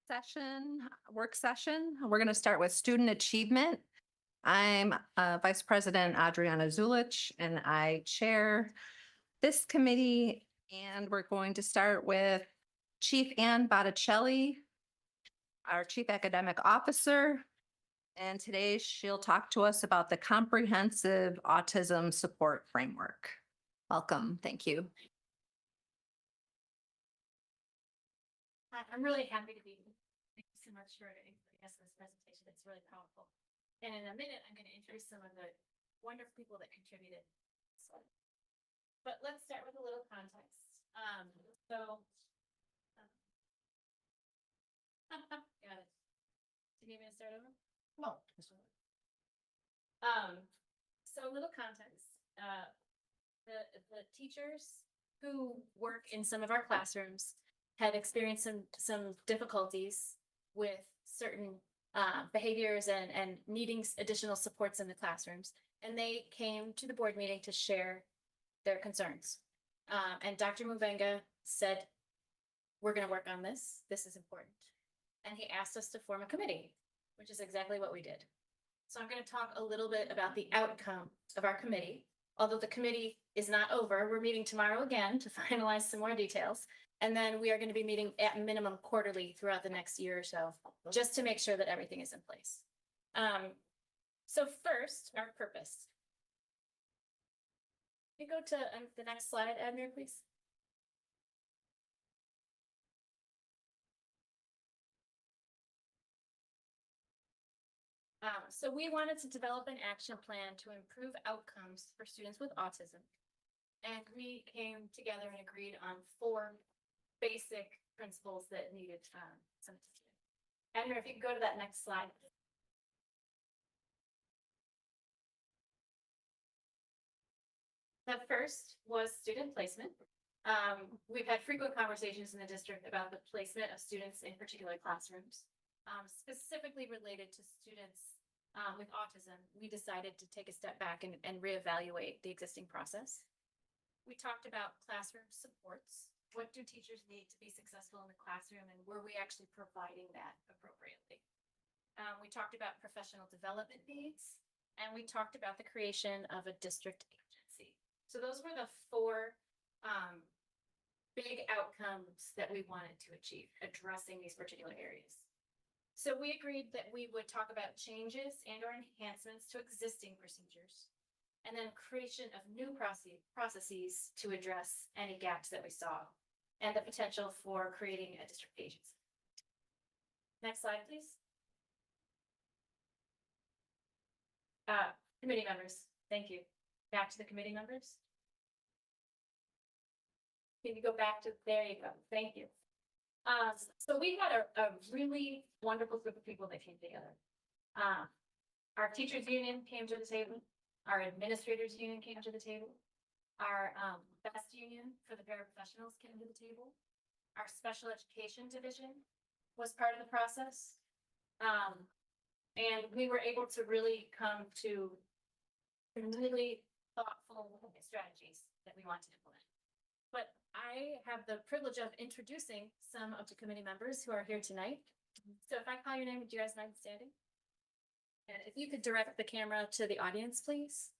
work session. We're going to start with student achievement. I'm Vice President Adriana Zulich, and I chair this committee. And we're going to start with Chief Ann Botticelli, our Chief Academic Officer. And today she'll talk to us about the Comprehensive Autism Support Framework. Welcome. Thank you. Hi, I'm really happy to be here. Thank you so much for inviting us to this presentation. It's really powerful. And in a minute, I'm going to introduce some of the wonderful people that contributed. But let's start with a little context. Got it. Do you need me to start over? No. So a little context. The teachers who work in some of our classrooms had experienced some difficulties with certain behaviors and needing additional supports in the classrooms. And they came to the board meeting to share their concerns. And Dr. Mubenga said, we're going to work on this. This is important. And he asked us to form a committee, which is exactly what we did. So I'm going to talk a little bit about the outcome of our committee. Although the committee is not over, we're meeting tomorrow again to finalize some more details. And then we are going to be meeting at minimum quarterly throughout the next year or so, just to make sure that everything is in place. So first, our purpose. Can you go to the next slide, Admir, please? So we wanted to develop an action plan to improve outcomes for students with autism. And we came together and agreed on 4 basic principles that needed some attention. Admir, if you could go to that next slide. The first was student placement. We've had frequent conversations in the district about the placement of students in particular classrooms, specifically related to students with autism. We decided to take a step back and reevaluate the existing process. We talked about classroom supports. What do teachers need to be successful in the classroom, and were we actually providing that appropriately? We talked about professional development needs, and we talked about the creation of a district agency. So those were the 4 big outcomes that we wanted to achieve, addressing these particular areas. So we agreed that we would talk about changes and or enhancements to existing procedures, and then creation of new processes to address any gaps that we saw, and the potential for creating a district agency. Next slide, please. Committee members, thank you. Back to the committee members. Can you go back to, there you go, thank you. So we had a really wonderful group of people that came together. Our teachers union came to the table. Our administrators union came to the table. Our BEST union for the paraprofessionals came to the table. Our special education division was part of the process. And we were able to really come to really thoughtful strategies that we want to implement. But I have the privilege of introducing some of the committee members who are here tonight. So if I call your name, would you guys mind standing? And if you could direct the camera to the audience, please.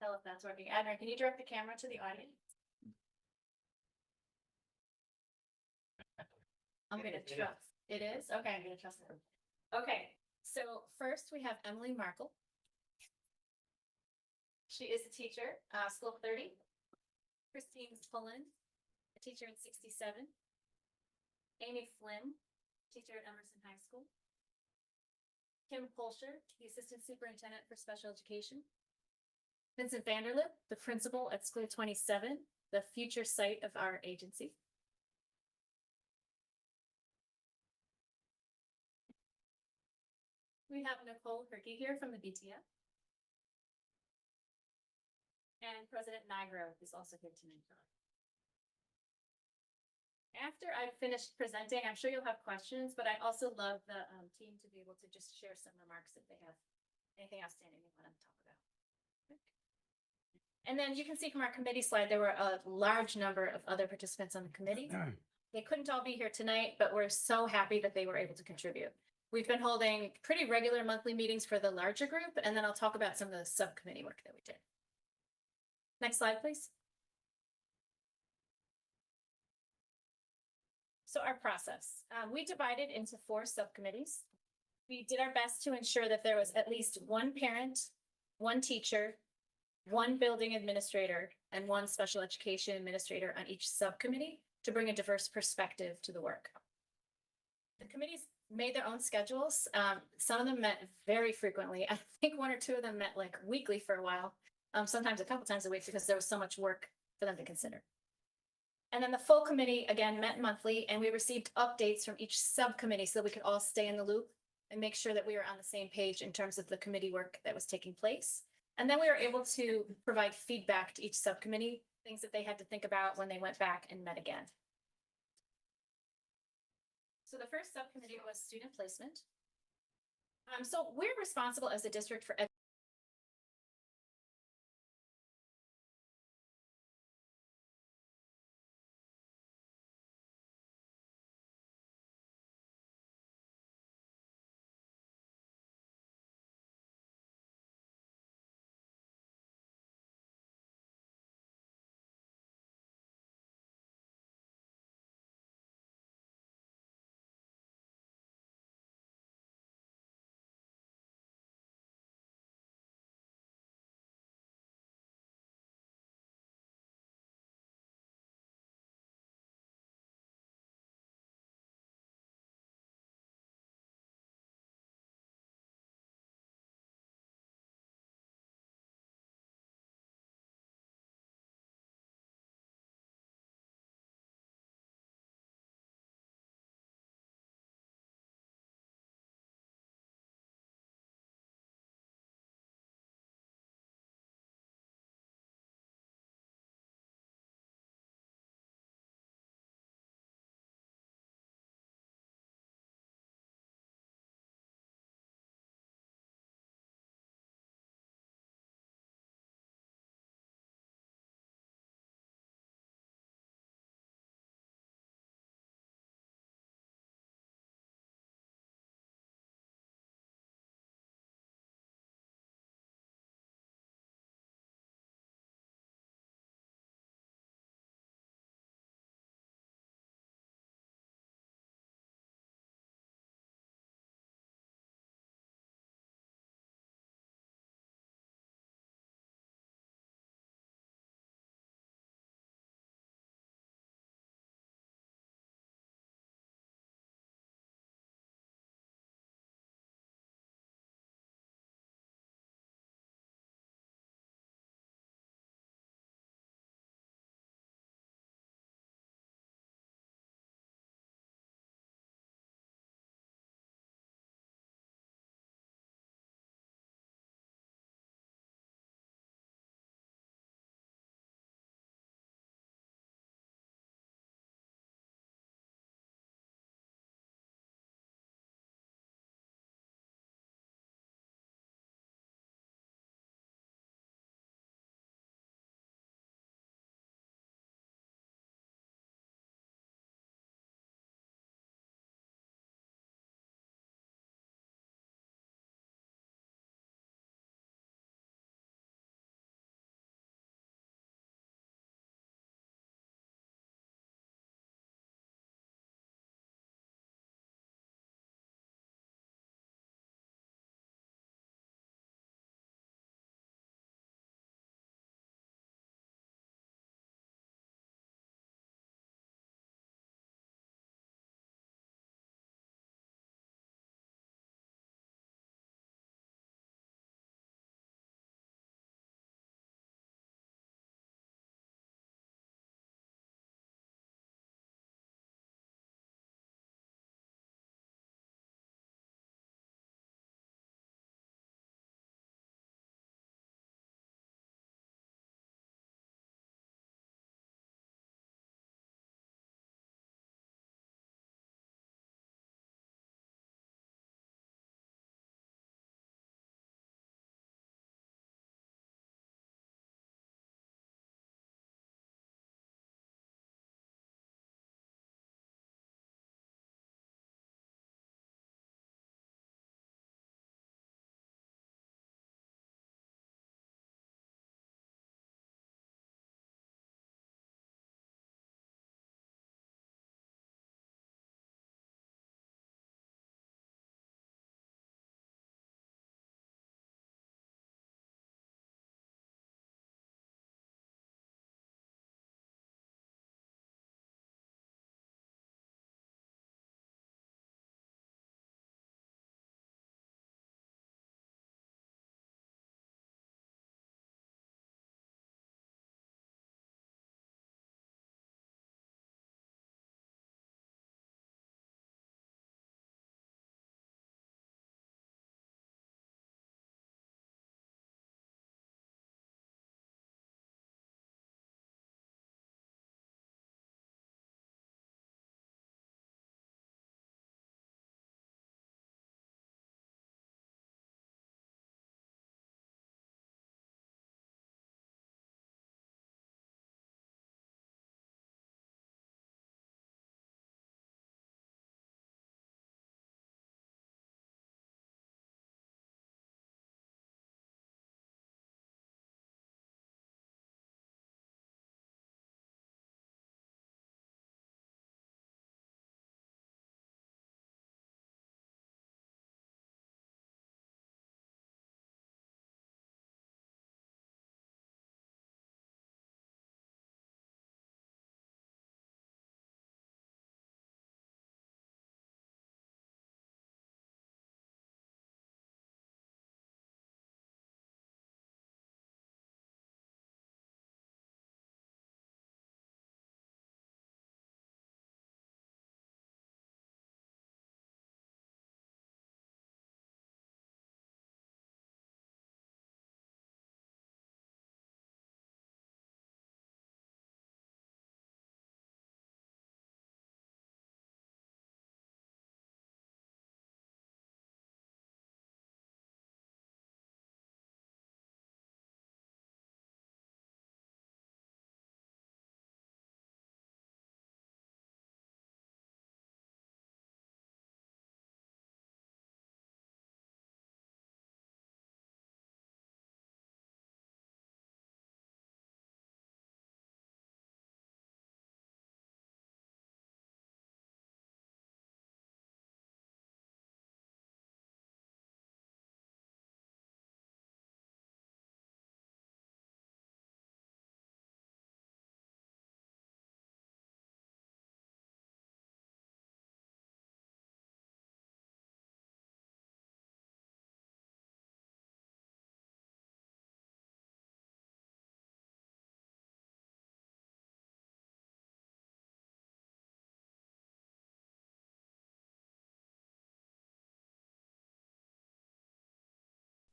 Tell if that's working. Adrian, can you direct the camera to the audience? I'm going to trust. It is? Okay, I'm going to trust it. Okay, so first we have Emily Markle. She is a teacher, School of 30. Christine Pullen, a teacher at 67. Amy Flynn, teacher at Emerson High School. Kim Polsher, the Assistant Superintendent for Special Education. Vincent Vanderlip, the principal at School 27, the future site of our agency. We have Nicole Herky here from the BTF. And President Nigro is also here tonight. After I've finished presenting, I'm sure you'll have questions, but I also love the team to be able to just share some remarks if they have anything outstanding they want to talk about. And then you can see from our committee slide, there were a large number of other participants on the committee. They couldn't all be here tonight, but we're so happy that they were able to contribute. We've been holding pretty regular monthly meetings for the larger group, and then I'll talk about some of the subcommittee work that we did. Next slide, please. So our process, we divided into 4 subcommittees. We did our best to ensure that there was at least one parent, one teacher, one building administrator, and one special education administrator on each subcommittee to bring a diverse perspective to the work. The committees made their own schedules. Some of them met very frequently. I think 1 or 2 of them met like weekly for a while, sometimes a couple times a week because there was so much work for them to consider. And then the full committee again met monthly, and we received updates from each subcommittee so that we could all stay in the loop and make sure that we were on the same page in terms of the committee work that was taking place. And then we were able to provide feedback to each subcommittee, things that they had to think about when they went back and met again. So the first subcommittee was student placement. So we're responsible as a district for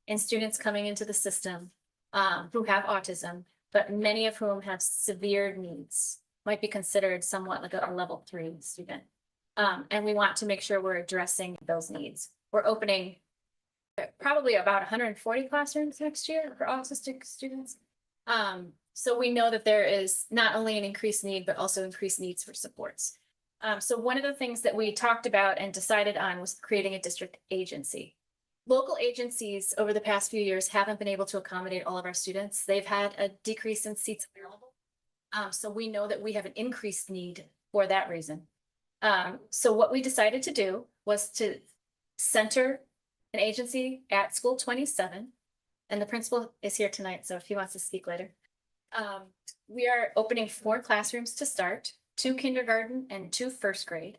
in students coming into the system who have autism, but many of whom have severe needs, might be considered somewhat like a level 3 student. And we want to make sure we're addressing those needs. We're opening probably about 140 classrooms next year for autistic students. So we know that there is not only an increased need, but also increased needs for supports. So one of the things that we talked about and decided on was creating a district agency. Local agencies over the past few years haven't been able to accommodate all of our students. They've had a decrease in seats available. So we know that we have an increased need for that reason. So what we decided to do was to center an agency at School 27, and the principal is here tonight, so if he wants to speak later. We are opening 4 classrooms to start, 2 kindergarten and 2 first grade.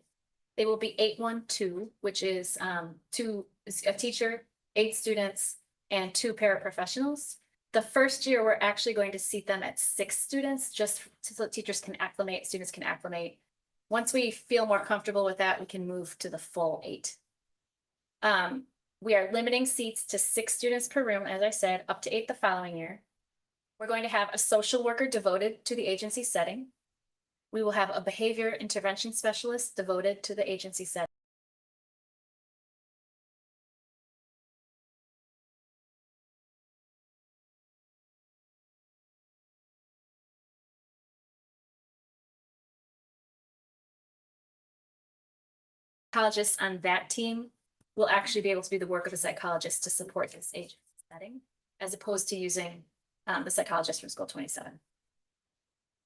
They will be 812, which is a teacher, 8 students, and 2 paraprofessionals. The first year, we're actually going to seat them at 6 students, just so that teachers can acclimate, students can acclimate. Once we feel more comfortable with that, we can move to the full 8. We are limiting seats to 6 students per room, as I said, up to 8 the following year. We're going to have a social worker devoted to the agency setting. We will have a behavior intervention specialist devoted to the agency setting. Psychologists on that team will actually be able to do the work of a psychologist to support this agency setting, as opposed to using the psychologist from School 27.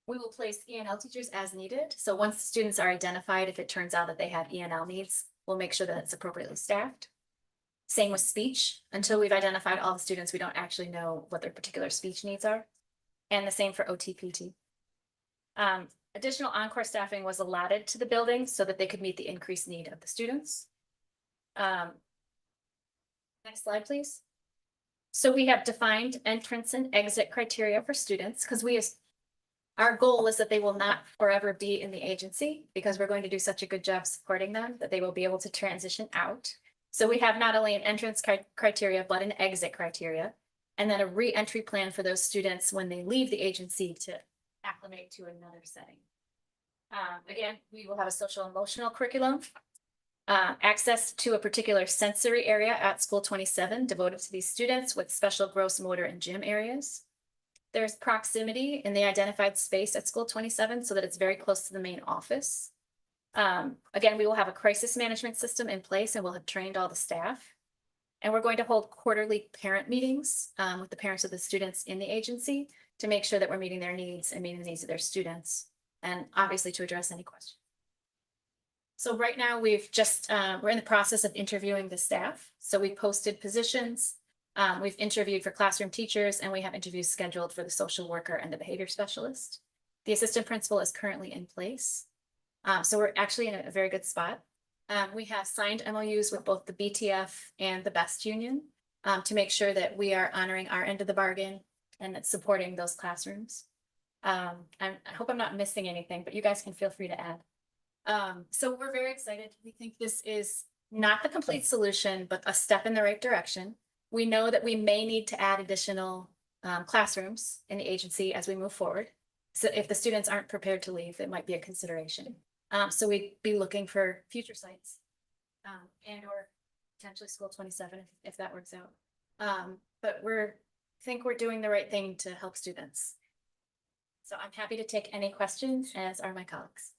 We will place ENL teachers as needed. So once the students are identified, if it turns out that they have ENL needs, we'll make sure that it's appropriately staffed. Same with speech. Until we've identified all the students, we don't actually know what their particular speech needs are. And the same for OTPT. Additional encore staffing was allotted to the building so that they could meet the increased need of the students. Next slide, please. So we have defined entrance and exit criteria for students because our goal is that they will not forever be in the agency because we're going to do such a good job supporting them that they will be able to transition out. So we have not only an entrance criteria, but an exit criteria, and then a re-entry plan for those students when they leave the agency to acclimate to another setting. Again, we will have a social emotional curriculum, access to a particular sensory area at School 27 devoted to these students with special gross motor and gym areas. There's proximity in the identified space at School 27 so that it's very close to the main office. Again, we will have a crisis management system in place and we'll have trained all the staff. And we're going to hold quarterly parent meetings with the parents of the students in the agency to make sure that we're meeting their needs and meeting the needs of their students, and obviously to address any questions. So right now we're in the process of interviewing the staff. So we posted positions. We've interviewed for classroom teachers, and we have interviews scheduled for the social worker and the behavior specialist. The assistant principal is currently in place. So we're actually in a very good spot. We have signed MOUs with both the BTF and the BEST union to make sure that we are honoring our end of the bargain and supporting those classrooms. I hope I'm not missing anything, but you guys can feel free to add. So we're very excited. We think this is not the complete solution, but a step in the right direction. We know that we may need to add additional classrooms in the agency as we move forward. So if the students aren't prepared to leave, it might be a consideration. So we'd be looking for future sites and or potentially School 27 if that works out. But think we're doing the right thing to help students. So I'm happy to take any questions, as are my colleagues.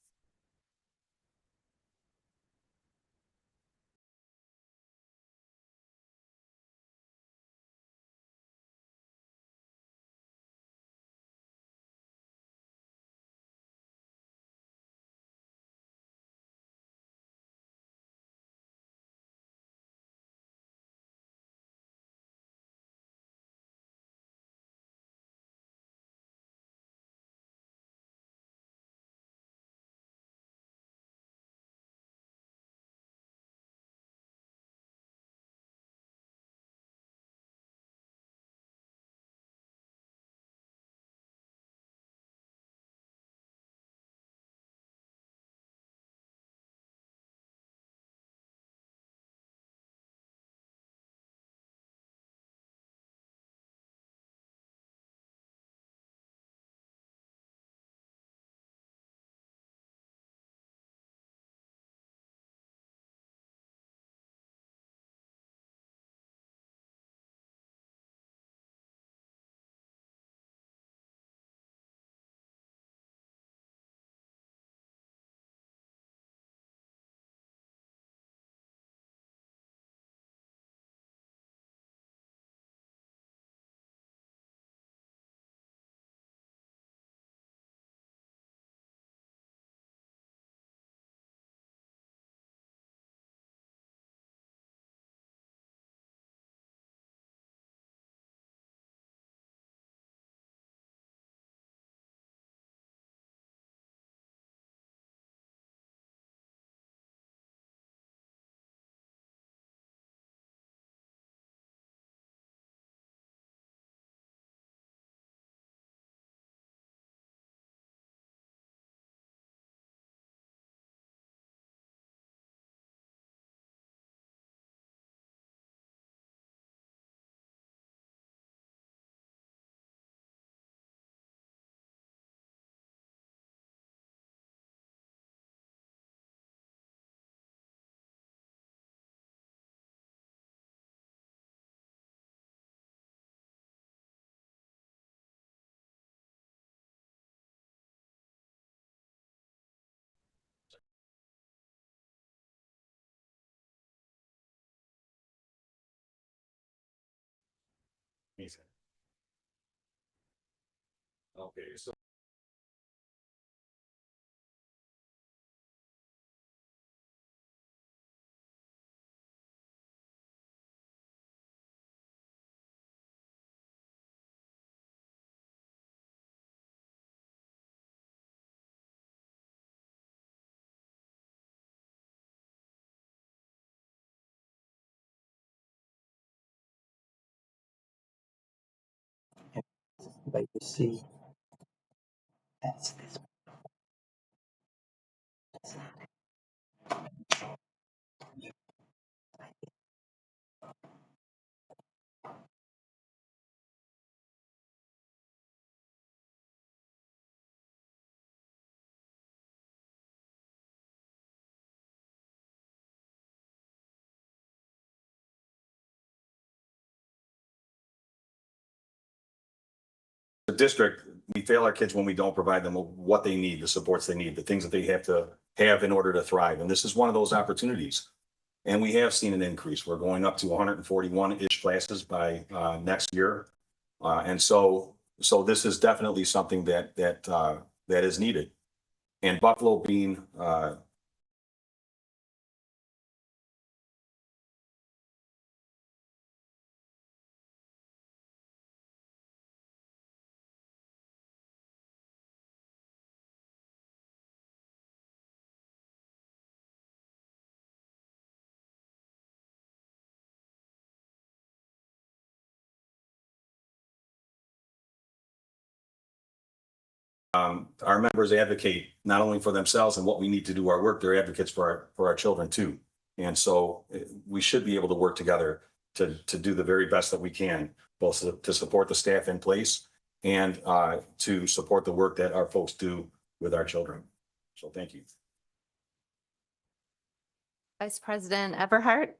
Okay, so. Like to see. That's The district, we fail our kids when we don't provide them what they need, the supports they need, the things that they have to have in order to thrive. And this is one of those opportunities. And we have seen an increase. We're going up to 141-ish classes by next year. And so this is definitely something that is needed. And Buffalo being our members advocate not only for themselves and what we need to do our work, they're advocates for our children too. And so we should be able to work together to do the very best that we can, both to support the staff in place and to support the work that our folks do with our children. So thank you. Vice President Everhart.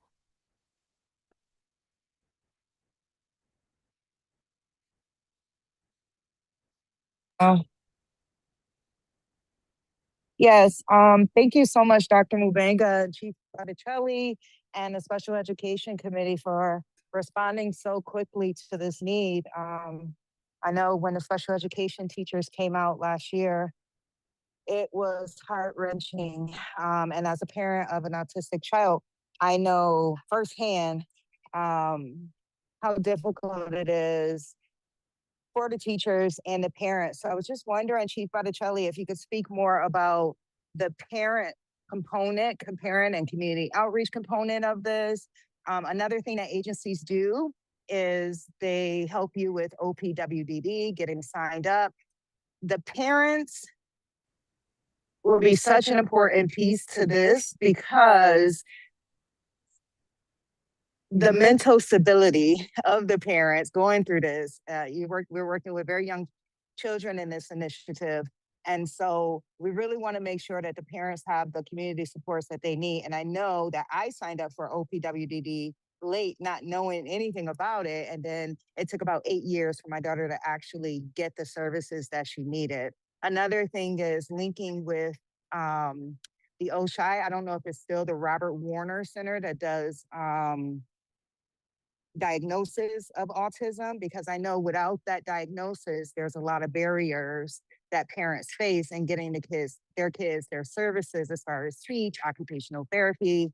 Yes, thank you so much, Dr. Mubanga, Chief Botticelli, and the Special Education Committee for responding so quickly to this need. I know when the special education teachers came out last year, it was heart-wrenching. And as a parent of an autistic child, I know firsthand how difficult it is for the teachers and the parents. So I was just wondering, Chief Botticelli, if you could speak more about the parent component, parent and community outreach component of this. Another thing that agencies do is they help you with OPWDD, getting signed up. The parents will be such an important piece to this because the mental stability of the parents going through this. We're working with very young children in this initiative. And so we really want to make sure that the parents have the community supports that they need. And I know that I signed up for OPWDD late, not knowing anything about it. And then it took about 8 years for my daughter to actually get the services that she needed. Another thing is linking with the OSHI. I don't know if it's still the Robert Warner Center that does diagnosis of autism, because I know without that diagnosis, there's a lot of barriers that parents face in getting their services as far as speech, occupational therapy,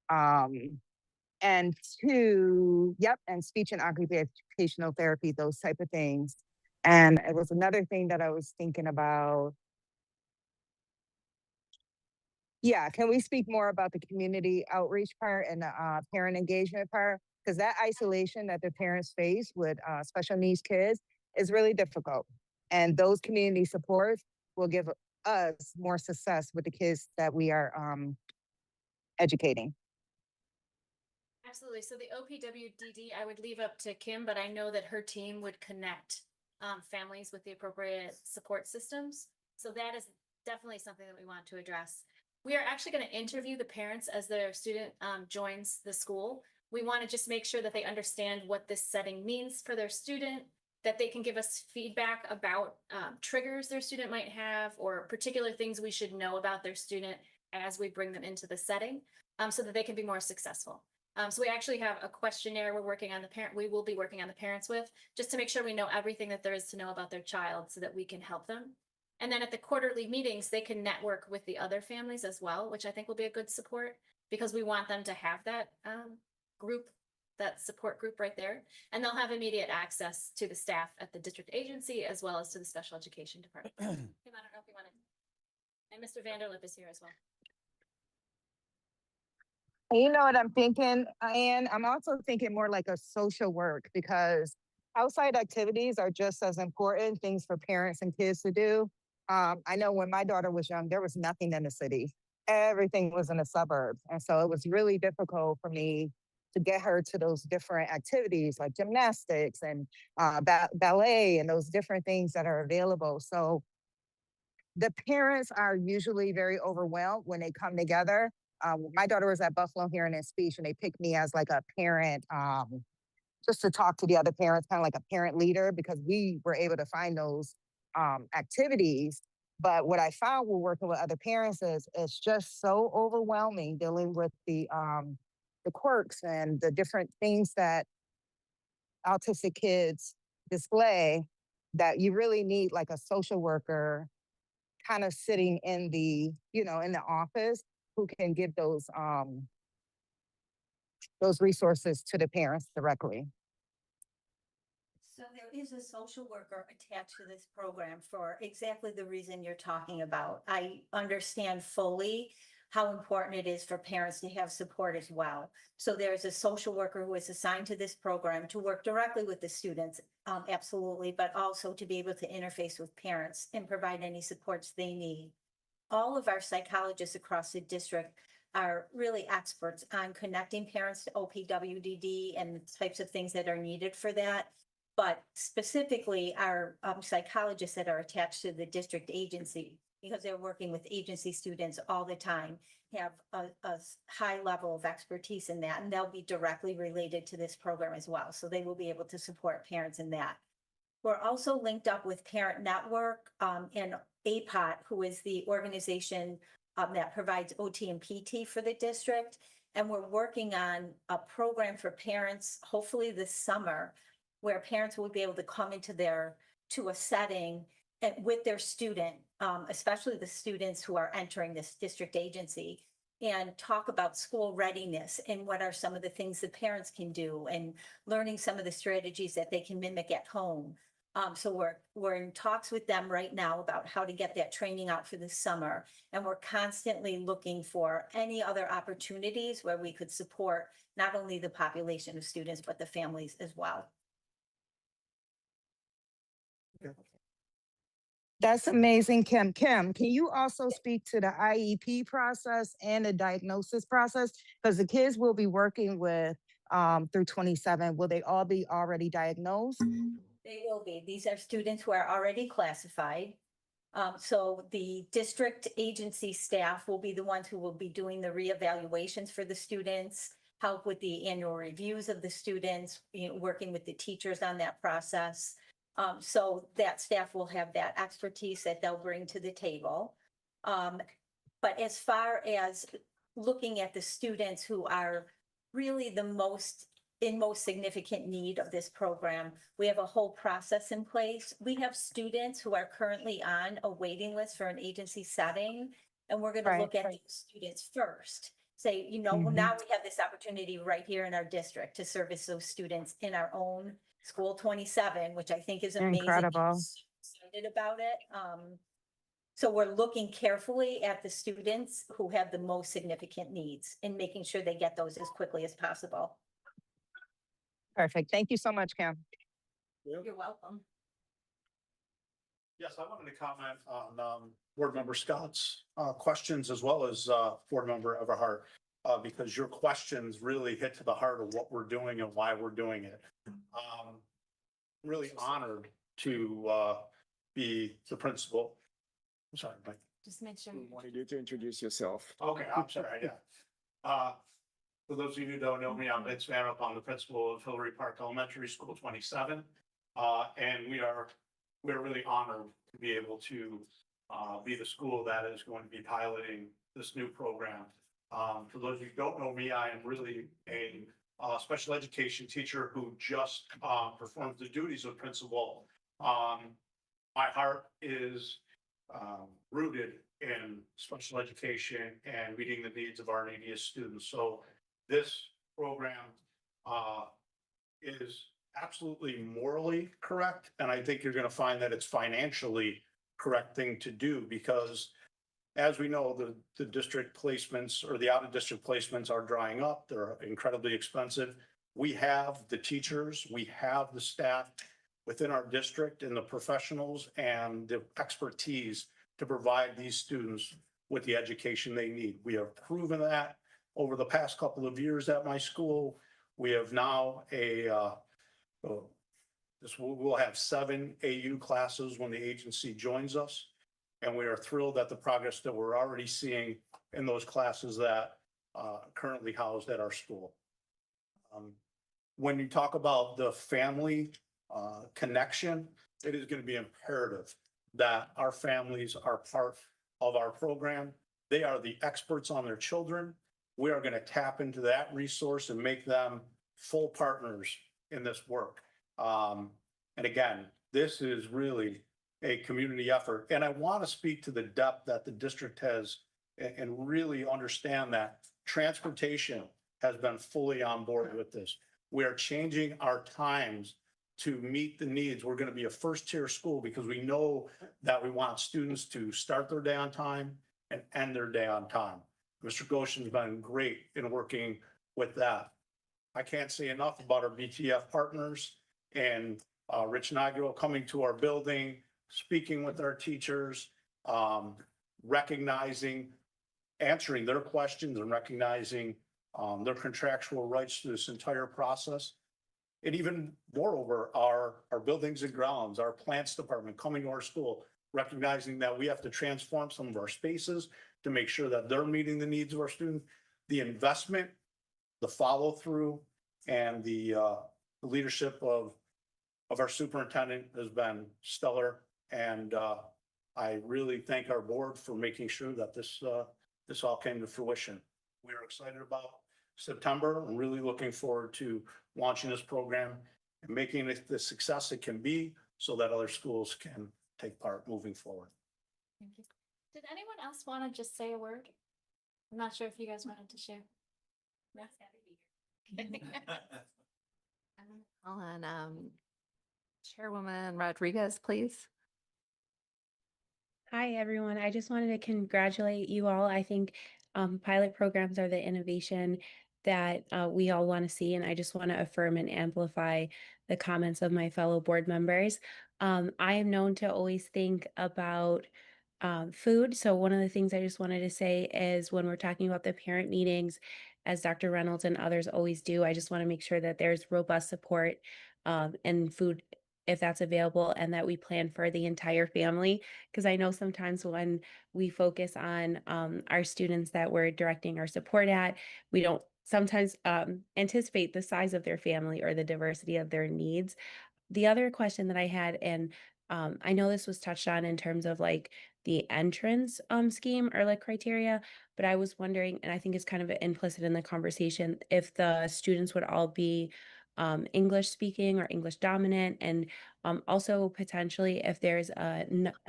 and speech and occupational therapy, those type of things. And it was another thing that I was thinking about. Yeah, can we speak more about the community outreach part and the parent engagement part? Because that isolation that the parents face with special needs kids is really difficult. And those community supports will give us more success with the kids that we are educating. Absolutely. So the OPWDD, I would leave up to Kim, but I know that her team would connect families with the appropriate support systems. So that is definitely something that we want to address. We are actually going to interview the parents as their student joins the school. We want to just make sure that they understand what this setting means for their student, that they can give us feedback about triggers their student might have or particular things we should know about their student as we bring them into the setting so that they can be more successful. So we actually have a questionnaire we will be working on the parents with, just to make sure we know everything that there is to know about their child so that we can help them. And then at the quarterly meetings, they can network with the other families as well, which I think will be a good support, because we want them to have that group, that support group right there. And they'll have immediate access to the staff at the district agency as well as to the special education department. Kim, I don't know if you want to. And Mr. Vanderlip is here as well. And you know what I'm thinking, Ann? I'm also thinking more like a social work, because outside activities are just as important things for parents and kids to do. I know when my daughter was young, there was nothing in the city. Everything was in the suburbs. And so it was really difficult for me to get her to those different activities like gymnastics and ballet and those different things that are available. So the parents are usually very overwhelmed when they come together. My daughter was at Buffalo hearing a speech, and they picked me as like a parent, just to talk to the other parents, kind of like a parent leader, because we were able to find those activities. But what I found when working with other parents is it's just so overwhelming dealing with the quirks and the different things that autistic kids display, that you really need like a social worker kind of sitting in the, in the office, who can give those resources to the parents directly. So there is a social worker attached to this program for exactly the reason you're talking about. I understand fully how important it is for parents to have support as well. So there's a social worker who is assigned to this program to work directly with the students, absolutely, but also to be able to interface with parents and provide any supports they need. All of our psychologists across the district are really experts on connecting parents to OPWDD and the types of things that are needed for that. But specifically, our psychologists that are attached to the district agency, because they're working with agency students all the time, have a high level of expertise in that, and they'll be directly related to this program as well. So they will be able to support parents in that. We're also linked up with Parent Network and APOT, who is the organization that provides OT and PT for the district. And we're working on a program for parents, hopefully this summer, where parents will be able to come to a setting with their student, especially the students who are entering this district agency, and talk about school readiness and what are some of the things that parents can do, and learning some of the strategies that they can mimic at home. So we're in talks with them right now about how to get that training out for this summer. And we're constantly looking for any other opportunities where we could support not only the population of students, but the families as well. That's amazing, Kim. Kim, can you also speak to the IEP process and the diagnosis process? Because the kids we'll be working with through 27, will they all be already diagnosed? They will be. These are students who are already classified. So the district agency staff will be the ones who will be doing the reevaluations for the students, help with the annual reviews of the students, working with the teachers on that process. So that staff will have that expertise that they'll bring to the table. But as far as looking at the students who are really in most significant need of this program, we have a whole process in place. We have students who are currently on a waiting list for an agency setting, and we're going to look at those students first. Say, now we have this opportunity right here in our district to service those students in our own School 27, which I think is amazing. Incredible. I'm so excited about it. So we're looking carefully at the students who have the most significant needs and making sure they get those as quickly as possible. Perfect. Thank you so much, Kim. You're welcome. Yes, I wanted to comment on Board Member Scott's questions, as well as Board Member Everhart, because your questions really hit to the heart of what we're doing and why we're doing it. Really honored to be the principal. I'm sorry, Mike. Just make sure. We wanted you to introduce yourself. Okay, I'm sorry, yeah. For those of you who don't know me, I'm Vince Vanop. I'm the principal of Hillary Park Elementary School 27. And we're really honored to be able to be the school that is going to be piloting this new program. For those of you who don't know me, I am really a special education teacher who just performs the duties of principal. My heart is rooted in special education and meeting the needs of our neediest students. So this program is absolutely morally correct, and I think you're going to find that it's financially correct thing to do, because as we know, the district placements or the out of district placements are drying up. They're incredibly expensive. We have the teachers, we have the staff within our district and the professionals and the expertise to provide these students with the education they need. We have proven that over the past couple of years at my school. We have now we'll have 7 AU classes when the agency joins us. And we are thrilled at the progress that we're already seeing in those classes that currently housed at our school. When you talk about the family connection, it is going to be imperative that our families are part of our program. They are the experts on their children. We are going to tap into that resource and make them full partners in this work. And again, this is really a community effort. And I want to speak to the depth that the district has and really understand that transportation has been fully on board with this. We are changing our times to meet the needs. We're going to be a first tier school because we know that we want students to start their day on time and end their day on time. Mr. Goshen's been great in working with that. I can't say enough about our BTF partners and Rich Nagel coming to our building, speaking with our teachers, recognizing, answering their questions and recognizing their contractual rights to this entire process. And even moreover, our buildings and grounds, our plants department coming to our school, recognizing that we have to transform some of our spaces to make sure that they're meeting the needs of our students. The investment, the follow through, and the leadership of our superintendent has been stellar. And I really thank our board for making sure that this all came to fruition. We are excited about September. I'm really looking forward to launching this program and making it the success it can be so that other schools can take part moving forward. Thank you. Did anyone else want to just say a word? I'm not sure if you guys wanted to share. Yes, happy to be here. Call on Chairwoman Rodriguez, please. Hi, everyone. I just wanted to congratulate you all. I think pilot programs are the innovation that we all want to see, and I just want to affirm and amplify the comments of my fellow board members. I am known to always think about food. So one of the things I just wanted to say is when we're talking about the parent meetings, as Dr. Reynolds and others always do, I just want to make sure that there's robust support and food if that's available, and that we plan for the entire family. Because I know sometimes when we focus on our students that we're directing our support at, we don't sometimes anticipate the size of their family or the diversity of their needs. The other question that I had, and I know this was touched on in terms of like the entrance scheme or like criteria, but I was wondering, and I think it's kind of implicit in the conversation, if the students would all be English speaking or English dominant, and also potentially if there's a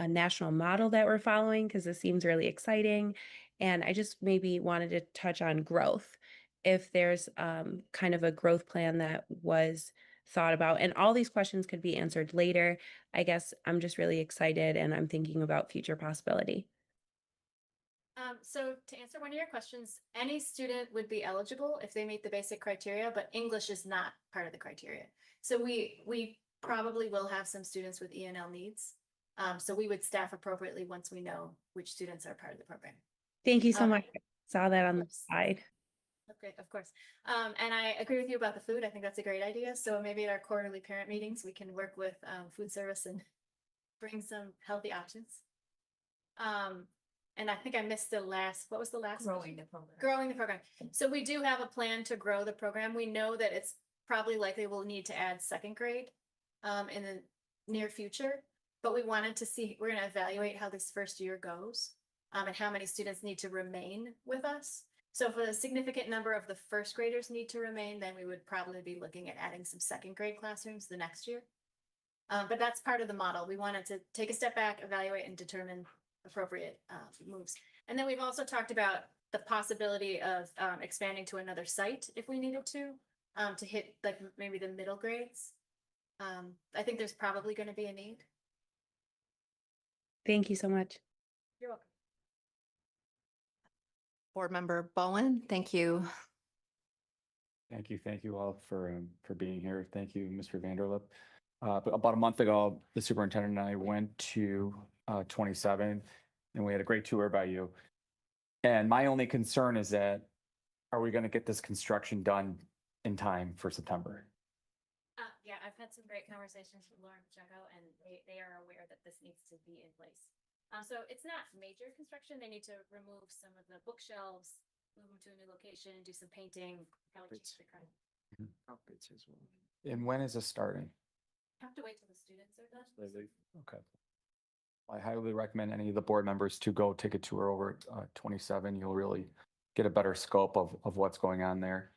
national model that we're following, because this seems really exciting. And I just maybe wanted to touch on growth, if there's kind of a growth plan that was thought about. And all these questions could be answered later. I guess I'm just really excited and I'm thinking about future possibility. So to answer one of your questions, any student would be eligible if they meet the basic criteria, but English is not part of the criteria. So we probably will have some students with ENL needs. So we would staff appropriately once we know which students are part of the program. Thank you so Okay. much. Saw that on the Oops. side. Okay, of course. And I agree with you about the food. I think that's a great idea. So maybe at our quarterly parent meetings, we can work with food service and bring some healthy options. And I think I missed the last, what was the last? Growing the program. Growing the program. So we do have a plan to grow the program. We know that it's probably likely we'll need to add second grade in the near future. But we wanted to see, we're going to evaluate how this first year goes and how many students need to remain with us. So if a significant number of the first graders need to remain, then we would probably be looking at adding some second grade classrooms the next year. But that's part of the model. We wanted to take a step back, evaluate and determine appropriate moves. And then we've also talked about the possibility of expanding to another site if we needed to hit like maybe the middle grades. I think there's probably going to be a need. Thank you so much. You're welcome. Board Member Bowen, thank you. Thank you all for being here. Thank you, Mr. Vanderlip. But about a month ago, the superintendent and I went to 27 and we had a great tour by you. And my only concern is that, are we going to get this construction done in time for September? Yeah, I've had some great conversations with Lauren Pacheco, and they are aware that this needs to be in place. So it's not major construction. They need to remove some of the bookshelves, move them to a new location, do some painting. Probably change the color. Carpets as well. And when is this starting? Have to wait till the students are done. Okay. I highly recommend any of the board members to go take a tour over 27. You'll really get a better scope of what's going on there.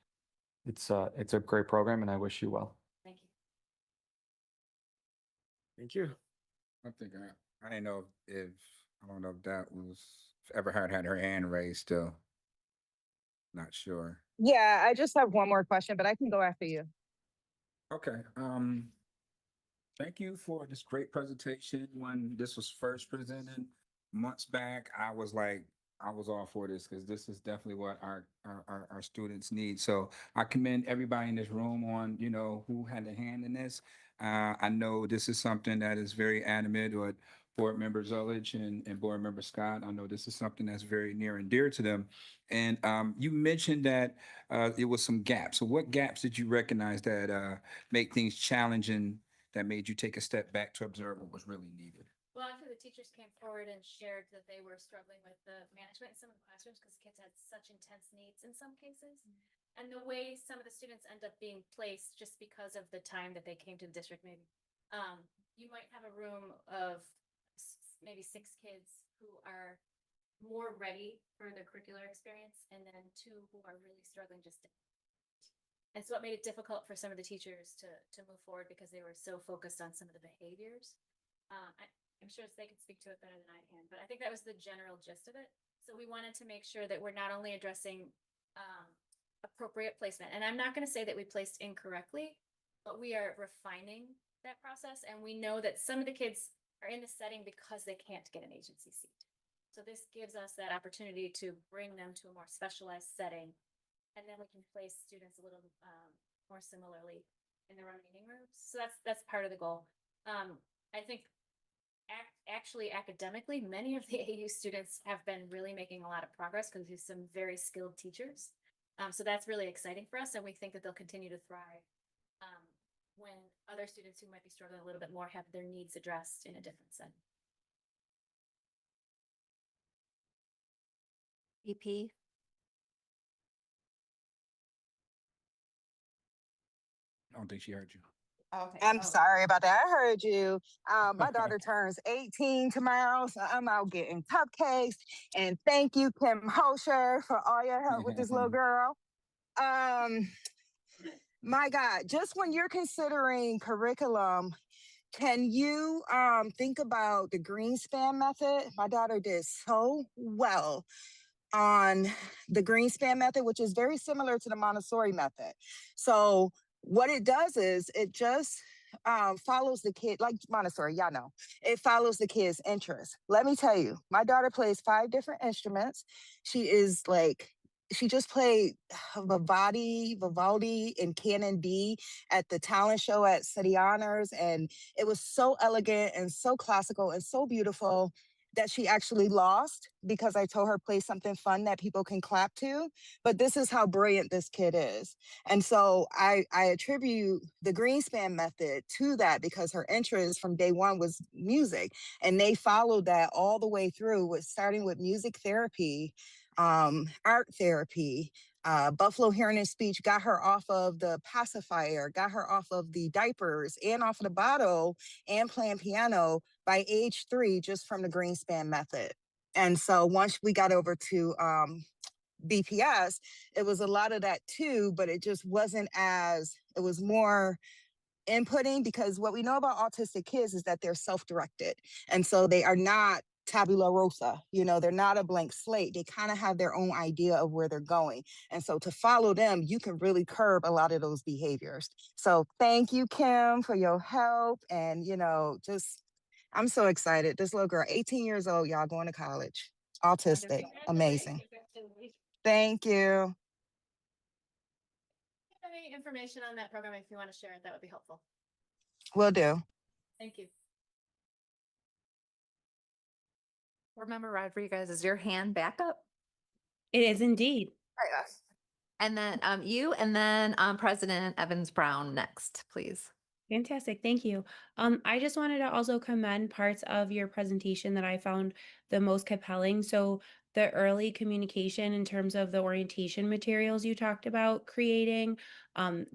It's a great program and I wish you well. Thank you. Thank you. I think I didn't know if I don't know if that was if Everhart had her hand raised still. Not sure. Yeah, I just have one more question, but I can go after you. Okay. Thank you for this great presentation. When this was first presented months back, I was all for this because this is definitely what our students need. So I commend everybody in this room on, who had a hand in this. I know this is something that is very adamant with Board Member Zulich and Board Member Scott. I know this is something that's very near and dear to them. And you mentioned that it was some gaps. So what gaps did you recognize that make things challenging, that made you take a step back to observe what was really needed? Well, actually, the teachers came forward and shared that they were struggling with the management in some of the classrooms because kids had such intense needs in some cases. And the way some of the students end up being placed just because of the time that they came to the district, maybe. You might have a room of maybe 6 kids who are more ready for the curricular experience, and then 2 who are really struggling just to. And so it made it difficult for some of the teachers to move forward because they were so focused on some of the behaviors. I'm sure they could speak to it better than I can, but I think that was the general gist of it. So we wanted to make sure that we're not only addressing appropriate placement, and I'm not going to say that we placed incorrectly, but we are refining that process. And we know that some of the kids are in the setting because they can't get an agency seat. So this gives us that opportunity to bring them to a more specialized setting. And then we can place students a little more similarly in their remaining rooms. So that's part of the goal. I think actually academically, many of the AU students have been really making a lot of progress because we have some very skilled teachers. So that's really exciting for us. And we think that they'll continue to thrive when other students who might be struggling a little bit more have their needs addressed in a different setting. BP. I don't think she heard you. Okay. I'm sorry about that. I heard you. My daughter turns 18 tomorrow, so I'm out getting cupcakes. And thank you, Kim Hosher, for all your help with this little girl. My God, just when you're considering curriculum, can you think about the Greenspan method? My daughter did so well on the Greenspan method, which is very similar to the Montessori method. So what it does is it just follows the kid, like Montessori, y'all know, it follows the kid's interest. Let me tell you, my daughter plays 5 different instruments. She just played Vivaldi and Canon D at the talent show at City Honors. And it was so elegant and so classical and so beautiful that she actually lost because I told her play something fun that people can clap to. But this is how brilliant this kid is. And so I attribute the Greenspan method to that because her interest from day one was music. And they followed that all the way through, with starting with music therapy, art therapy, Buffalo Hearing and Speech, got her off of the pacifier, got her off of the diapers and off of the bottle and playing piano by age 3, just from the Greenspan method. And so once we got over to BPS, it was a lot of that too, but it just wasn't as, it was more inputting, because what we know about autistic kids is that they're self-directed. And so they are not tabula rasa, you know, they're not a blank slate. They kind of have their own idea of where they're going. And so to follow them, you can really curb a lot of those behaviors. So thank you, Kim, for your help. And, you know, just, I'm so excited. This little girl, 18 years old, y'all, going to college, autistic, amazing. Thank you. Any information on that program, if you want to share it, that would be helpful. Will do. Thank you. Board Member Rodriguez, is your hand back up? It is indeed. And then you, and then President Evans Brown next, please. Fantastic. Thank you. I just wanted to also commend parts of your presentation that I found the most compelling. So the early communication in terms of the orientation materials you talked about creating,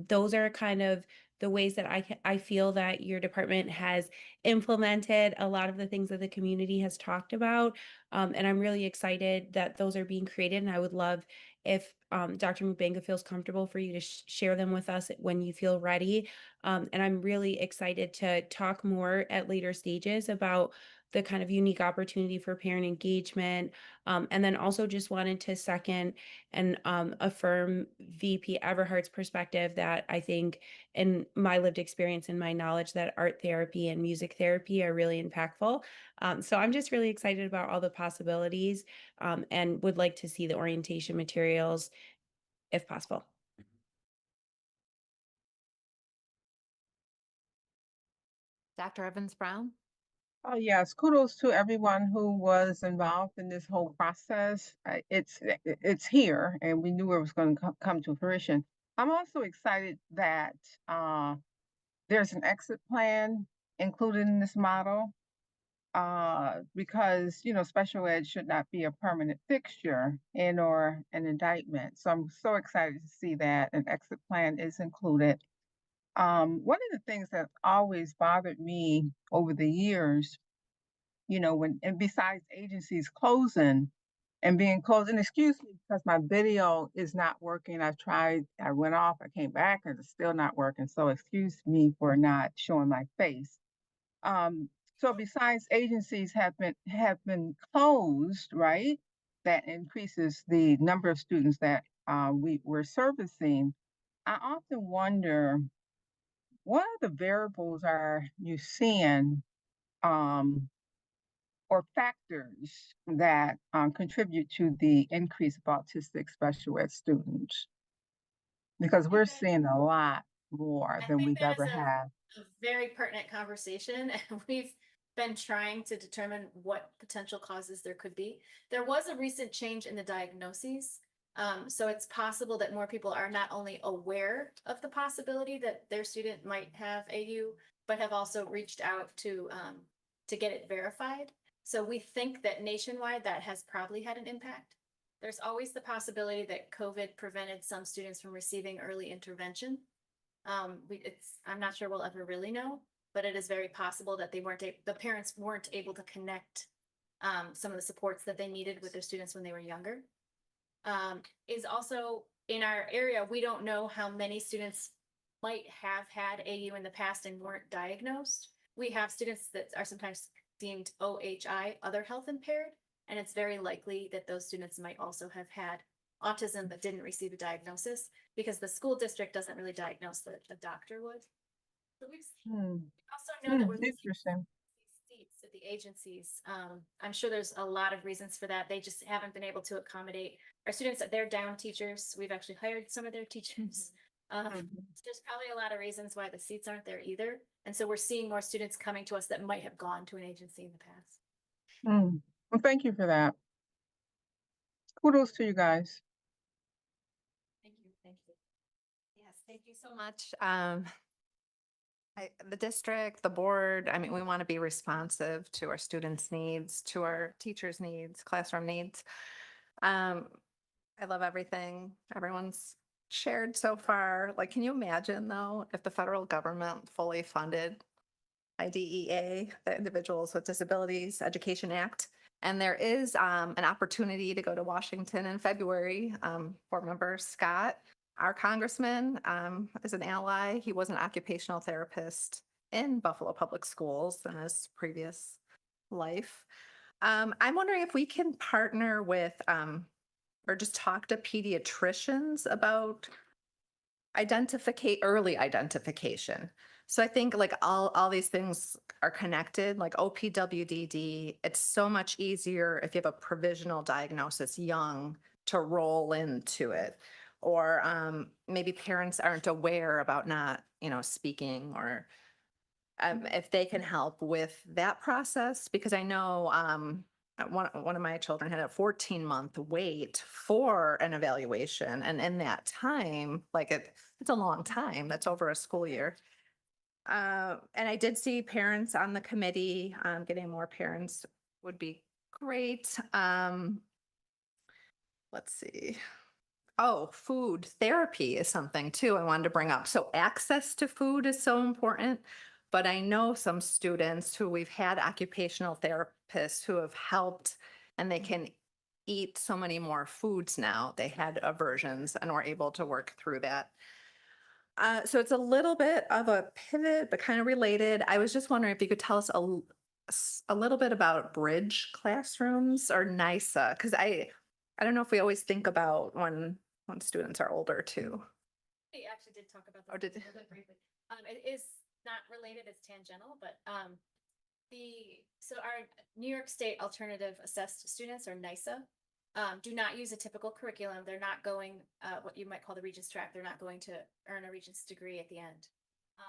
those are kind of the ways that I feel that your department has implemented a lot of the things that the community has talked about. And I'm really excited that those are being created. And I would love if Dr. Mubanga feels comfortable for you to share them with us when you feel ready. And I'm really excited to talk more at later stages about the kind of unique opportunity for parent engagement. And then also just wanted to second and affirm VP Everhart's perspective that I think in my lived experience and my knowledge that art therapy and music therapy are really impactful. So I'm just really excited about all the possibilities and would like to see the orientation materials if possible. Dr. Evans Brown? Oh, yes. Kudos to everyone who was involved in this whole process. It's here, and we knew it was going to come to fruition. I'm also excited that there's an exit plan included in this model because, you know, special ed should not be a permanent fixture and or an indictment. So I'm so excited to see that an exit plan is included. One of the things that always bothered me over the years, you know, and besides agencies closing and being closed, and excuse me because my video is not working. I went off, I came back, and it's still not working. So excuse me for not showing my face. So besides agencies have been closed, right? That increases the number of students that we're servicing. I often wonder, what other variables are you seeing um, or factors that contribute to the increase of autistic special ed students? Because we're seeing a lot more I than think we've that is ever had. a very pertinent conversation, and we've been trying to determine what potential causes there could be. There was a recent change in the diagnoses. So it's possible that more people are not only aware of the possibility that their student might have AU, but have also reached out to get it verified. So we think that nationwide that has probably had an impact. There's always the possibility that COVID prevented some students from receiving early intervention. I'm not sure we'll ever really know, but it is very possible that the parents weren't able to connect some of the supports that they needed with their students when they were younger. Is also in our area, we don't know how many students might have had AU in the past and weren't diagnosed. We have students that are sometimes deemed OHI, other health impaired, and it's very likely that those students might also have had autism but didn't receive a diagnosis because the school district doesn't really diagnose, the doctor would. So we also know that we're losing Interesting. seats at the agencies. I'm sure there's a lot of reasons for that. They just haven't been able to accommodate our students. They're down teachers. We've actually hired some of their teachers. There's probably a lot of reasons why the seats aren't there either. And so we're seeing more students coming to us that might have gone to an agency in the past. Well, thank you for that. Kudos to you guys. Thank you. Thank you. Yes, thank you so much. The district, the board, I mean, we want to be responsive to our students' needs, to our teachers' needs, classroom needs. I love everything everyone's shared so far. Like, can you imagine though, if the federal government fully funded IDEA, the Individuals with Disabilities Education Act? And there is an opportunity to go to Washington in February. Board member Scott, our congressman, is an ally. He was an occupational therapist in Buffalo Public Schools in his previous life. I'm wondering if we can partner with or just talk to pediatricians about early identification. So I think like all these things are connected, like OPWDD, it's so much easier if you have a provisional diagnosis young to roll into it. Or maybe parents aren't aware about not, speaking, or if they can help with that process, because I know one of my children had a 14-month wait for an evaluation. And in that time, like it's a long time, that's over a school year. And I did see parents on the committee, getting more parents would be great. Let's see. Oh, food therapy is something too I wanted to bring up. So access to food is so important. But I know some students who we've had occupational therapists who have helped, and they can eat so many more foods now. They had aversions and were able to work through that. So it's a little bit of a pivot, but kind of related. I was just wondering if you could tell us a little bit about bridge classrooms or NISA, because I don't know if we always think about when students are older too. We actually did talk about Oh, this did- a little bit briefly. It is not related, it's tangential, but so our New York State Alternative Assessed Students, or NISA, do not use a typical curriculum. They're not going what you might call the Regents track. They're not going to earn a Regents degree at the end.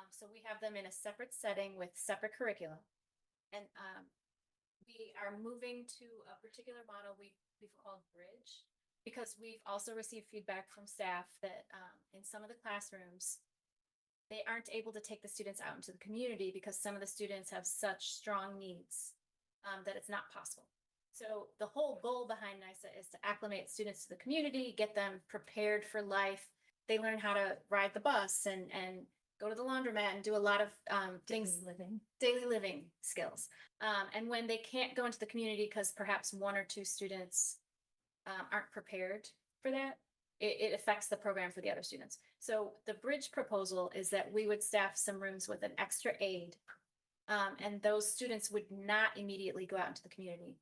So we have them in a separate setting with separate curriculum. And we are moving to a particular model we've called Bridge, because we've also received feedback from staff that in some of the classrooms, they aren't able to take the students out into the community because some of the students have such strong needs that it's not possible. So the whole goal behind NISA is to acclimate students to the community, get them prepared for life. They learn how to ride the bus and go to the laundromat and do a lot of things, daily living skills. And when they can't go into the community because perhaps one or two students aren't prepared for that, it affects the program for the other students. So the bridge proposal is that we would staff some rooms with an extra aide, and those students would not immediately go out into the community.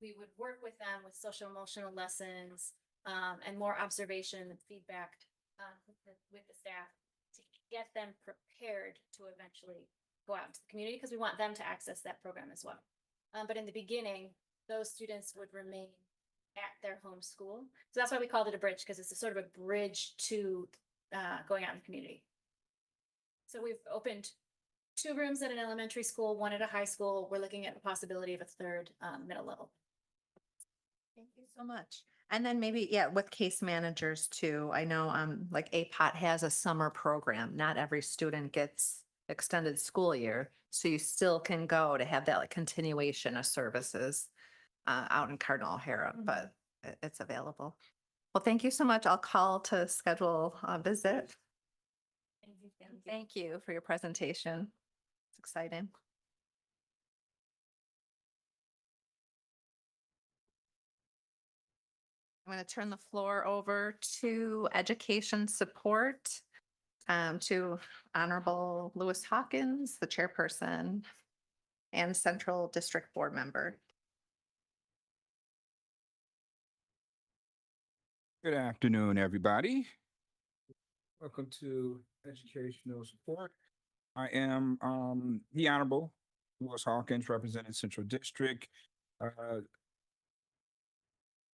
We would work with them with social emotional lessons and more observation and feedback with the staff to get them prepared to eventually go out into the community, because we want them to access that program as well. But in the beginning, those students would remain at their home school. So that's why we called it a bridge, because it's a sort of a bridge to going out in the community. So we've opened 2 rooms at an elementary school, 1 at a high school. We're looking at the possibility of a 3rd middle level. Thank you so much. And then maybe, yeah, with case managers too. I know like APOT has a summer program. Not every student gets extended school year. So you still can go to have that like continuation of services out in Cardinal O'Hara, but it's available. Well, thank you so much. I'll call to schedule a visit. Thank you for your presentation. It's exciting. I'm going to turn the floor over to education support, to Honorable Lewis Hawkins, the chairperson and Central District Board member. Good afternoon, everybody. Welcome to Educational Support. I am the Honorable Lewis Hawkins, representing Central District.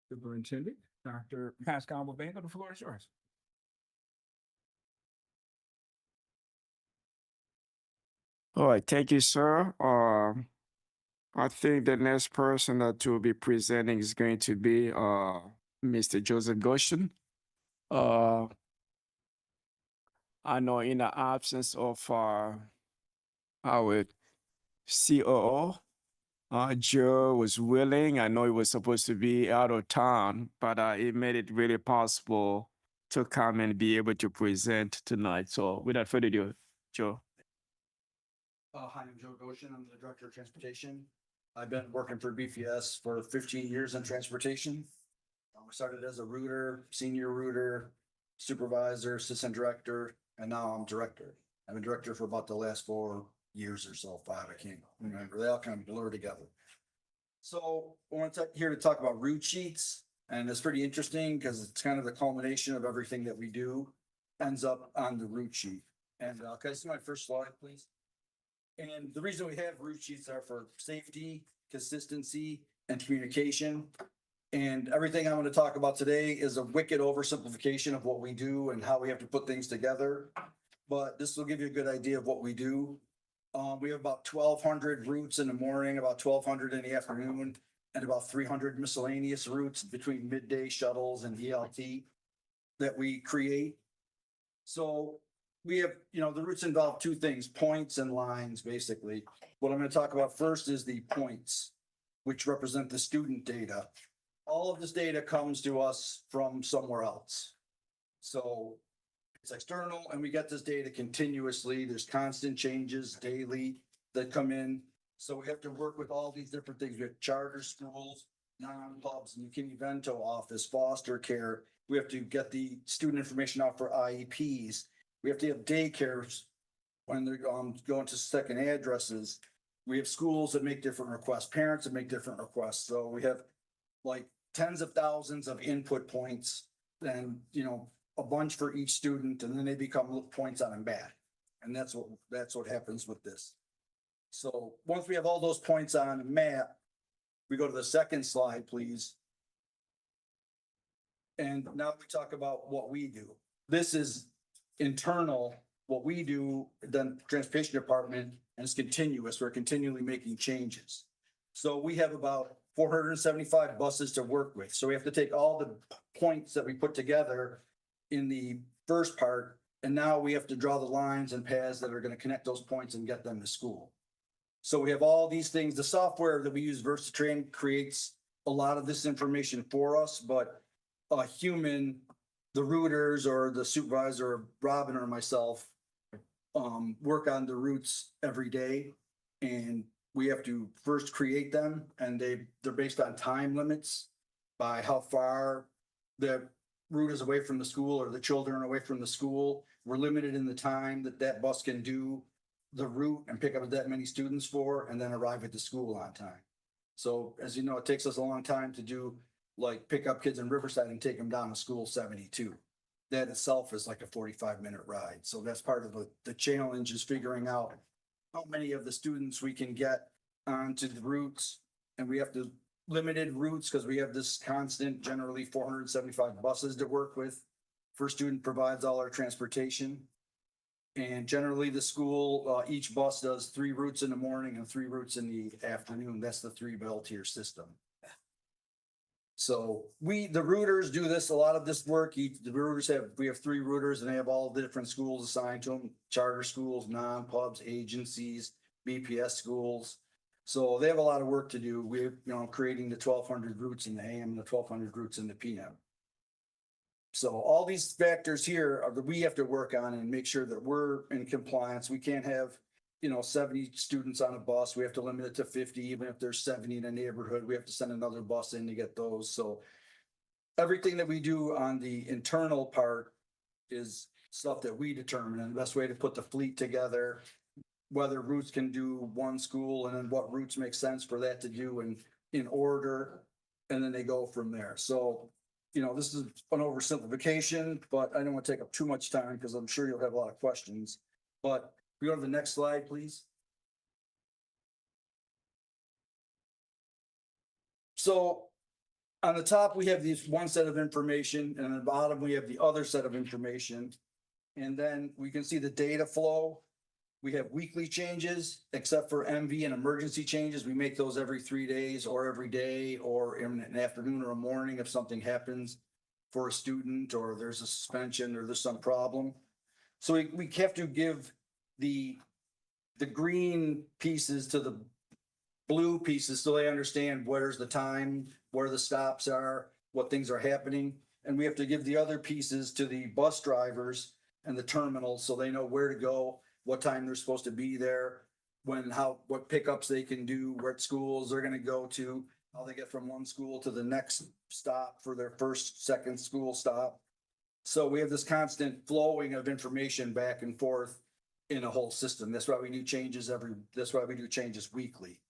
Superintendent, Dr. Pascal Bobenga, the floor is yours. All right, thank you, sir. I think the next person that will be presenting is going to be Mr. Joseph Goshen. I know in the absence of our COO, Joe was willing. I know he was supposed to be out of town, but it made it really possible to come and be able to present tonight. So without further ado, Joe. Hi, I'm Joe Goshen. I'm the Director of Transportation. I've been working for BPS for 15 years in transportation. I started as a router, senior router, supervisor, assistant director, and now I'm director. I've been director for about the last 4 years or so, 5, I can't remember. They all kind of blur together. So I want to here to talk about route sheets, and it's pretty interesting because it's kind of the culmination of everything that we do ends up on the route sheet. And can I see my first slide, please? And the reason we have route sheets are for safety, consistency, and communication. And everything I'm going to talk about today is a wicked oversimplification of what we do and how we have to put things together. But this will give you a good idea of what we do. We have about 1,200 routes in the morning, about 1,200 in the afternoon, and about 300 miscellaneous routes between midday shuttles and ELT that we create. So we have, the routes involve two things, points and lines, basically. What I'm going to talk about first is the points, which represent the student data. All of this data comes to us from somewhere else. So it's external and we get this data continuously. There's constant changes daily that come in. So we have to work with all these different things. We have charter schools, non-pubs, McKinney-Vento office, foster care. We have to get the student information out for IEPs. We have to have daycares when they're going to second addresses. We have schools that make different requests, parents that make different requests. So we have like tens of thousands of input points and, a bunch for each student, and then they become points on a map. And that's what happens with this. So once we have all those points on a map, we go to the second slide, please. And now we talk about what we do. This is internal, what we do, the transportation department, and it's continuous. We're continually making changes. So we have about 475 buses to work with. So we have to take all the points that we put together in the first part, and now we have to draw the lines and paths that are going to connect those points and get them to school. So we have all these things. The software that we use, VersaTrain, creates a lot of this information for us, but a human, the routers or the supervisor, Robin or myself, work on the routes every day, and we have to first create them, and they're based on time limits by how far the route is away from the school or the children are away from the school. We're limited in the time that bus can do the route and pick up that many students for, and then arrive at the school on time. So as you know, it takes us a long time to do like pick up kids in Riverside and take them down to school 72. That itself is like a 45-minute ride. So that's part of the challenge, is figuring out how many of the students we can get onto the routes. And we have to limited routes because we have this constant, generally 475 buses to work with. First Student provides all our transportation. And generally the school, each bus does 3 routes in the morning and 3 routes in the afternoon. That's the 3 tier system. So the routers do this, a lot of this work. We have 3 routers and they have all the different schools assigned to them, charter schools, non-pubs, agencies, BPS schools. So they have a lot of work to do. We're, creating the 1,200 routes in the AM and the 1,200 routes in the PM. So all these factors here are that we have to work on and make sure that we're in compliance. We can't have, 70 students on a bus. We have to limit it to 50, even if there's 70 in a neighborhood, we have to send another bus in to get those. So everything that we do on the internal part is stuff that we determine, and the best way to put the fleet together, whether routes can do one school, and then what routes make sense for that to do in order, and then they go from there. So, this is an oversimplification, but I don't want to take up too much time because I'm sure you'll have a lot of questions. But we go to the next slide, please. So on the top, we have this one set of information, and on the bottom, we have the other set of information. And then we can see the data flow. We have weekly changes, except for MV and emergency changes. We make those every 3 days or every day or in an afternoon or a morning if something happens for a student or there's a suspension or there's some problem. So we have to give the green pieces to the blue pieces so they understand where's the time, where the stops are, what things are happening. And we have to give the other pieces to the bus drivers and the terminals so they know where to go, what time they're supposed to be there, what pickups they can do, what schools they're gonna go to, how they get from one school to the next stop for their first, second school stop. So we have this constant flowing of information back and forth in a whole system. That's why we do changes weekly.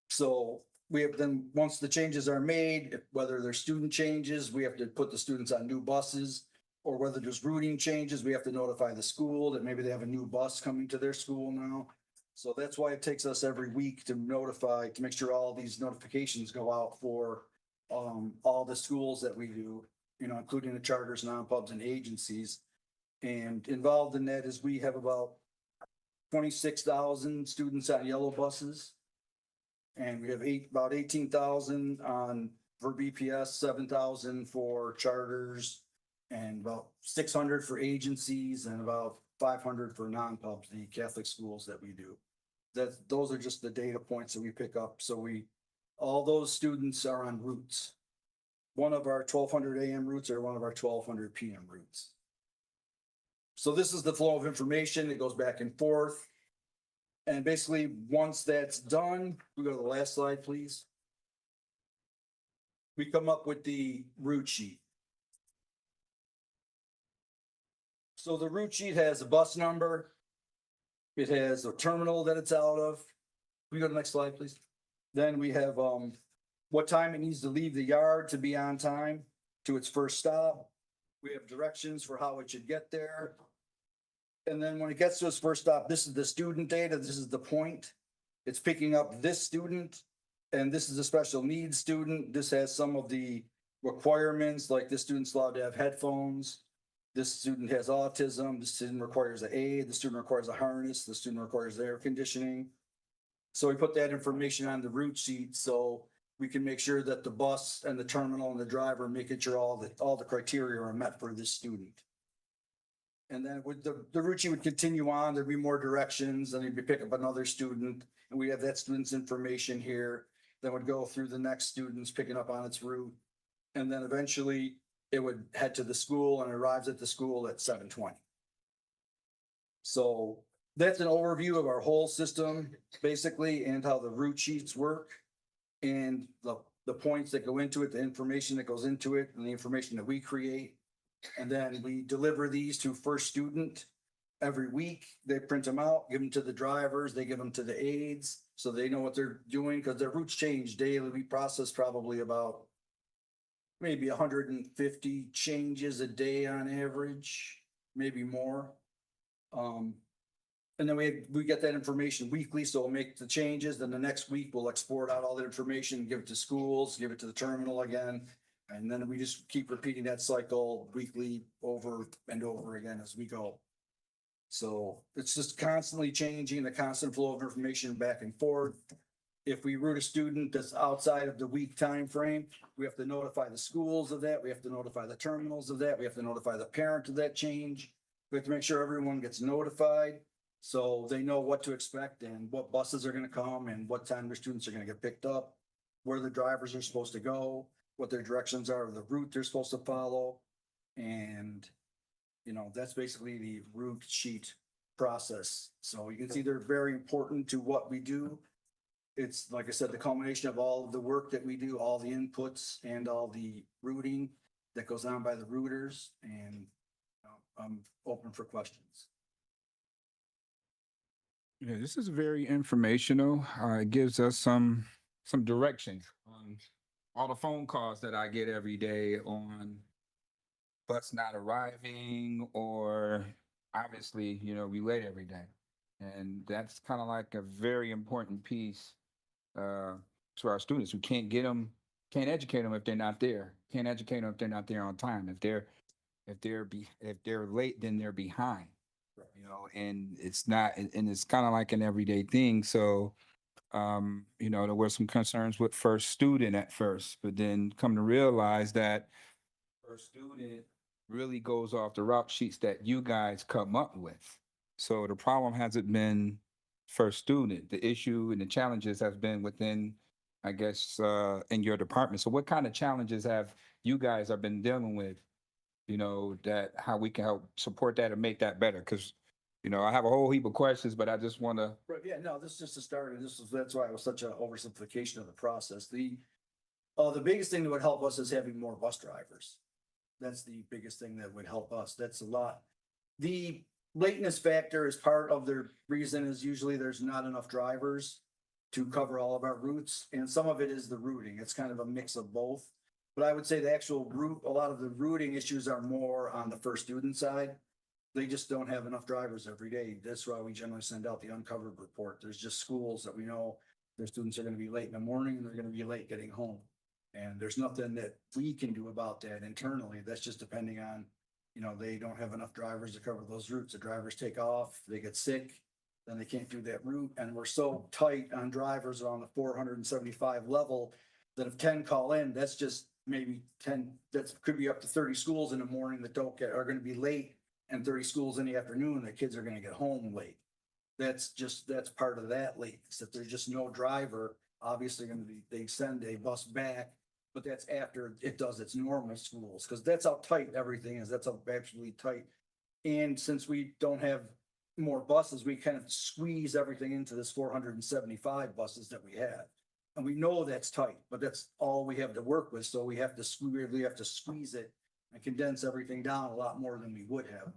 So we have then, once the changes are made, whether they're student changes, we have to put the students on new buses. Or whether there's routing changes, we have to notify the school that maybe they have a new bus coming to their school now. So that's why it takes us every week to notify, to make sure all these notifications go out for all the schools that we do, you know, including the charters, non-pubs and agencies. And involved in that is we have about 26,000 students on yellow buses. And we have about 18,000 for BPS, 7,000 for charters, and about 600 for agencies, and about 500 for non-pubs, the Catholic schools that we do. Those are just the data points that we pick up. So all those students are on routes. One of our 1200 AM routes or one of our 1200 PM routes. So this is the flow of information. It goes back and forth. And basically, once that's done, we go to the last slide, please. We come up with the route sheet. So the route sheet has a bus number. It has a terminal that it's out of. Can we go to the next slide, please? Then we have what time it needs to leave the yard to be on time to its first stop. We have directions for how it should get there. And then when it gets to its first stop, this is the student data. This is the point. It's picking up this student, and this is a special needs student. This has some of the requirements, like this student's allowed to have headphones. This student has autism. This student requires an aid. The student requires a harness. The student requires air conditioning. So we put that information on the route sheet so we can make sure that the bus and the terminal and the driver making sure all the criteria are met for this student. And then with the route sheet would continue on, there'd be more directions, and you'd pick up another student, and we have that student's information here. Then would go through the next students picking up on its route. And then eventually it would head to the school and arrives at the school at 7:20. So that's an overview of our whole system, basically, and how the route sheets work. And the points that go into it, the information that goes into it, and the information that we create. And then we deliver these to first student every week. They print them out, give them to the drivers, they give them to the aides, so they know what they're doing, because their routes change daily. We process probably about maybe 150 changes a day on average, maybe more. And then we get that information weekly, so we'll make the changes. Then the next week we'll export out all that information, give it to schools, give it to the terminal again. And then we just keep repeating that cycle weekly over and over again as we go. So it's just constantly changing, the constant flow of information back and forth. If we route a student that's outside of the week time frame, we have to notify the schools of that. We have to notify the terminals of that. We have to notify the parent of that change. We have to make sure everyone gets notified so they know what to expect and what buses are going to come and what time their students are going to get picked up, where the drivers are supposed to go, what their directions are, the route they're supposed to follow. And, you know, that's basically the route sheet process. So you can see they're very important to what we do. It's, like I said, the culmination of all of the work that we do, all the inputs and all the routing that goes on by the routers. And I'm open for questions. Yeah, this is very informational. It gives us some direction on all the phone calls that I get every day on bus not arriving, or obviously, you know, we late every day. And that's kind of like a very important piece to our students. We can't educate them if they're not there. Can't educate them if they're not there on time. If they're late, then they're behind. You know, and it's not, and it's kind of like an everyday thing. So, you know, there were some concerns with first student at first, but then come to realize that first student really goes off the route sheets that you guys come up with. So the problem hasn't been first student. The issue and the challenges has been within, I guess, in your department. So what kind of challenges have you guys have been dealing with? You know, that how we can help support that and make that better? Because You know, I have a whole heap of questions, but I just want to, Right, yeah, no, this is just a start, and that's why it was such an oversimplification of the process. The biggest thing that would help us is having more bus drivers. That's the biggest thing that would help us. That's a lot. The lateness factor is part of the reason is usually there's not enough drivers to cover all of our routes, and some of it is the routing. It's kind of a mix of both. But I would say the actual route, a lot of the routing issues are more on the first student side. They just don't have enough drivers every day. That's why we generally send out the uncovered report. There's just schools that we know their students are gonna be late in the morning and they're gonna be late getting home. And there's nothing that we can do about that internally. That's just depending on, they don't have enough drivers to cover those routes. The drivers take off, they get sick, then they can't do that route. And we're so tight on drivers on the 475 level that if 10 call in, that's just maybe 10, that could be up to 30 schools in the morning that are gonna be late, and 30 schools in the afternoon, the kids are gonna get home late. That's part of that lateness. If there's just no driver, obviously they send a bus back, but that's after it does its normal schools, because that's how tight everything is. That's how absolutely tight. And since we don't have more buses, we kind of squeeze everything into this 475 buses that we have. And we know that's tight, but that's all we have to work with. So we really have to squeeze it and condense everything down a lot more than we would have.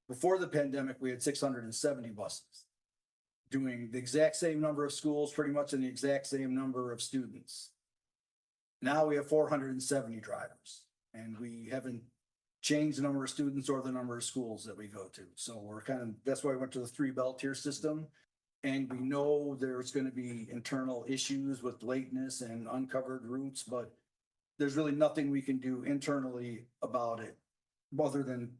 Before the pandemic, we had 670 buses doing the exact same number of schools, pretty much in the exact same number of students. Now we have 470 drivers, and we haven't changed the number of students or the number of schools that we go to. So that's why we went to the 3-belt tier system. And we know there's going to be internal issues with lateness and uncovered routes, but there's really nothing we can do internally about it other than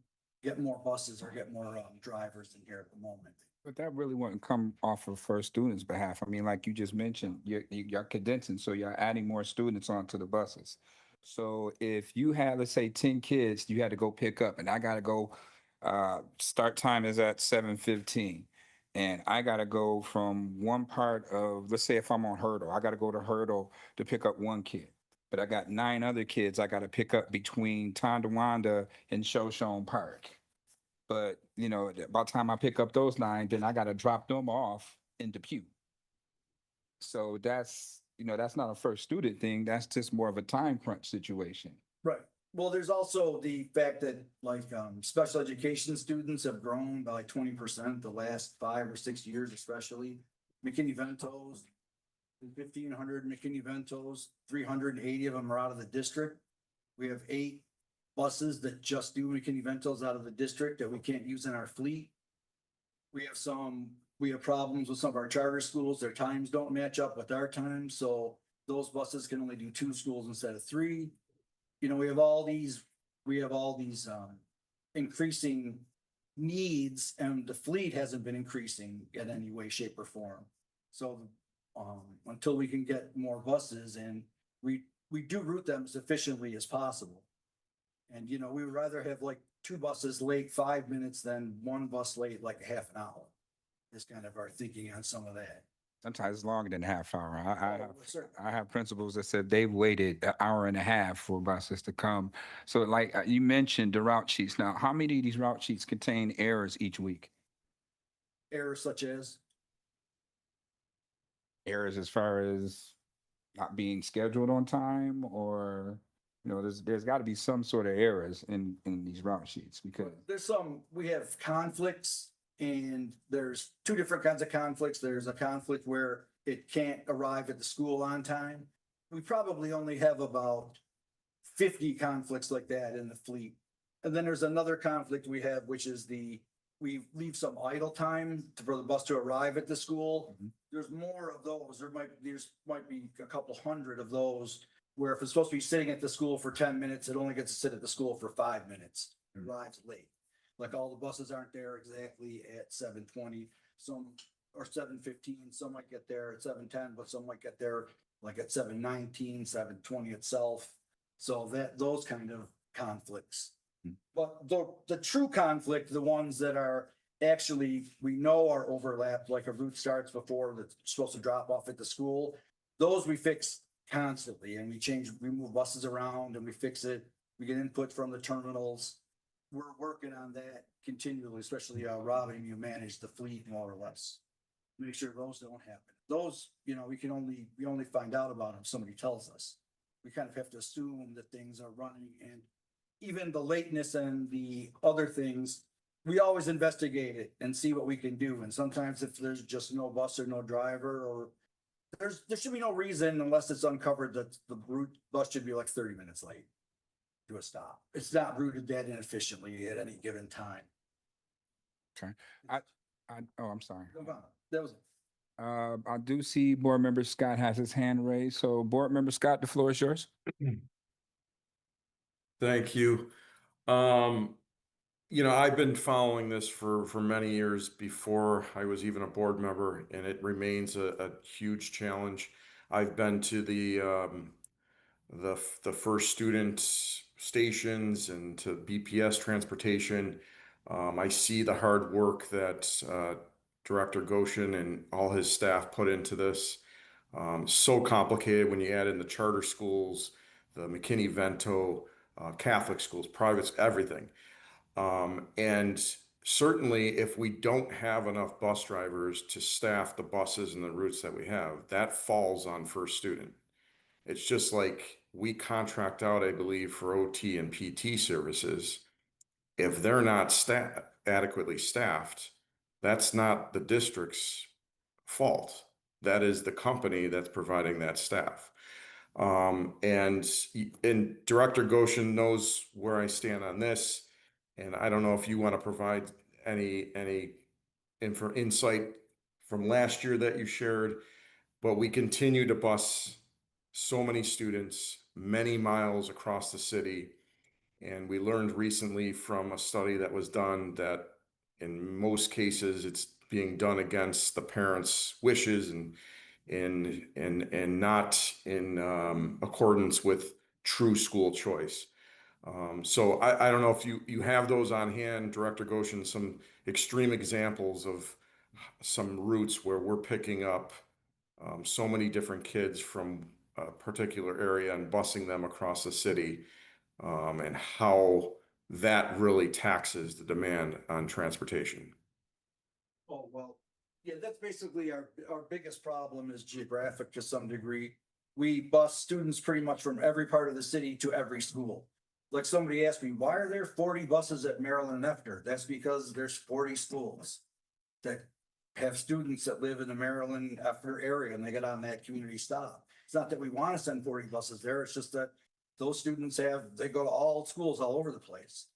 get more buses or get more drivers in here at the moment. but that really wouldn't come off of first students' behalf. I mean, like you just mentioned, you're condensing, so you're adding more students onto the buses. So if you had, let's say, 10 kids, you had to go pick up, and I gotta go, start time is at 7:15. And I gotta go from one part of, let's say if I'm on Hurdle, I gotta go to Hurdle to pick up one kid. But I got 9 other kids I gotta pick up between Tonawanda and Shoshone Park. But, by the time I pick up those 9, then I gotta drop them off in Depew. So that's not a first student thing. That's just more of a time crunch situation. Right. Well, there's also the fact that special education students have grown by 20% the last 5 or 6 years, especially McKinney-Ventos, 1,500 McKinney-Ventos, 380 of them are out of the district. We have 8 buses that just do McKinney-Ventos out of the district that we can't use in our fleet. We have problems with some of our charter schools. Their times don't match up with our times, so those buses can only do 2 schools instead of 3. We have all these increasing needs, and the fleet hasn't been increasing in any way, shape, or form. So until we can get more buses, and we do route them as efficiently as possible. And we would rather have like 2 buses late 5 minutes than 1 bus late like a half an hour. Is kind of our thinking on some of that. Sometimes it's longer than a half hour. Certainly. I have principals that said they've waited an hour and a half for buses to come. So like you mentioned the route sheets. Now, how many of these route sheets contain errors each week? Errors such as? Errors as far as not being scheduled on time, or there's got to be some sort of errors in these route sheets, because We have conflicts, and there's 2 different kinds of conflicts. There's a conflict where it can't arrive at the school on time. We probably only have about 50 conflicts like that in the fleet. And then there's another conflict we have, which is we leave some idle time for the bus to arrive at the school. Mhm. There's more of those. There might be a couple hundred of those where if it's supposed to be sitting at the school for 10 minutes, it only gets to sit at the school for 5 minutes. It arrives late. Like all the buses aren't there exactly at 7:20, some or 7:15. Some might get there at 7:10, but some might get there like at 7:19, 7:20 itself. So those kind of conflicts. But the true conflict, the ones that are actually, we know are overlapped, like a route starts before that's supposed to drop off at the school, those we fix constantly, and we move buses around and we fix it. We get input from the terminals. we're working on that continually, especially Robin, you manage the fleet more or less. Make sure those don't happen. Those, we only find out about them if somebody tells us. We kind of have to assume that things are running, and even the lateness and the other things, we always investigate it and see what we can do. And sometimes if there's just no bus or no driver, or there should be no reason unless it's uncovered that the route bus should be like 30 minutes late to a stop. It's not routed that inefficiently at any given time. Okay. Oh, I'm sorry. That was it. I do see Board Member Scott has his hand raised. So Board Member Scott, the floor is yours. Thank you. I've been following this for many years before I was even a board member, and it remains a huge challenge. I've been to the first student stations and to BPS transportation. I see the hard work that Director Goshen and all his staff put into this. So complicated when you add in the charter schools, the McKinney-Vento, Catholic schools, privates, everything. And certainly if we don't have enough bus drivers to staff the buses and the routes that we have, that falls on first student. It's just like we contract out, I believe, for OT and PT services. If they're not adequately staffed, that's not the district's fault. That is the company that's providing that staff. And Director Goshen knows where I stand on this. And I don't know if you want to provide any insight from last year that you shared, but we continue to bus so many students, many miles across the city. And we learned recently from a study that was done that in most cases, it's being done against the parents' wishes and not in accordance with true school choice. So I don't know if you have those on hand, Director Goshen, some extreme examples of some routes where we're picking up so many different kids from a particular area and busing them across the city, and how that really taxes the demand on transportation. Oh, well, yeah, that's basically our biggest problem is geographic to some degree. We bus students pretty much from every part of the city to every school. Like somebody asked me, why are there 40 buses at Maryland and Efter? That's because there's 40 schools that have students that live in the Maryland Efter area and they get on that community stop. It's not that we want to send 40 buses there. It's just that those students they go to all schools all over the place.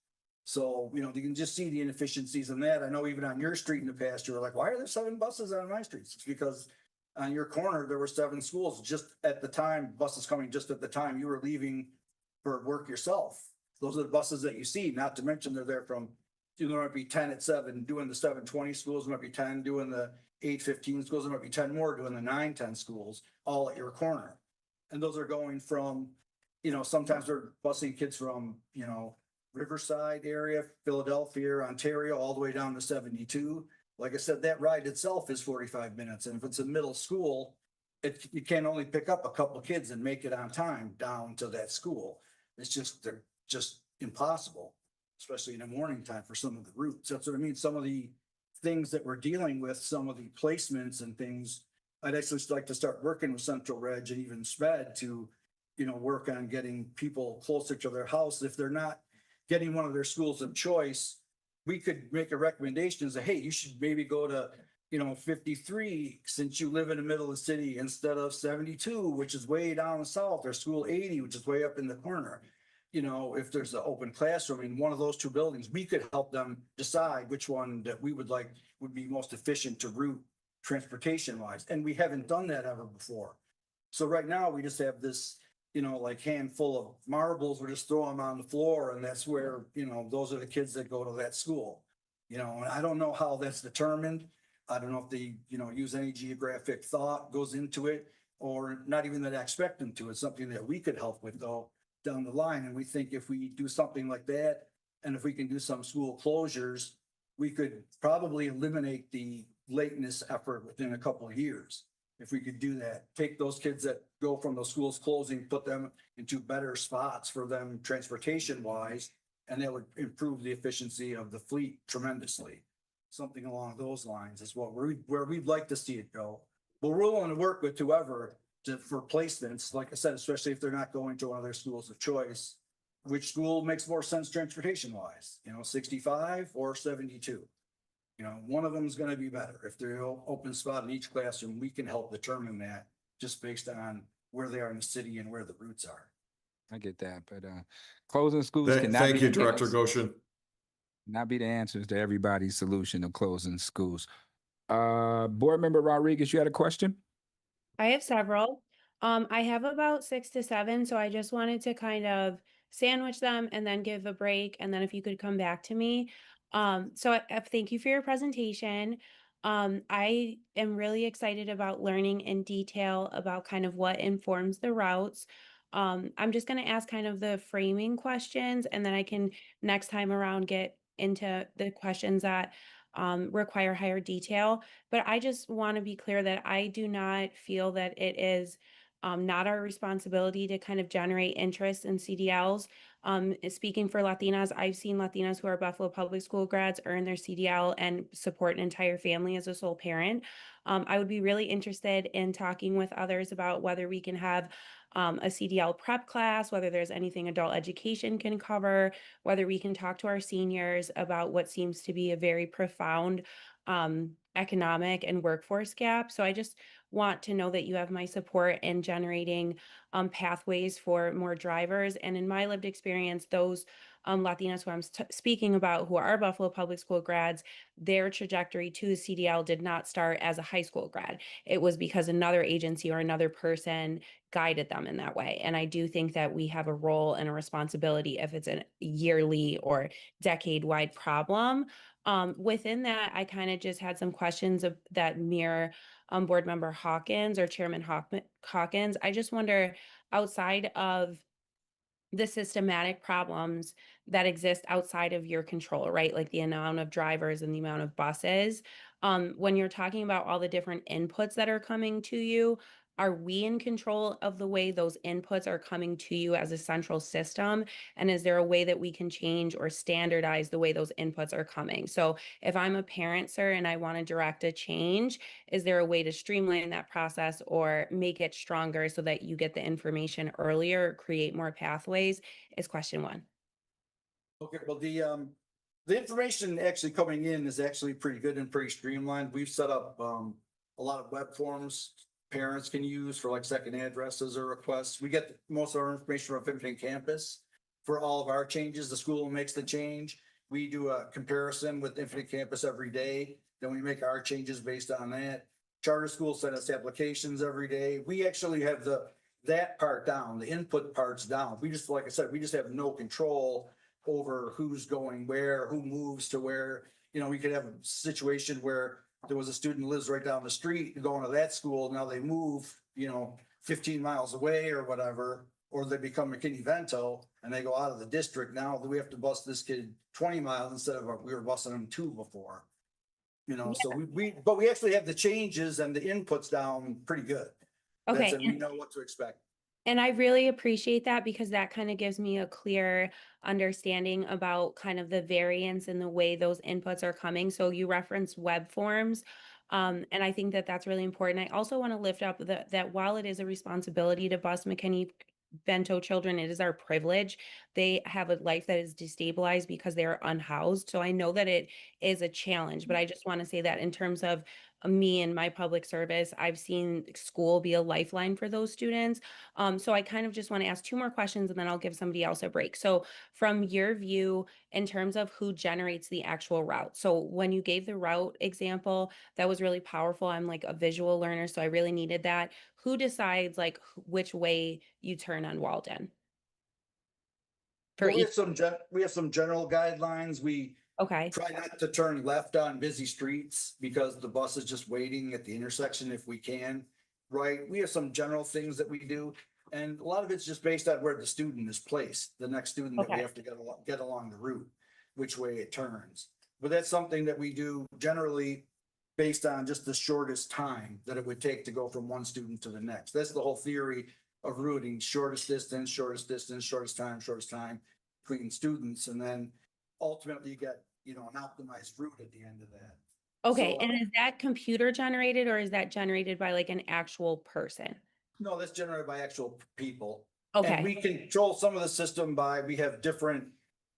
So, you can just see the inefficiencies in that. I know even on your street in the past, you were like, why are there 7 buses on my streets? It's because on your corner, there were 7 schools just at the time, buses coming just at the time you were leaving for work yourself. Those are the buses that you see, not to mention they're there from, there might be 10 at 7 doing the 7:20 schools, there might be 10 doing the 8:15 schools, there might be 10 more doing the 9:10 schools, all at your corner. And those are going from, sometimes they're busing kids from, Riverside area, Philadelphia, Ontario, all the way down to 72. Like I said, that ride itself is 45 minutes. And if it's a middle school, you can only pick up a couple of kids and make it on time down to that school. They're just impossible, especially in the morning time for some of the routes. That's what I mean. Some of the things that we're dealing with, some of the placements and things, I'd actually like to start working with Central Reg and even SPED to, work on getting people closer to their house. If they're not getting one of their schools of choice, we could make a recommendation and say, hey, you should maybe go to, 53 since you live in the middle of the city instead of 72, which is way down south, or school 80, which is way up in the corner. If there's an open classroom in one of those 2 buildings, we could help them decide which one that we would like would be most efficient to route transportation wise. And we haven't done that ever before. So right now we just have this, like handful of marbles, we just throw them on the floor, and that's where, those are the kids that go to that school. And I don't know how that's determined. I don't know if they, use any geographic thought goes into it, or not even that I expect them to. It's something that we could help with though down the line. And we think if we do something like that, and if we can do some school closures, we could probably eliminate the lateness effort within a couple of years. If we could do that, take those kids that go from those schools closing, put them into better spots for them transportation wise, and that would improve the efficiency of the fleet tremendously. Something along those lines is where we'd like to see it go. But we're willing to work with whoever for placements, like I said, especially if they're not going to one of their schools of choice. Which school makes more sense transportation wise, 65 or 72? One of them is going to be better. If they're open spot in each classroom, we can help determine that just based on where they are in the city and where the routes are. I get that, but closing schools cannot Thank be you, the Director answer- Goshen. Not be the answers to everybody's solution of closing schools. Board Member Rodriguez, you had a question? I have several. I have about 6 to 7, so I just wanted to kind of sandwich them and then give a break, and then if you could come back to me. Thank you for your presentation. I am really excited about learning in detail about kind of what informs the routes. I'm just going to ask kind of the framing questions, and then I can next time around get into the questions that require higher detail. But I just want to be clear that I do not feel that it is not our responsibility to kind of generate interest in CDLs. Speaking for Latinas, I've seen Latinas who are Buffalo Public School grads earn their CDL and support an entire family as a sole parent. I would be really interested in talking with others about whether we can have a CDL prep class, whether there's anything adult education can cover, whether we can talk to our seniors about what seems to be a very profound economic and workforce gap. So I just want to know that you have my support in generating pathways for more drivers. And in my lived experience, those Latinas who I'm speaking about who are Buffalo Public School grads, their trajectory to the CDL did not start as a high school grad. It was because another agency or another person guided them in that way. And I do think that we have a role and a responsibility if it's a yearly or decade-wide problem. Within that, I kind of just had some questions that mirror Board Member Hawkins or Chairman Hawkins. I just wonder, outside of the systematic problems that exist outside of your control, right? Like the amount of drivers and the amount of buses. When you're talking about all the different inputs that are coming to you, are we in control of the way those inputs are coming to you as a central system? And is there a way that we can change or standardize the way those inputs are coming? So if I'm a parent, sir, and I want to direct a change, is there a way to streamline that process or make it stronger so that you get the information earlier, create more pathways? Is question 1. Okay, well, the information actually coming in is actually pretty good and pretty streamlined. We've set up a lot of web forms parents can use for like second addresses or requests. We get most of our information from Infinite Campus for all of our changes. The school makes the change. We do a comparison with Infinite Campus every day. Then we make our changes based on that. Charter schools send us applications every day. We actually have that part down, the input part's down. We just, like I said, we just have no control over who's going where, who moves to where. We could have a situation where there was a student who lives right down the street going to that school. Now they move, 15 miles away or whatever, or they become McKinney-Vento and they go out of the district. Now we have to bus this kid 20 miles instead of we were busing them 2 before. So we actually have the changes and the inputs down pretty good. Okay. And we know what to expect. And I really appreciate that because that kind of gives me a clear understanding about kind of the variance in the way those inputs are coming. So you referenced web forms. And I think that that's really important. I also want to lift up that while it is a responsibility to bus McKinney-Vento children, it is our privilege. They have a life that is destabilized because they are unhoused. So I know that it is a challenge, but I just want to say that in terms of me and my public service, I've seen school be a lifeline for those students. So I kind of just want to ask 2 more questions and then I'll give somebody else a break. So from your view, in terms of who generates the actual route. So when you gave the route example, that was really powerful. I'm like a visual learner, so I really needed that. Who decides like which way you turn on Walden? Well, we have some general guidelines. We Okay. try not to turn left on busy streets because the bus is just waiting at the intersection if we can, right? We have some general things that we do. And a lot of it's just based on where the student is placed, the next student that we have to get along the route, which way it turns. But that's something that we do generally based on just the shortest time that it would take to go from one student to the next. That's the whole theory of routing: shortest distance, shortest distance, shortest time, shortest time. between students, and then ultimately you get, an optimized route at the end of that. Okay, So- and is that computer generated or is that generated by like an actual person? No, that's generated by actual people. Okay. And we control some of the system we have different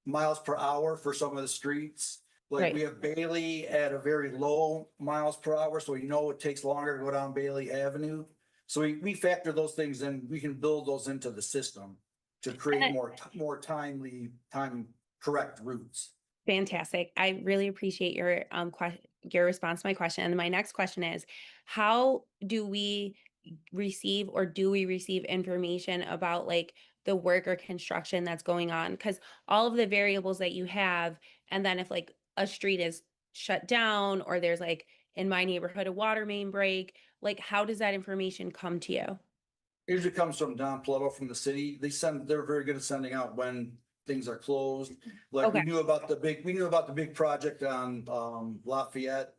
miles per hour for some of the streets. Like Right. we have Bailey at a very low miles per hour, so we know it takes longer to go down Bailey Avenue. So we factor those things in. We can build those into the system to create more time correct routes. Fantastic. I really appreciate your your response to my question. And my next question is, how do we receive or do we receive information about like the work or construction that's going on? Because all of the variables that you have, and then if like a street is shut down or there's like in my neighborhood a water main break, like how does that information come to you? Usually comes from Don Pluto from the city. They're very good at sending out when things are closed. Like we Okay. knew about the big project on Lafayette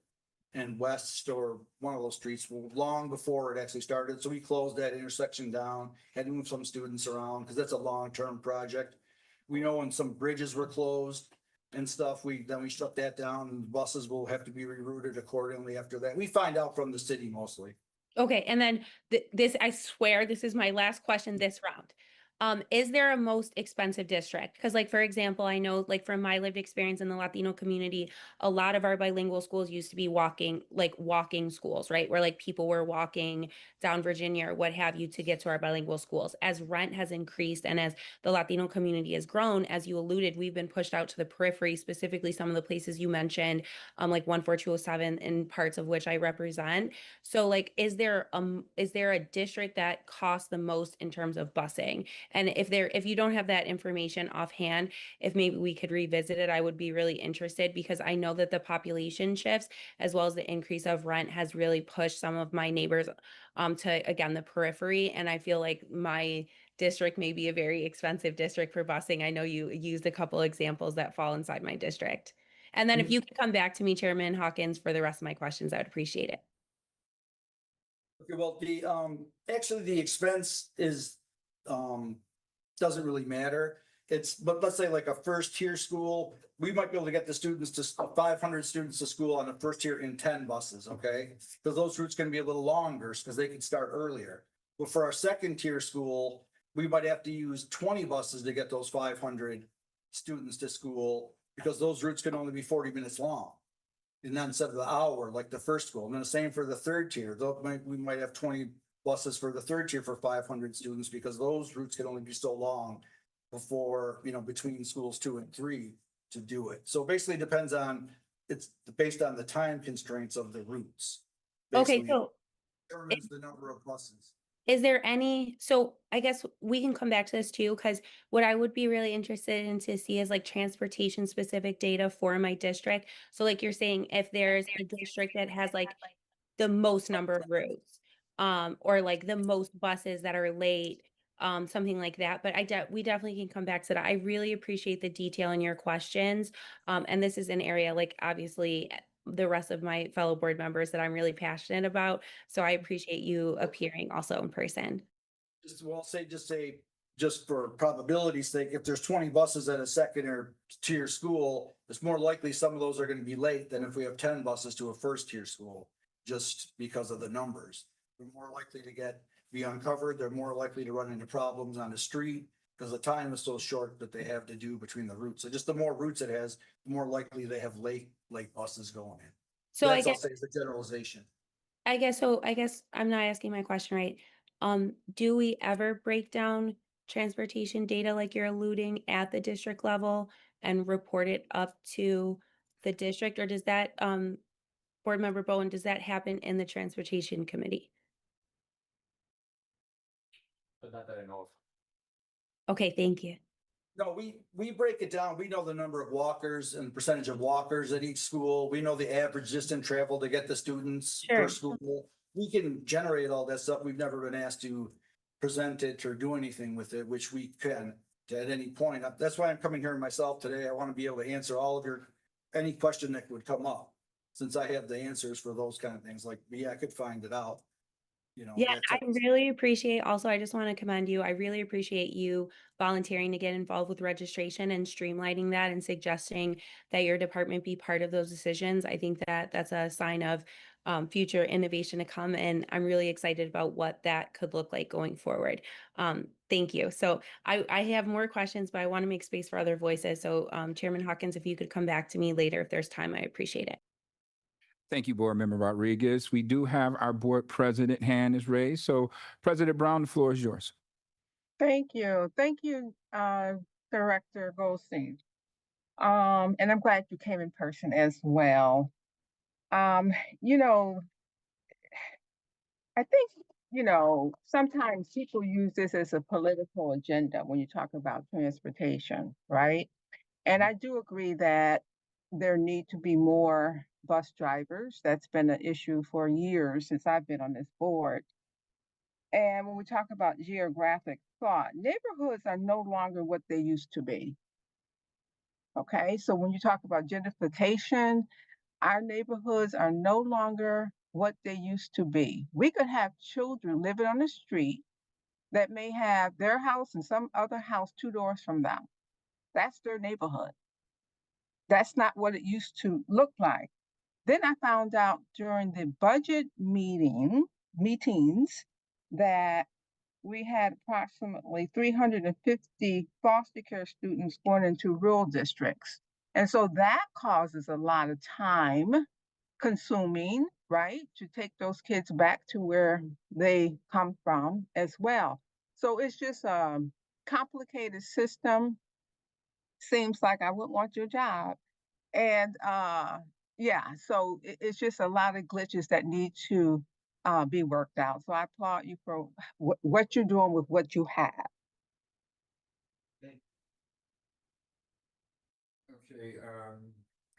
and West, or one of those streets, long before it actually started. So we closed that intersection down, had to move some students around because that's a long-term project. We know when some bridges were closed and stuff, then we shut that down, and buses will have to be rerouted accordingly after that. We find out from the city mostly. Okay, and then this, I swear, this is my last question this round. Is there a most expensive district? Because like, for example, I know like from my lived experience in the Latino community, a lot of our bilingual schools used to be walking schools, right? Where like people were walking down Virginia or what have you to get to our bilingual schools. As rent has increased and as the Latino community has grown, as you alluded, we've been pushed out to the periphery, specifically some of the places you mentioned, like 14207 in parts of which I represent. So like, is there a district that costs the most in terms of busing? And if you don't have that information offhand, if maybe we could revisit it, I would be really interested because I know that the population shifts as well as the increase of rent has really pushed some of my neighbors to again the periphery. And I feel like my district may be a very expensive district for busing. I know you used a couple examples that fall inside my district. And then if you could come back to me, Chairman Hawkins, for the rest of my questions, I would appreciate it. Okay, well, actually the expense is, doesn't really matter. But let's say like a first tier school, we might be able to get the students to 500 students to school on the first tier in 10 buses, okay? Because those routes can be a little longer because they can start earlier. But for our second tier school, we might have to use 20 buses to get those 500 students to school because those routes can only be 40 minutes long. And then instead of the hour, like the first school, and then the same for the third tier, we might have 20 buses for the third tier for 500 students because those routes can only be so long before, between schools 2 and 3 to do it. So basically it depends on, it's based on the time constraints of the routes. Okay, Basically, so determines the number of buses. is there so I guess we can come back to this too, because what I would be really interested in to see is like transportation specific data for my district. So like you're saying, if there's a district that has like the most number of routes, or like the most buses that are late, something like that. But we definitely can come back to that. I really appreciate the detail in your questions. And this is an area like obviously the rest of my fellow board members that I'm really passionate about. So I appreciate you appearing also in person. Just for probability's sake, if there's 20 buses at a second or tier school, it's more likely some of those are going to be late than if we have 10 buses to a first tier school, just because of the numbers. They're more likely to be uncovered. They're more likely to run into problems on the street because the time is so short that they have to do between the routes. So just the more routes it has, the more likely they have late buses going in. So I'll say is the generalization. I guess I'm not asking my question right. Do we ever break down transportation data like you're alluding at the district level and report it up to the district, or does that board member Bowen, does that happen in the transportation committee? But not that I know of. Okay, thank you. No, we break it down. We know the number of walkers and percentage of walkers at each school. We know the average distance traveled to get the students per Sure. school. We can generate all that stuff. We've never been asked to present it or do anything with it, which we can at any point. That's why I'm coming here myself today. I want to be able to answer all of any question that would come up. Since I have the answers for those kind of things, like, yeah, I could find it out. you know. Yeah, that's I really appreciate, also, I just want to commend you. I really appreciate you volunteering to get involved with registration and streamlining that and suggesting that your department be part of those decisions. I think that that's a sign of future innovation to come, and I'm really excited about what that could look like going forward. Thank you. So I have more questions, but I want to make space for other voices. So Chairman Hawkins, if you could come back to me later if there's time, I appreciate it. Thank you, Board Member Rodriguez. We do have our board president hand is raised. So President Brown, the floor is yours. Thank you. Thank you, Director Goldstein. And I'm glad you came in person as well. Um, you know, I think, sometimes people use this as a political agenda when you talk about transportation, right? And I do agree that there need to be more bus drivers. That's been an issue for years since I've been on this board. And when we talk about geographic thought, neighborhoods are no longer what they used to be. Okay, so when you talk about gentrification, our neighborhoods are no longer what they used to be. We could have children living on the street that may have their house and some other house 2 doors from them. That's their neighborhood. That's not what it used to look like. Then I found out during the budget meetings that we had approximately 350 foster care students going into rural districts. And so that causes a lot of time consuming, right, to take those kids back to where they come from as well. So it's just a complicated system. Seems like I wouldn't want your job. And yeah, so it's just a lot of glitches that need to be worked out. So I applaud you for what you're doing with what you have. Okay,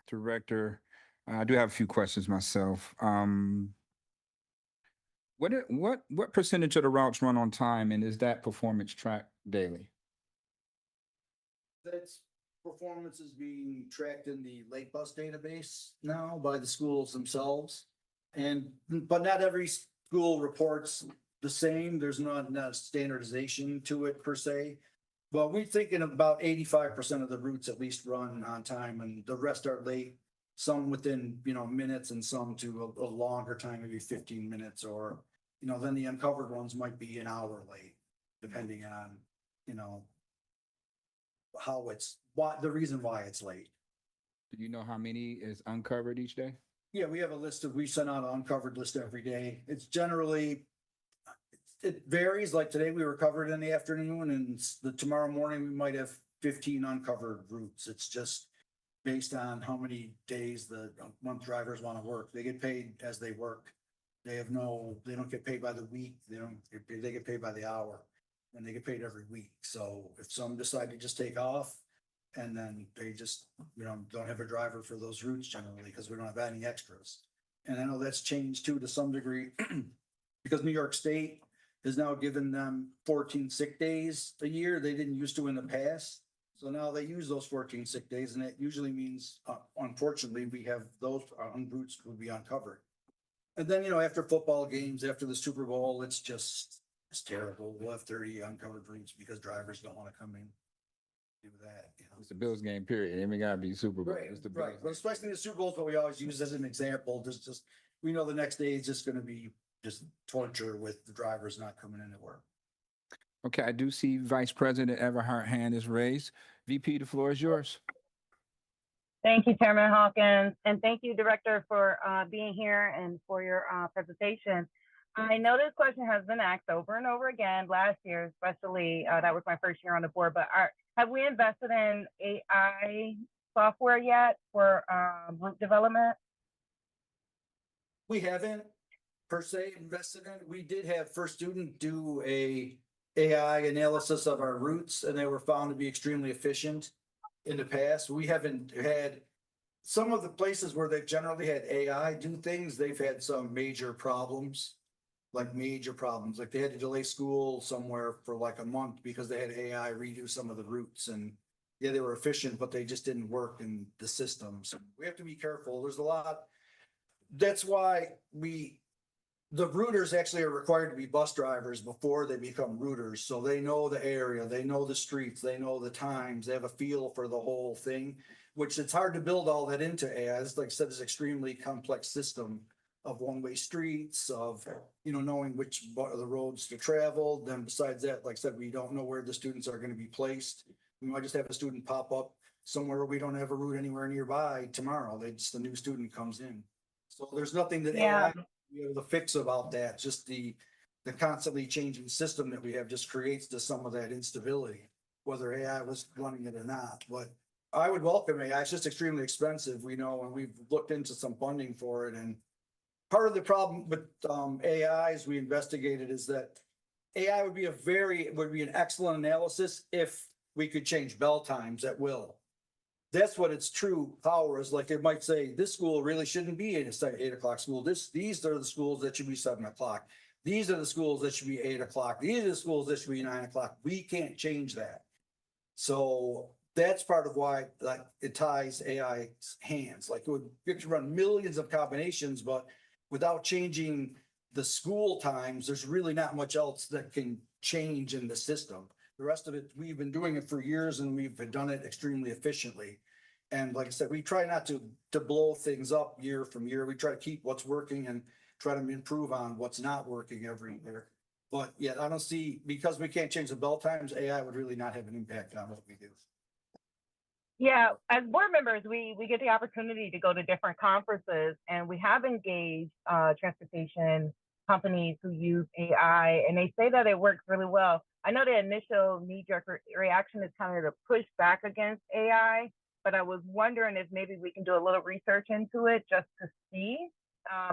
Director, I do have a few questions myself. What percentage of the routes run on time, and is that performance tracked daily? That's performance is being tracked in the Lake Bus database now by the schools themselves. But not every school reports the same. There's not standardization to it per se. But we're thinking about 85% of the routes at least run on time, and the rest are late. Some within, minutes, and some to a longer time, maybe 15 minutes, or, then the uncovered ones might be an hour late, depending on, the reason why it's late. Do you know how many is uncovered each day? Yeah, we have a list we send out an uncovered list every day. It's generally, it varies. Like today we were covered in the afternoon, and tomorrow morning we might have 15 uncovered routes. It's just based on how many days the month drivers want to work. They get paid as they work. They don't get paid by the week. They get paid by the hour, and they get paid every week. So if some decide to just take off, and then they just, don't have a driver for those routes generally because we don't have any extras. And I know that's changed too to some degree because New York State has now given them 14 sick days a year. They didn't used to in the past. So now they use those 14 sick days, and it usually means, unfortunately, we have those routes would be uncovered. And then, after football games, after the Super Bowl, it's terrible. We'll have 30 uncovered routes because drivers don't want to come in. Do that. It's the Bills game, period. It ain't gotta be Super Bowl. Right, It's the right. Bills. But especially the Super Bowl is what we always use as an example. Just we know the next day is just going to be just torture with the drivers not coming in to work. Okay, I do see Vice President Everhart hand is raised. VP, the floor is yours. Thank you, Chairman Hawkins, and thank you, Director, for being here and for your presentation. I know this question has been asked over and over again last year, especially that was my first year on the board, but have we invested in AI software yet for route development? We haven't per se invested in. We did have First Student do a AI analysis of our routes, and they were found to be extremely efficient in the past. We haven't had some of the places where they've generally had AI do things, they've had some major problems. Like they had to delay school somewhere for like a month because they had AI redo some of the routes, and yeah, they were efficient, but they just didn't work in the system. So we have to be careful. There's a lot. That's why we The routers actually are required to be bus drivers before they become routers, so they know the area, they know the streets, they know the times, they have a feel for the whole thing, which it's hard to build all that into AI. It's like I said, it's an extremely complex system of one-way streets, of, knowing which of the roads to travel. Then besides that, like I said, we don't know where the students are going to be placed. We might just have a student pop up somewhere we don't have a route anywhere nearby tomorrow. The new student comes in. So there's nothing that AI be able to fix about that. Just the constantly changing system that we have just creates some of that instability, whether AI was running it or not. But I would welcome AI. It's just extremely expensive, we know, and we've looked into some funding for it. And part of the problem with AI, as we investigated, is that AI would be an excellent analysis if we could change bell times at will. That's what its true power is. Like, it might say, this school really shouldn't be 8 o'clock school. These are the schools that should be 7 o'clock. These are the schools that should be 8 o'clock. These are the schools that should be 9 o'clock. We can't change that. So that's part of why, like, it ties AI's hands. Like, you could run millions of combinations, but without changing the school times, there's really not much else that can change in the system. The rest of it, we've been doing it for years and we've done it extremely efficiently. And like I said, we try not to blow things up year from year. We try to keep what's working and try to improve on what's not working every year. But yeah, I don't see, because we can't change the bell times, AI would really not have an impact on what we do. Yeah, as board members, we get the opportunity to go to different conferences, and we have engaged transportation companies who use AI, and they say that it works really well. I know the initial knee-jerk reaction is kind of to push back against AI, but I was wondering if maybe we can do a little research into it just to see.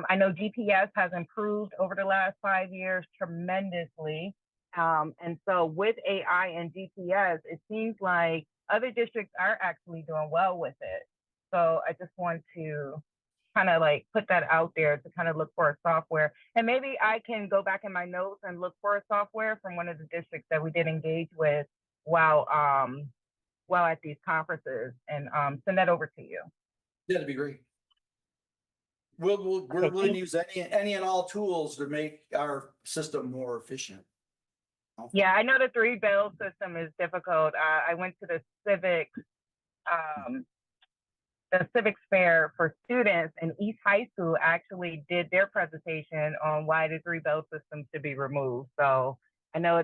I know GPS has improved over the last 5 years tremendously. And so with AI and GPS, it seems like other districts are actually doing well with it. So I just want to kind of like put that out there to kind of look for a software. And maybe I can go back in my notes and look for a software from one of the districts that we did engage with while at these conferences, and send that over to you. Yeah, that'd be great. We're willing to use any and all tools to make our system more efficient. Yeah, I know the 3-bell system is difficult. I went to the civics fair for students, and East High School actually did their presentation on why the 3-bell system should be removed. So I know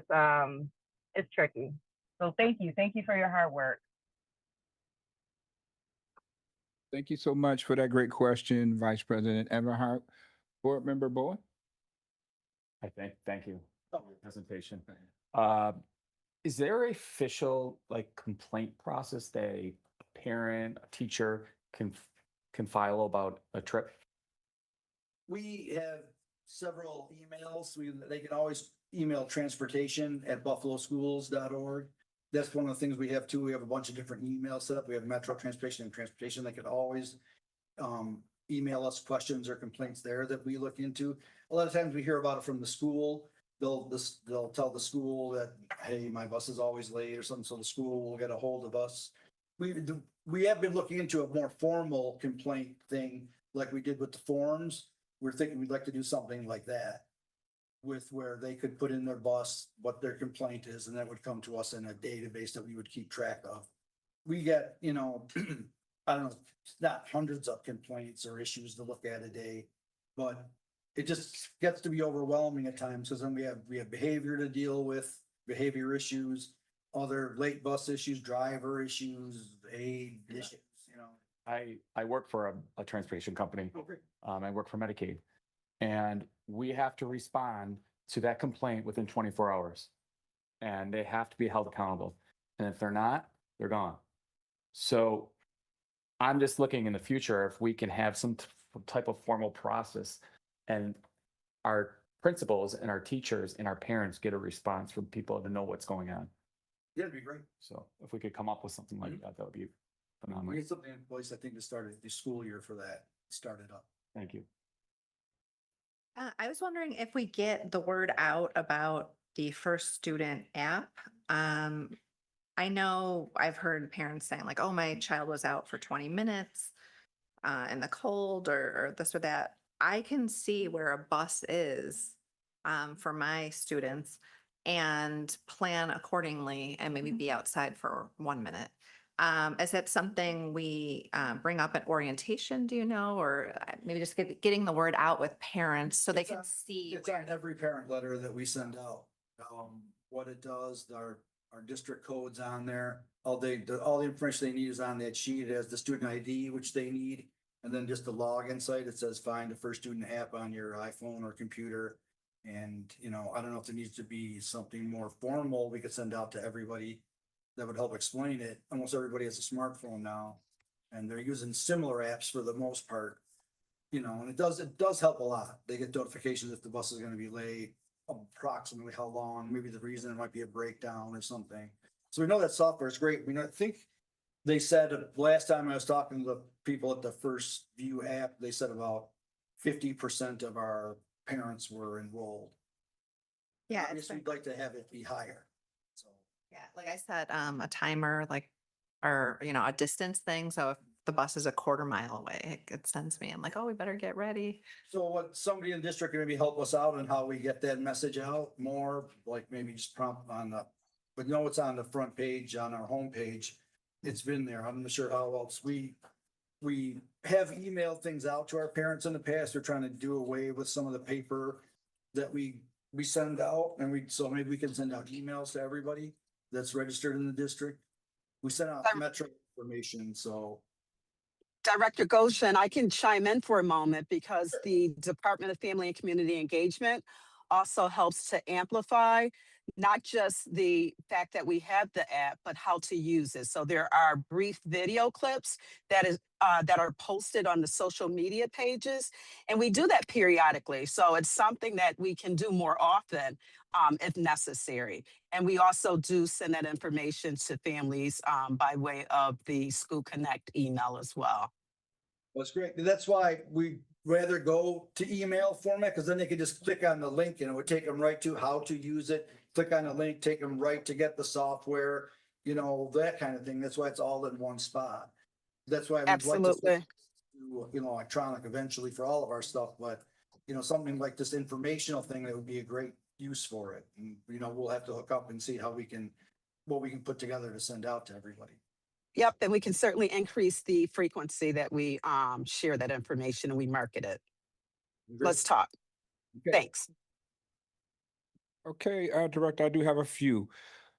it's tricky. So thank you for your hard work. Thank you so much for that great question, Vice President Everhart. Board Member Boyd? Thank you for your presentation. Is there a official complaint process that a parent, a teacher can file about a trip? We have several emails. They can always email transportation@buffaloschools.org. That's one of the things we have too. We have a bunch of different emails set up. We have Metro Transportation and Transportation. They could always email us questions or complaints there that we look into. A lot of times we hear about it from the school. They'll tell the school that, hey, my bus is always late or something, so the school will get a hold of us. We have been looking into a more formal complaint thing like we did with the forms. We're thinking we'd like to do something like that, with where they could put in their bus what their complaint is, and that would come to us in a database that we would keep track of. We get, I don't know, it's not hundreds of complaints or issues to look at a day, but it just gets to be overwhelming at times, because then we have behavior to deal with, behavior issues, other late bus issues, driver issues, aid issues, I work for a transportation company. Okay. I work for Medicaid, and we have to respond to that complaint within 24 hours, and they have to be held accountable. And if they're not, they're gone. So I'm just looking in the future if we can have some type of formal process, and our principals and our teachers and our parents get a response from people to know what's going on. Yeah, it'd be great. So if we could come up with something like that, that would be phenomenal. We need something in place, I think, to start the school year for that, started up. Thank you. I was wondering if we get the word out about the First Student app. I know I've heard parents saying oh, my child was out for 20 minutes in the cold or this or that. I can see where a bus is for my students and plan accordingly and maybe be outside for 1 minute. Is that something we bring up at orientation, do you know, or maybe just getting the word out with parents so they It's can on- see? It's on every parent letter that we send out. What it does, our district codes on there, all the information they need is on that sheet. It has the student ID, which they need. And then just the login site, it says find a First Student app on your iPhone or computer. And, I don't know if there needs to be something more formal we could send out to everybody that would help explain it. Almost everybody has a smartphone now, and they're using similar apps for the most part. And it does help a lot. They get notifications if the bus is gonna be late, approximately how long, maybe the reason it might be a breakdown or something. So we know that software is great. I think they said last time I was talking to the people at the First View app, they said about 50% of our parents were enrolled. Yeah, it's Obviously, we'd like to have it be higher. So, yeah, like I said, a timer, like, or, a distance thing. So if the bus is a quarter mile away, it sends me, I'm like, oh, we better get ready. so what somebody in the district can maybe help us out on how we get that message out more, like maybe just prompt on but it's on the front page, on our homepage. It's been there. I'm not sure how else we have emailed things out to our parents in the past. We're trying to do away with some of the paper that we send out, and so maybe we can send out emails to everybody that's registered in the district. We send out metro information, so. Director Goshen, I can chime in for a moment because the Department of Family and Community Engagement also helps to amplify not just the fact that we have the app, but how to use it. So there are brief video clips that are posted on the social media pages, and we do that periodically. So it's something that we can do more often if necessary. And we also do send that information to families by way of the School Connect email as well. That's great. That's why we rather go to email format, because then they can just click on the link and it would take them right to how to use it. Click on the link, take them right to get the software, that kind of thing. That's why it's all in one spot. That's why we'd like to Absolutely. do, electronic eventually for all of our stuff, but something like this informational thing, that would be a great use for it. And, we'll have to hook up and see what we can put together to send out to everybody. Yep, and we can certainly increase the frequency that we share that information and we market it. Let's talk. Okay. Thanks. Okay, Director, I do have a few.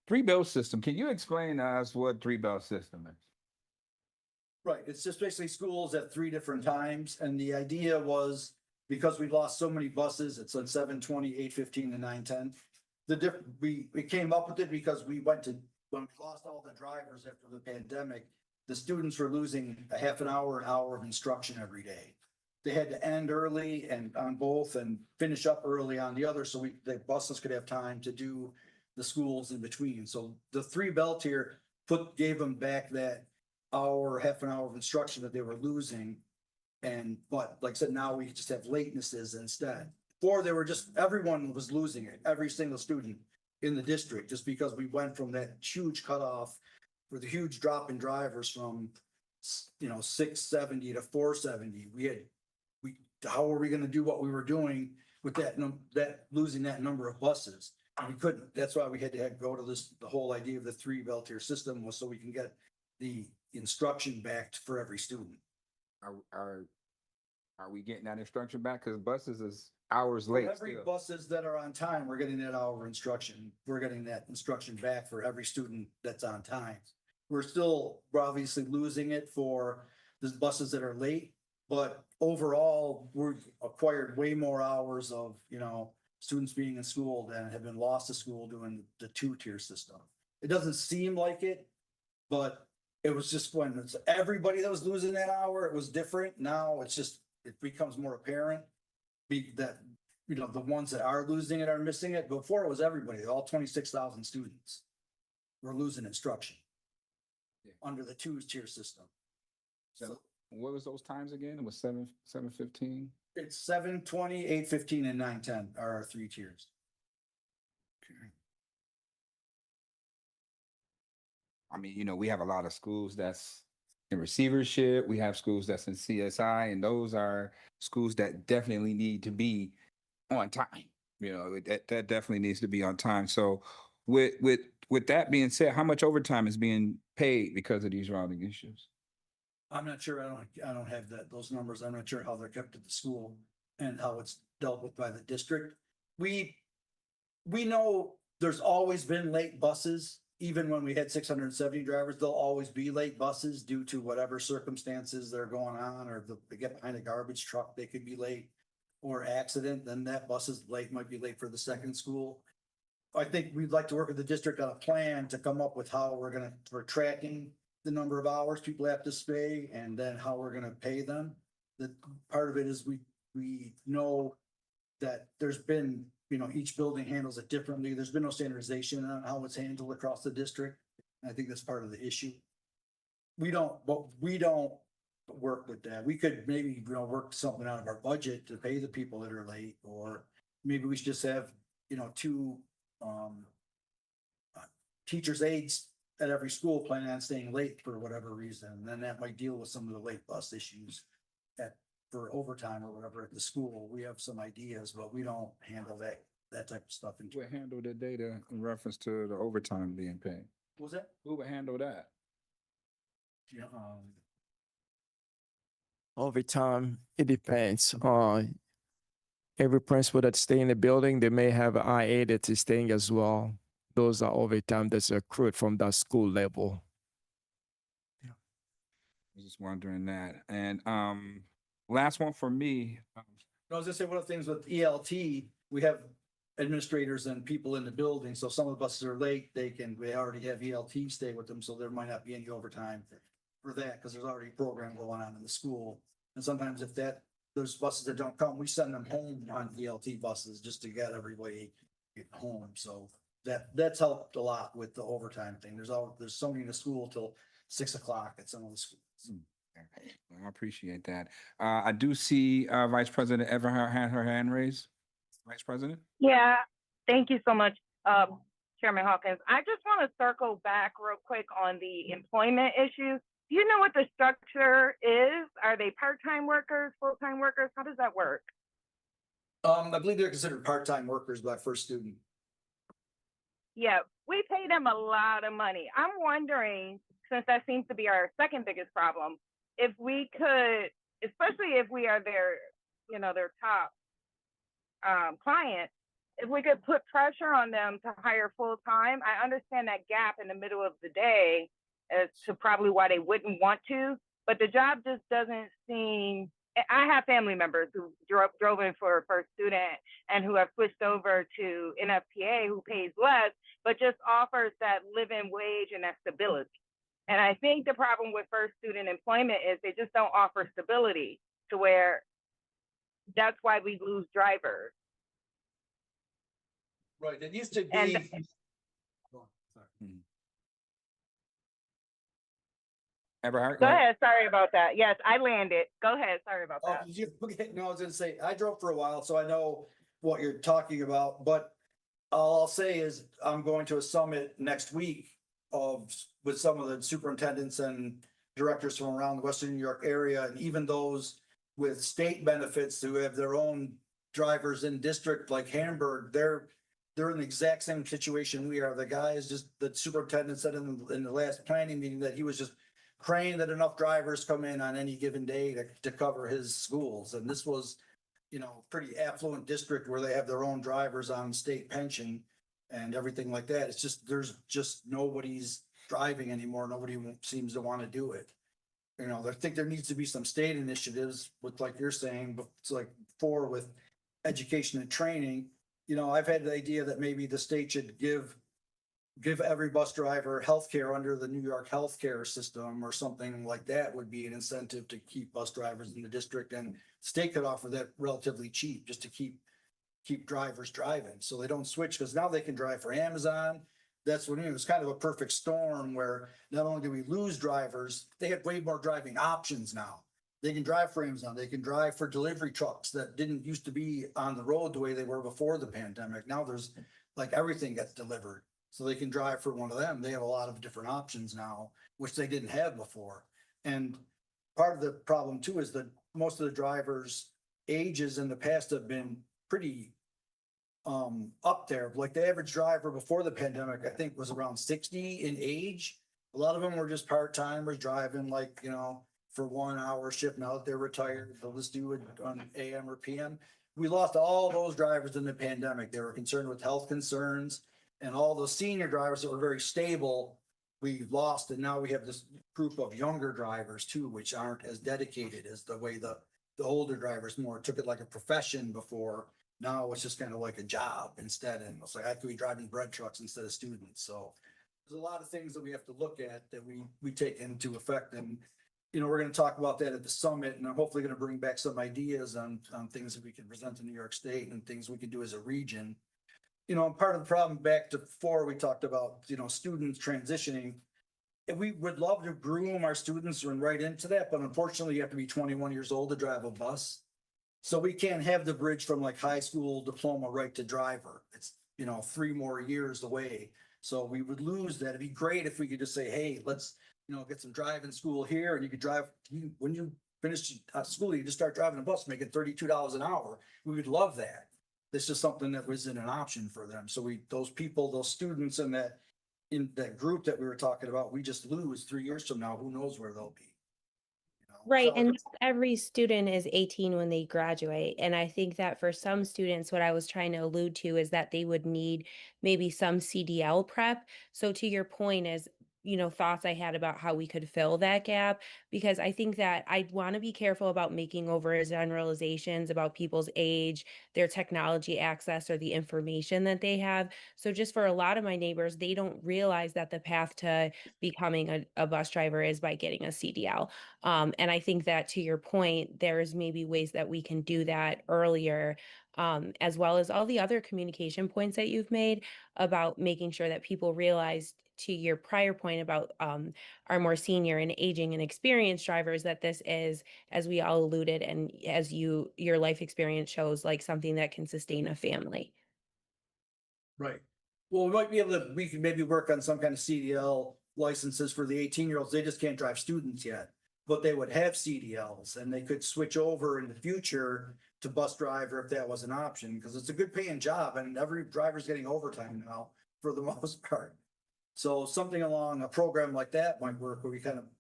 3-bell system. Can you explain to us what 3-bell system is? Right, it's just basically schools at 3 different times, and the idea was, because we lost so many buses, it's on 7:20, 8:15, and 9:10. We came up with it because when we lost all the drivers after the pandemic, the students were losing a half an hour of instruction every day. They had to end early and on both and finish up early on the other, so the buses could have time to do the schools in between. So the 3-bell tier gave them back that half an hour of instruction that they were losing. But like I said, now we just have latenesses instead. Before everyone was losing it, every single student in the district, just because we went from that huge cutoff for the huge drop in drivers from 670 to 470. How are we going to do what we were doing with that losing that number of buses? And we couldn't. That's why we had to go to the whole idea of the 3-bell tier system, was so we can get the instruction back for every student. Are we getting that instruction back? Because buses is hours late. Every still. buses that are on time, we're getting that hour of instruction. We're getting that instruction back for every student that's on time. We're obviously losing it for the buses that are late, but overall, we've acquired way more hours of, students being in school than have been lost to school doing the 2-tier system. It doesn't seem like it, but it was just when it's everybody that was losing that hour, it was different. Now it becomes more apparent that, the ones that are losing it are missing it. Before, it was everybody, all 26,000 students were losing instruction under the 2-tier system. So what was those times again? It was 7:15. It's 7:20, 8:15, and 9:10 are our 3 tiers. Okay. I mean, we have a lot of schools that's in receivership. We have schools that's in CSI, and those are schools that definitely need to be on time. That definitely needs to be on time. So with that being said, how much overtime is being paid because of these routing issues? I'm not sure. I don't have those numbers. I'm not sure how they're kept at the school and how it's dealt with by the district. We know there's always been late buses. Even when we had 670 drivers, there'll always be late buses due to whatever circumstances they're going on, or they get behind a garbage truck, they could be late, or accident, then that bus is late, might be late for the second school. I think we'd like to work with the district on a plan to come up with how we're tracking the number of hours people have to stay, and then how we're gonna pay them. The part of it is we know that there's been, each building handles it differently. There's been no standardization on how it's handled across the district. And I think that's part of the issue. We don't work with that. We could maybe, work something out of our budget to pay the people that are late, or maybe we should just have, two teachers' aides at every school planning on staying late for whatever reason. And then that might deal with some of the late bus issues for overtime or whatever at the school. We have some ideas, but we don't handle that type of stuff. Who would handle the data in reference to the overtime being paid? What was that? Who would handle that? Yeah, Overtime, it depends on every principal that stay in the building. They may have an IA that is staying as well. Those are overtime that's accrued from that school level. I was just wondering that. And last one for me. I was gonna say, one of the things with ELT, we have administrators and people in the building, so some of the buses are late, they already have ELT stay with them, so there might not be any overtime for that, because there's already a program going on in the school. And sometimes if those buses that don't come, we send them home on ELT buses just to get everybody home, so that's helped a lot with the overtime thing. There's somebody in the school till 6 o'clock at some of the schools. I appreciate that. I do see Vice President Everhart had her hand raised. Vice President? Yeah, thank you so much, Chairman Hawkins. I just want to circle back real quick on the employment issues. Do you know what the structure is? Are they part-time workers, full-time workers? How does that work? I believe they're considered part-time workers by first student. Yeah, we pay them a lot of money. I'm wondering, since that seems to be our second biggest problem, if we could, especially if we are their top client, if we could put pressure on them to hire full-time. I understand that gap in the middle of the day as to probably why they wouldn't want to, but the job just doesn't seem. I have family members who drove in for first student and who have switched over to NFPA, who pays less, but just offers that living wage and that stability. And I think the problem with first student employment is they just don't offer stability, to where that's why we lose drivers. Right, it used to be. Everhart, Go ahead. Sorry about that. Yes, I landed. Go ahead. Sorry about that. No, I was gonna say, I drove for a while, so I know what you're talking about, but all I'll say is I'm going to a summit next week with some of the superintendents and directors from around the Western New York area, and even those with state benefits who have their own drivers in district like Hamburg. They're in the exact same situation we are. The guy is just, the superintendent said in the last planning meeting that he was just praying that enough drivers come in on any given day to cover his schools. And this was, pretty affluent district where they have their own drivers on state pension and everything like that. It's just, there's just nobody's driving anymore. Nobody seems to want to do it. I think there needs to be some state initiatives with, like you're saying, but it's like with education and training. I've had the idea that maybe the state should give every bus driver healthcare under the New York healthcare system, or something like that would be an incentive to keep bus drivers in the district, and the state could offer that relatively cheap just to keep drivers driving so they don't switch, because now they can drive for Amazon. That's what it's kind of a perfect storm where not only do we lose drivers, they have way more driving options now. They can drive for Amazon, they can drive for delivery trucks that didn't used to be on the road the way they were before the pandemic. Now there's everything gets delivered. So they can drive for one of them. They have a lot of different options now, which they didn't have before. And part of the problem too is that most of the drivers' ages in the past have been pretty up there. Like the average driver before the pandemic, I think was around 60 in age. A lot of them were just part-timers driving like, for 1 hour shift. Now that they're retired, they'll just do it on AM or PM. We lost all those drivers in the pandemic. They were concerned with health concerns, and all those senior drivers that were very stable, we lost. And now we have this group of younger drivers too, which aren't as dedicated as the way the older drivers more took it like a profession before. Now it's just kind of like a job instead. And it's like, I could be driving bread trucks instead of students. So there's a lot of things that we have to look at that we take into effect. And, we're going to talk about that at the summit, and I'm hopefully going to bring back some ideas on things that we can present to New York State and things we can do as a region. Part of the problem back to before we talked about, students transitioning. And we would love to groom our students and right into that, but unfortunately you have to be 21 years old to drive a bus. So we can't have the bridge from like high school diploma right to driver. It's, 3 more years away. So we would lose that. It'd be great if we could just say, hey, let's, get some driving school here, and you could drive, when you finish school, you just start driving a bus, making $32 an hour. We would love that. This is something that wasn't an option for them. So those students in that group that we were talking about, we just lose 3 years from now. Who knows where they'll be? Right. So And not every student is 18 when they graduate. And I think that for some students, what I was trying to allude to is that they would need maybe some CDL prep. So to your point is, thoughts I had about how we could fill that gap, because I think that I want to be careful about making over generalizations about people's age, their technology access, or the information that they have. So just for a lot of my neighbors, they don't realize that the path to becoming a bus driver is by getting a CDL. And I think that to your point, there's maybe ways that we can do that earlier, as well as all the other communication points that you've made about making sure that people realize, to your prior point about our more senior and aging and experienced drivers, that this is, as we all alluded, and as your life experience shows, like something that can sustain a family. right. Well, we could maybe work on some kind of CDL licenses for the 18-year-olds. They just can't drive students yet, but they would have CDLs, and they could switch over in the future to bus driver if that was an option, because it's a good paying job, and every driver's getting overtime now for the most part. So something along a program like that might work, where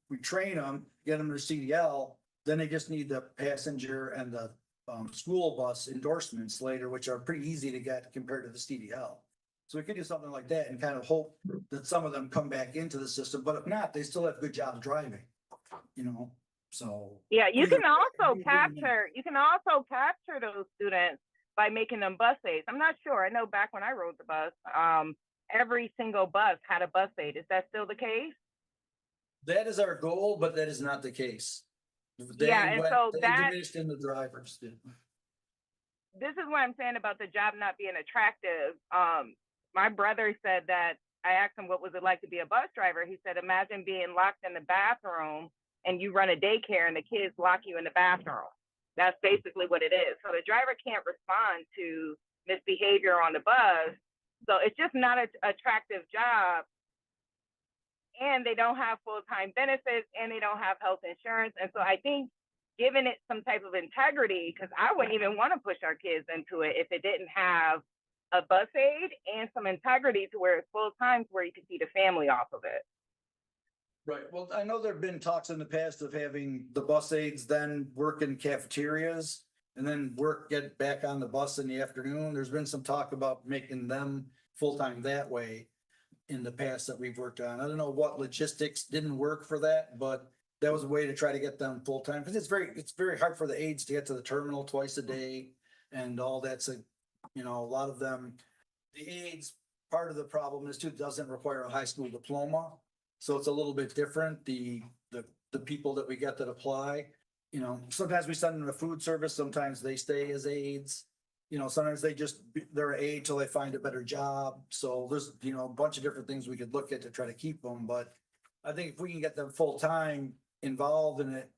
we train them, get them their CDL, then they just need the passenger and the school bus endorsements later, which are pretty easy to get compared to the CDL. So we could do something like that and kind of hope that some of them come back into the system, but if not, they still have good jobs driving, so. Yeah, you Either- can also capture those students by making them bus aides. I'm not sure. I know back when I rode the bus, every single bus had a bus aide. Is that still the case? That is our goal, but that is not the case. They diminished in the drivers. This is what I'm saying about the job not being attractive. My brother said that, I asked him what was it like to be a bus driver. He said, imagine being locked in the bathroom and you run a daycare and the kids lock you in the bathroom. That's basically what it is. So the driver can't respond to misbehavior on the bus. So it's just not an attractive job. And they don't have full-time benefits, and they don't have health insurance. And so I think giving it some type of integrity, because I wouldn't even want to push our kids into it if it didn't have a bus aid and some integrity to where it's full-time, to where you can see the family off of it. Right. Well, I know there've been talks in the past of having the bus aides then work in cafeterias and then get back on the bus in the afternoon. There's been some talk about making them full-time that way in the past that we've worked on. I don't know what logistics didn't work for that, but that was a way to try to get them full-time, because it's very hard for the aides to get to the terminal twice a day and all that. So, a lot of them, the aides, part of the problem is too, doesn't require a high school diploma. So it's a little bit different. The people that we get that apply, sometimes we send them to food service, sometimes they stay as aides. Sometimes they're an aide till they find a better job. So there's, a bunch of different things we could look at to try to keep them. But I think if we can get them full-time involved in it,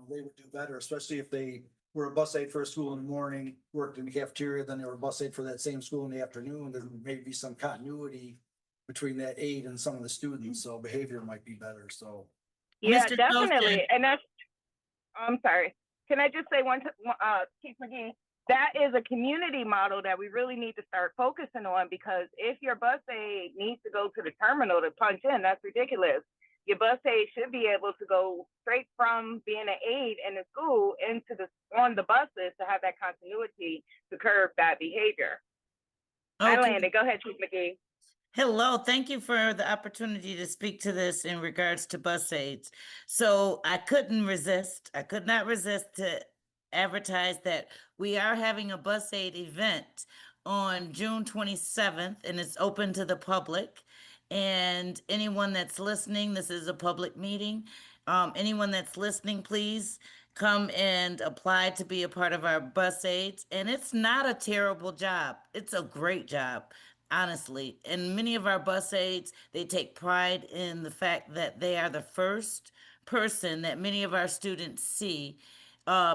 they would do better, especially if they were a bus aide for a school in the morning, worked in the cafeteria, then they were a bus aide for that same school in the afternoon. There may be some continuity between that aide and some of the students, so behavior might be better. So Yeah, Mr. definitely. Goshen, And that's, I'm sorry. Can I just say Chief McGee, that is a community model that we really need to start focusing on, because if your bus aide needs to go to the terminal to punch in, that's ridiculous. Your bus aide should be able to go straight from being an aide in the school into on the buses to have that continuity to curb that behavior. I okay. landed. Go ahead, Chief McGee. Hello, thank you for the opportunity to speak to this in regards to bus aids. So I could not resist to advertise that we are having a bus aid event on June 27th, and it's open to the public. And anyone that's listening, this is a public meeting. Anyone that's listening, please come and apply to be a part of our bus aids. And it's not a terrible job. It's a great job, honestly. And many of our bus aides, they take pride in the fact that they are the first person that many of our students see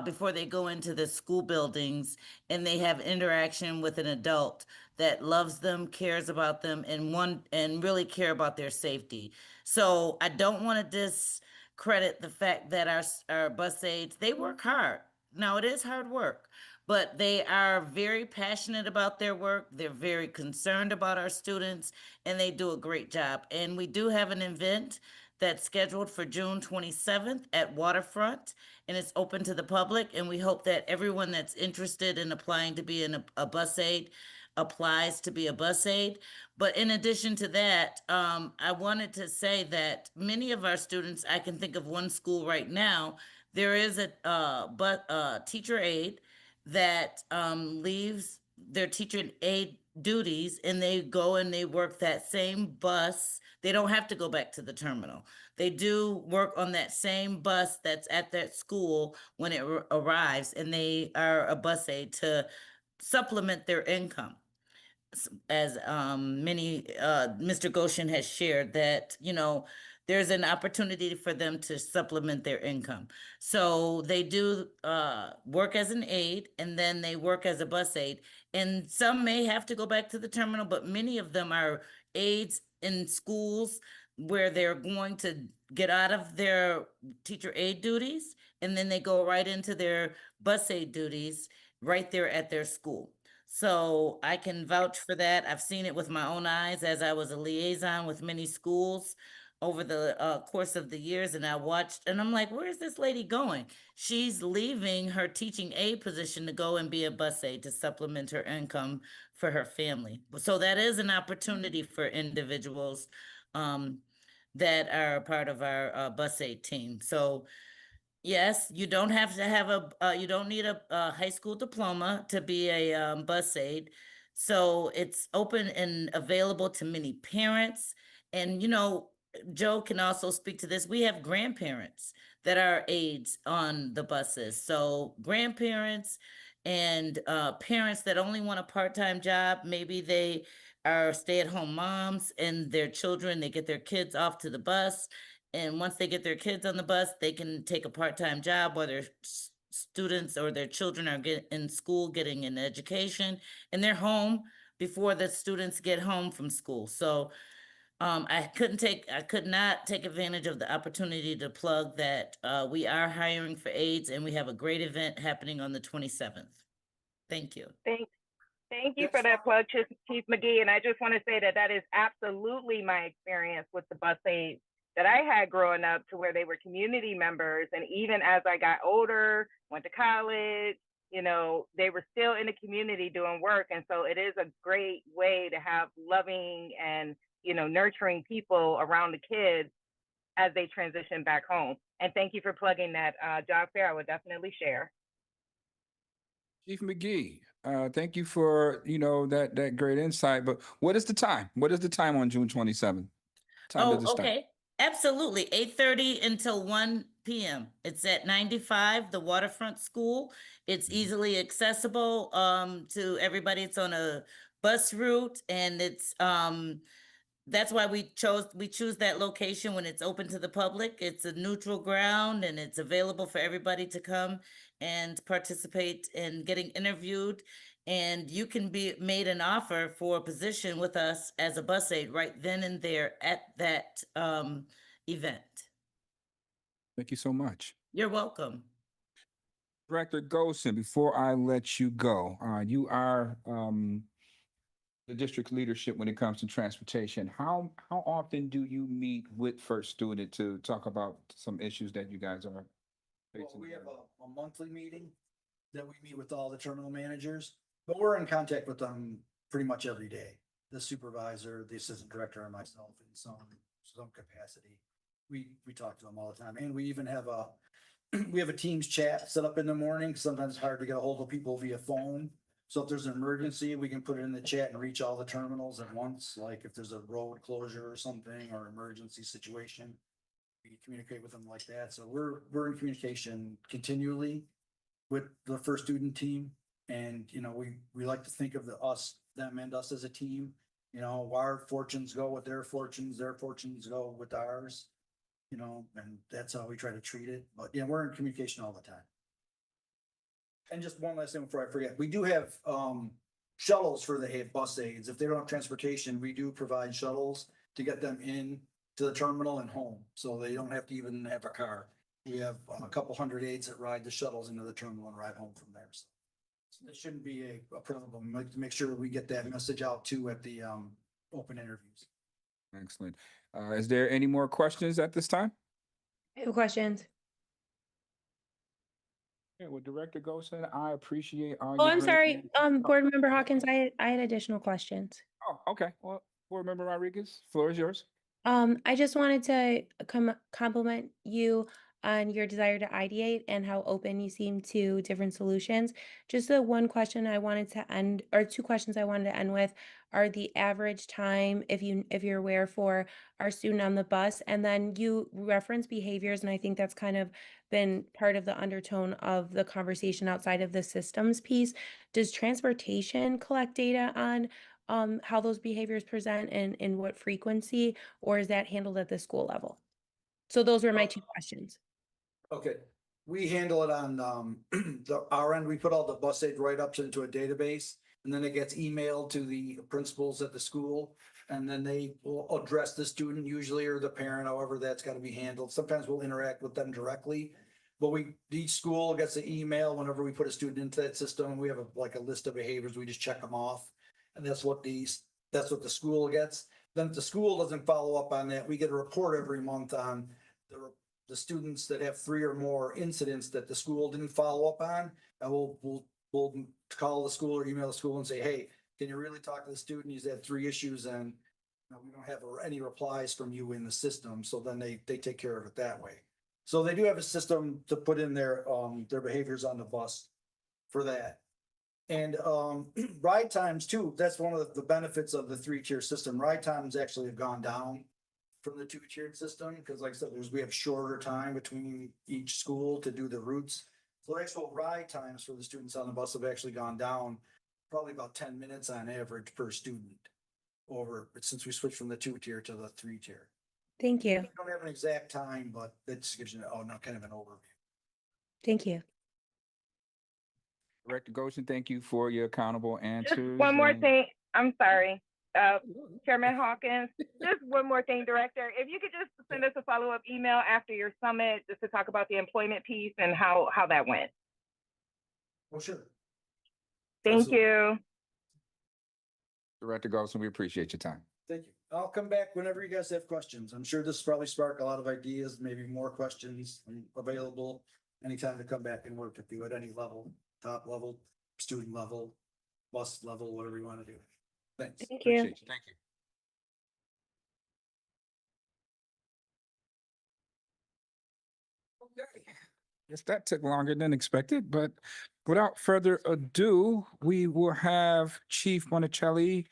before they go into the school buildings, and they have interaction with an adult that loves them, cares about them, and really care about their safety. So I don't want to discredit the fact that our bus aides, they work hard. Now, it is hard work, but they are very passionate about their work. They're very concerned about our students, and they do a great job. And we do have an event that's scheduled for June 27th at Waterfront, and it's open to the public. And we hope that everyone that's interested in applying to be a bus aide applies to be a bus aide. But in addition to that, I wanted to say that many of our students, I can think of one school right now, there is a teacher aide that leaves their teacher aide duties, and they go and they work that same bus. They don't have to go back to the terminal. They do work on that same bus that's at that school when it arrives, and they are a bus aide to supplement their income. As Mr. Goshen has shared, that there's an opportunity for them to supplement their income. So they do work as an aide, and then they work as a bus aide. And some may have to go back to the terminal, but many of them are aides in schools where they're going to get out of their teacher aide duties, and then they go right into their bus aide duties right there at their school. So I can vouch for that. I've seen it with my own eyes, as I was a liaison with many schools over the course of the years, and I watched, and I'm like, where is this lady going? She's leaving her teaching aide position to go and be a bus aide to supplement her income for her family. So that is an opportunity for individuals that are a part of our bus aide team. So yes, you don't have to have you don't need a high school diploma to be a bus aide. So it's open and available to many parents. And, Joe can also speak to this. We have grandparents that are aides on the buses. So grandparents and parents that only want a part-time job, maybe they are stay-at-home moms, and their children, they get their kids off to the bus. And once they get their kids on the bus, they can take a part-time job while their students or their children are in school getting an education, and they're home before the students get home from school. So I could not take advantage of the opportunity to plug that we are hiring for aides, and we have a great event happening on the 27th. Thank you. Thank you for that plug, Chief McGee. And I just want to say that that is absolutely my experience with the bus aides that I had growing up, to where they were community members. And even as I got older, went to college, they were still in the community doing work. And so it is a great way to have loving and, nurturing people around the kids as they transition back home. And thank you for plugging that job fair. I would definitely share. Chief McGee, thank you for, that great insight. But what is the time? What is the time on June 27th? Time does it start? Okay. Absolutely. 8:30 until 1 p.m. It's at 95, the Waterfront School. It's easily accessible to everybody. It's on a bus route, and it's that's why we choose that location when it's open to the public. It's a neutral ground, and it's available for everybody to come and participate in getting interviewed. And you can be made an offer for a position with us as a bus aide right then and there at that event. Thank you so much. You're welcome. Director Golson, before I let you go, you are the district leadership when it comes to transportation. How often do you meet with First Student to talk about some issues that you guys are Well, facing? we have a monthly meeting that we meet with all the terminal managers, but we're in contact with them pretty much every day. The supervisor, the assistant director, and myself in some capacity. We talk to them all the time, and we even have we have a Teams chat set up in the morning. Sometimes it's hard to get a hold of people via phone. So if there's an emergency, we can put it in the chat and reach all the terminals at once. Like if there's a road closure or something or emergency situation, we can communicate with them like that. So we're in communication continually with the First Student team. And, you know, we like to think of them and us as a team. You know, our fortunes go with their fortunes go with ours, you know, and that's how we try to treat it. But yeah, we're in communication all the time. And just one last thing before I forget, we do have shuttles for the bus aides. If they don't have transportation, we do provide shuttles to get them in to the terminal and home. So they don't have to even have a car. We have a couple hundred aides that ride the shuttles into the terminal and ride home from there. So it shouldn't be a problem. Like to make sure we get that message out too at the open interviews. Excellent. Is there any more questions at this time? I have questions. Yeah, well, Director Golson, I appreciate all Oh, your I'm great sorry. answers. Board Member Hawkins, I had additional questions. Oh, okay. Well, Board Member Rodriguez, floor is yours. I just wanted to compliment you on your desire to ideate and how open you seem to different solutions. Just the one question I wanted to end, or two questions I wanted to end with, are the average time, if you're aware, for our student on the bus, and then you reference behaviors, and I think that's kind of been part of the undertone of the conversation outside of the systems piece. Does transportation collect data on how those behaviors present and in what frequency, or is that handled at the school level? So those were my two questions. Okay, we handle it on our end. We put all the bus aid write-ups into a database, and then it gets emailed to the principals at the school. And then they will address the student usually, or the parent, however that's got to be handled. Sometimes we'll interact with them directly. But each school gets an email whenever we put a student into that system. We have like a list of behaviors. We just check them off. And that's what the school gets. Then if the school doesn't follow up on that, we get a report every month on the students that have 3 or more incidents that the school didn't follow up on. And we'll call the school or email the school and say, hey, can you really talk to the student? He's had 3 issues and we don't have any replies from you in the system. So then they take care of it that way. So they do have a system to put in their behaviors on the bus for that. And ride times too, that's one of the benefits of the 3-tier system. Ride times actually have gone down from the 2-tiered system, because like I said, we have shorter time between each school to do the routes. So actual ride times for the students on the bus have actually gone down probably about 10 minutes on average per student since we switched from the 2-tier to the 3-tier. Thank you. I don't have an exact time, but that just gives you kind of an overview. Thank you. Director Golson, thank you for your accountable answers. One more thing. I'm sorry. Chairman Hawkins, just one more thing, Director. If you could just send us a follow-up email after your summit, just to talk about the employment piece and how that went. Well, sure. Thank you. Director Golson, we appreciate your time. Thank you. I'll come back whenever you guys have questions. I'm sure this probably sparked a lot of ideas, maybe more questions. I'm available anytime to come back and work with you at any level, top level, student level, bus level, whatever you want to do. Thanks. Thank you. Appreciate you. Thank you. Okay. Guess that took longer than expected, but without further ado, we will have Chief Monticelli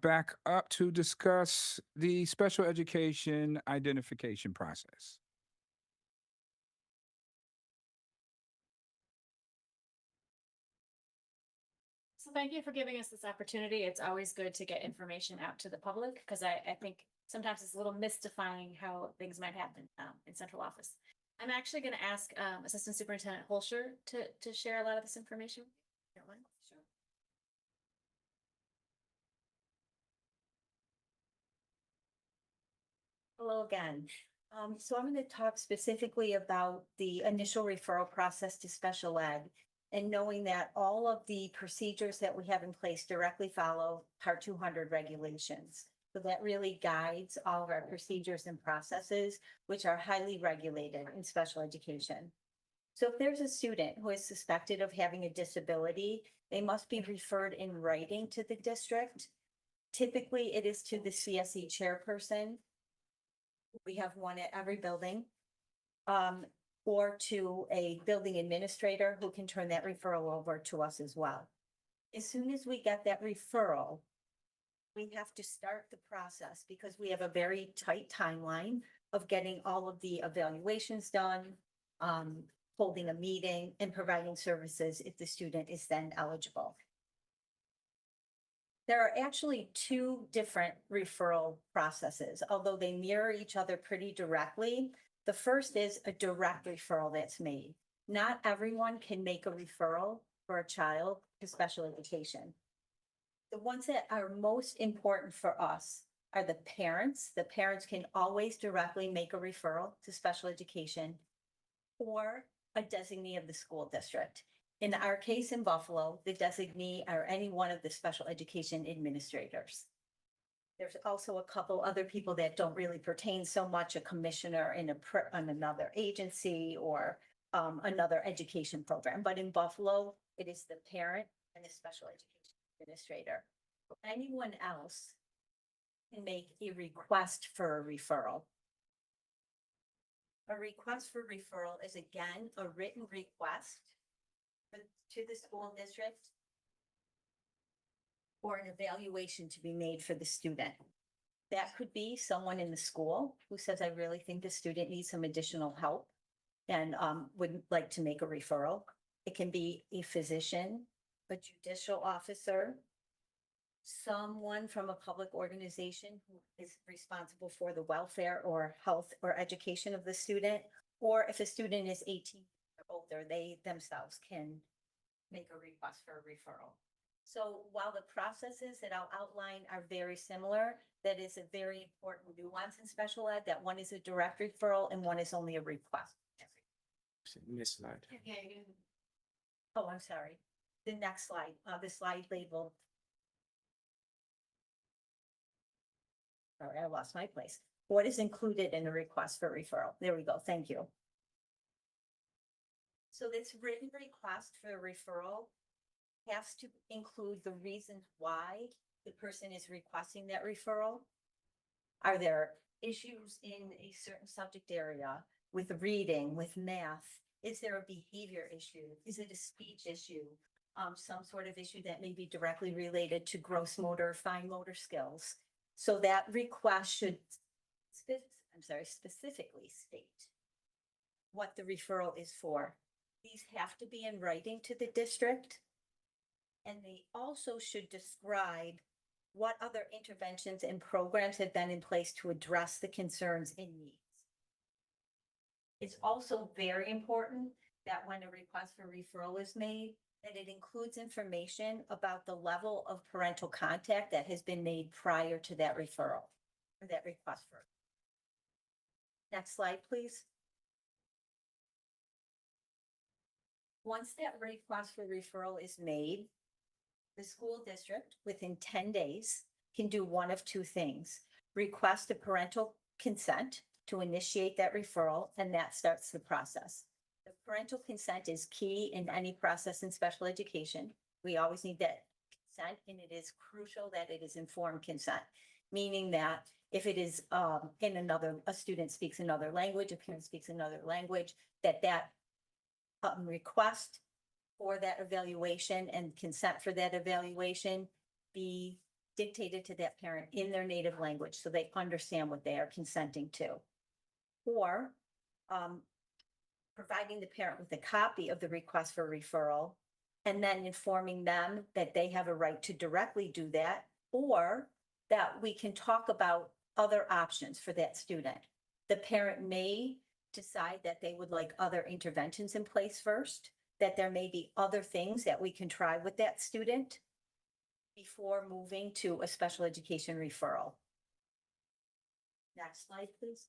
back up to discuss the special education identification process. So thank you for giving us this opportunity. It's always good to get information out to the public, because I think sometimes it's a little mystifying how things might happen in central office. I'm actually going to ask Assistant Superintendent Holscher to share a lot of this information. Sure. Hello again. So I'm going to talk specifically about the initial referral process to special ed and knowing that all of the procedures that we have in place directly follow Part 200 regulations. So that really guides all of our procedures and processes, which are highly regulated in special education. So if there's a student who is suspected of having a disability, they must be referred in writing to the district. Typically, it is to the CSE chairperson. We have one at every building. Or to a building administrator who can turn that referral over to us as well. As soon as we get that referral, we have to start the process because we have a very tight timeline of getting all of the evaluations done, holding a meeting and providing services if the student is then eligible. There are actually two different referral processes, although they mirror each other pretty directly. The first is a direct referral that's made. Not everyone can make a referral for a child to special education. The ones that are most important for us are the parents. The parents can always directly make a referral to special education or a designee of the school district. In our case in Buffalo, the designee are any one of the special education administrators. There's also a couple other people that don't really pertain so much, a commissioner in another agency or another education program. But in Buffalo, it is the parent and the special education administrator. Anyone else can make a request for a referral. A request for referral is again a written request to the school district or an evaluation to be made for the student. That could be someone in the school who says, I really think the student needs some additional help and would like to make a referral. It can be a physician, a judicial officer, someone from a public organization who is responsible for the welfare or health or education of the student, or if a student is 18 or older, they themselves can make a request for a referral. So while the processes that I'll outline are very similar, that is a very important nuance in special ed, that one is a direct referral and one is only a request. Miss slide. Oh, I'm sorry. The next slide, the slide labeled. Sorry, I lost my place. What is included in a request for referral? There we go. Thank you. So this written request for a referral has to include the reasons why the person is requesting that referral. Are there issues in a certain subject area with reading, with math? Is there a behavior issue? Is it a speech issue? Some sort of issue that may be directly related to gross motor, fine motor skills. So that request should, specifically state what the referral is for. These have to be in writing to the district. And they also should describe what other interventions and programs have been in place to address the concerns and needs. It's also very important that when a request for referral is made, that it includes information about the level of parental contact that has been made prior to that referral or that request for. Next slide, please. Once that request for referral is made, the school district within 10 days can do one of two things. Request a parental consent to initiate that referral, and that starts the process. The parental consent is key in any process in special education. We always need that consent, and it is crucial that it is informed consent, meaning that if it is a student speaks another language, a parent speaks another language, that request for that evaluation and consent for that evaluation be dictated to that parent in their native language so they understand what they are consenting to. Or providing the parent with a copy of the request for referral and then informing them that they have a right to directly do that, or that we can talk about other options for that student. The parent may decide that they would like other interventions in place first, that there may be other things that we can try with that student before moving to a special education referral. Next slide, please.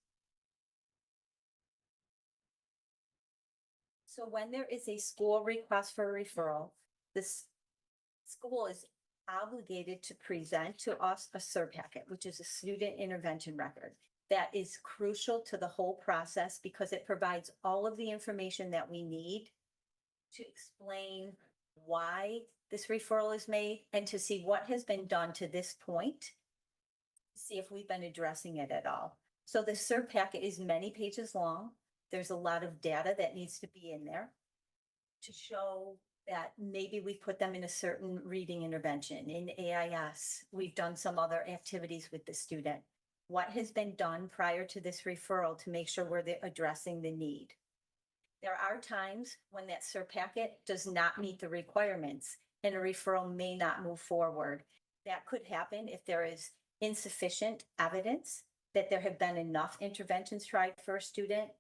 So when there is a school request for a referral, this school is obligated to present to us a SIR packet, which is a student intervention record. That is crucial to the whole process because it provides all of the information that we need to explain why this referral is made and to see what has been done to this point, see if we've been addressing it at all. So the SIR packet is many pages long. There's a lot of data that needs to be in there to show that maybe we put them in a certain reading intervention in AIS. We've done some other activities with the student. What has been done prior to this referral to make sure we're addressing the need. There are times when that SIR packet does not meet the requirements and a referral may not move forward. That could happen if there is insufficient evidence that there have been enough interventions tried for a student,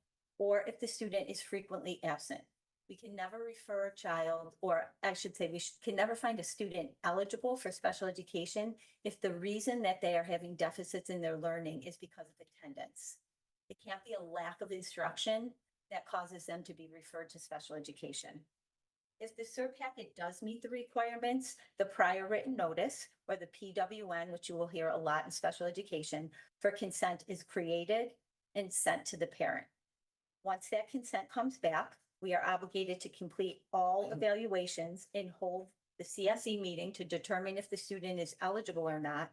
or if the student is frequently absent. We can never refer a child, or I should say, can never find a student eligible for special education if the reason that they are having deficits in their learning is because of attendance. It can't be a lack of instruction that causes them to be referred to special education. If the SIR packet does meet the requirements, the prior written notice, or the PWN, which you will hear a lot in special education, for consent is created and sent to the parent. Once that consent comes back, we are obligated to complete all evaluations and hold the CSE meeting to determine if the student is eligible or not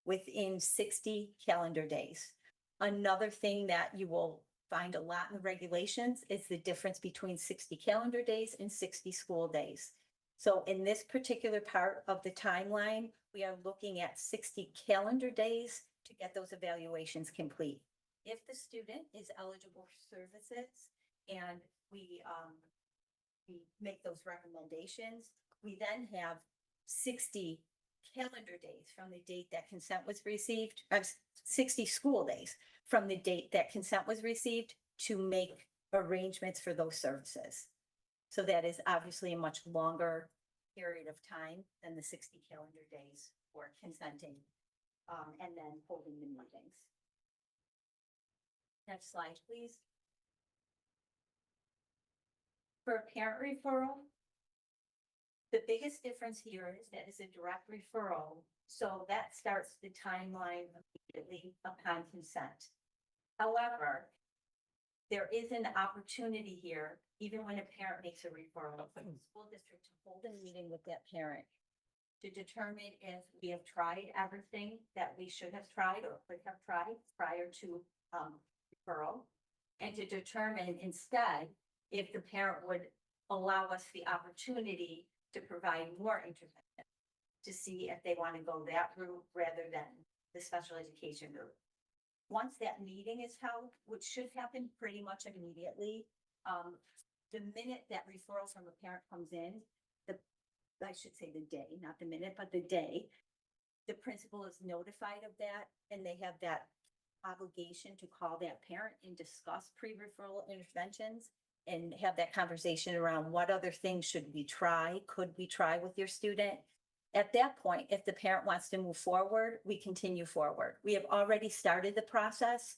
within 60 calendar days. Another thing that you will find a lot in the regulations is the difference between 60 calendar days and 60 school days. So in this particular part of the timeline, we are looking at 60 calendar days to get those evaluations complete. If the student is eligible for services and we make those recommendations, we then have 60 calendar days from the date that consent was received, 60 school days from the date that consent was received to make arrangements for those services. So that is obviously a much longer period of time than the 60 calendar days for consenting and then holding the meetings. Next slide, please. For a parent referral, the biggest difference here is that it's a direct referral. So that starts the timeline immediately upon consent. However, there is an opportunity here, even when a parent makes a referral, for the school district to hold a meeting with that parent to determine if we have tried everything that we should have tried or could have tried prior to referral, and to determine instead if the parent would allow us the opportunity to provide more intervention to see if they want to go that route rather than the special education route. Once that meeting is held, which should happen pretty much immediately, the minute that referral from a parent comes in, I should say the day, not the minute, but the day, the principal is notified of that and they have that obligation to call that parent and discuss pre-referral interventions and have that conversation around what other things should we try, could we try with your student. At that point, if the parent wants to move forward, we continue forward. We have already started the process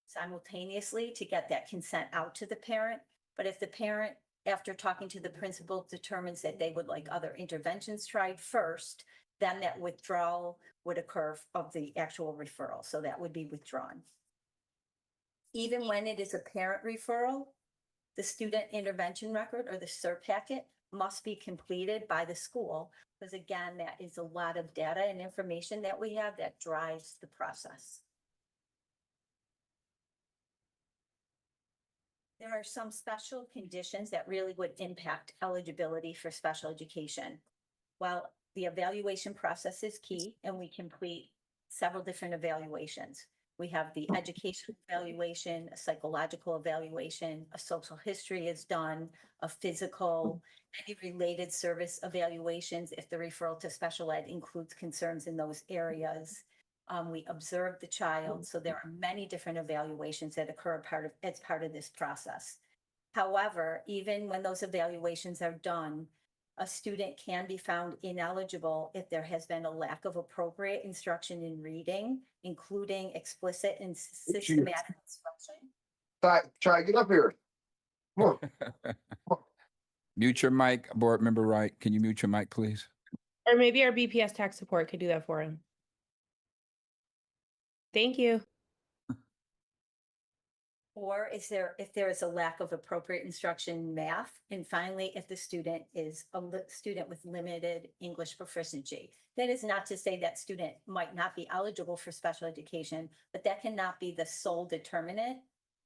simultaneously to get that consent out to the parent. But if the parent, after talking to the principal, determines that they would like other interventions tried first, then that withdrawal would occur of the actual referral. So that would be withdrawn. Even when it is a parent referral, the student intervention record or the SIR packet must be completed by the school, because again, that is a lot of data and information that we have that drives the process. There are some special conditions that really would impact eligibility for special education. While the evaluation process is key and we complete several different evaluations. We have the educational evaluation, a psychological evaluation, a social history is done, a physical, any related service evaluations if the referral to special ed includes concerns in those areas. We observe the child, so there are many different evaluations that occur as part of this process. However, even when those evaluations are done, a student can be found ineligible if there has been a lack of appropriate instruction in reading, including explicit and systematic instruction. Try, get up here. Mute your mic, Board Member Wright. Can you mute your mic, please? Or maybe our BPS tech support could do that for him. Thank you. Or if there is a lack of appropriate instruction in math, and finally, if the student is a student with limited English proficiency. That is not to say that student might not be eligible for special education, but that cannot be the sole determinant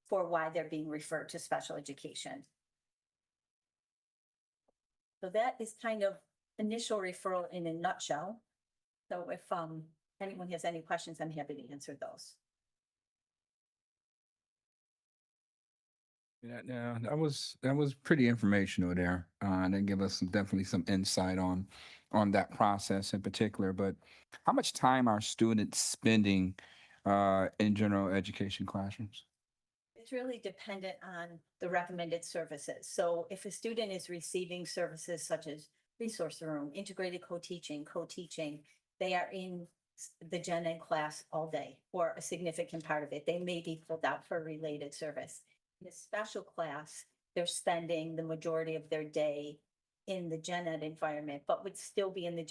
for why they're being referred to special education. So that is kind of initial referral in a nutshell. So if anyone has any questions, I'm happy to answer those. Yeah, that was pretty informational there. That give us definitely some insight on that process in particular. But how much time are students spending in general education classrooms? It's really dependent on the recommended services. So if a student is receiving services such as resource room, integrated co-teaching, they are in the gen ed class all day or a significant part of it. They may be pulled out for a related service. In a special class, they're spending the majority of their day in the gen ed environment, but would still be in the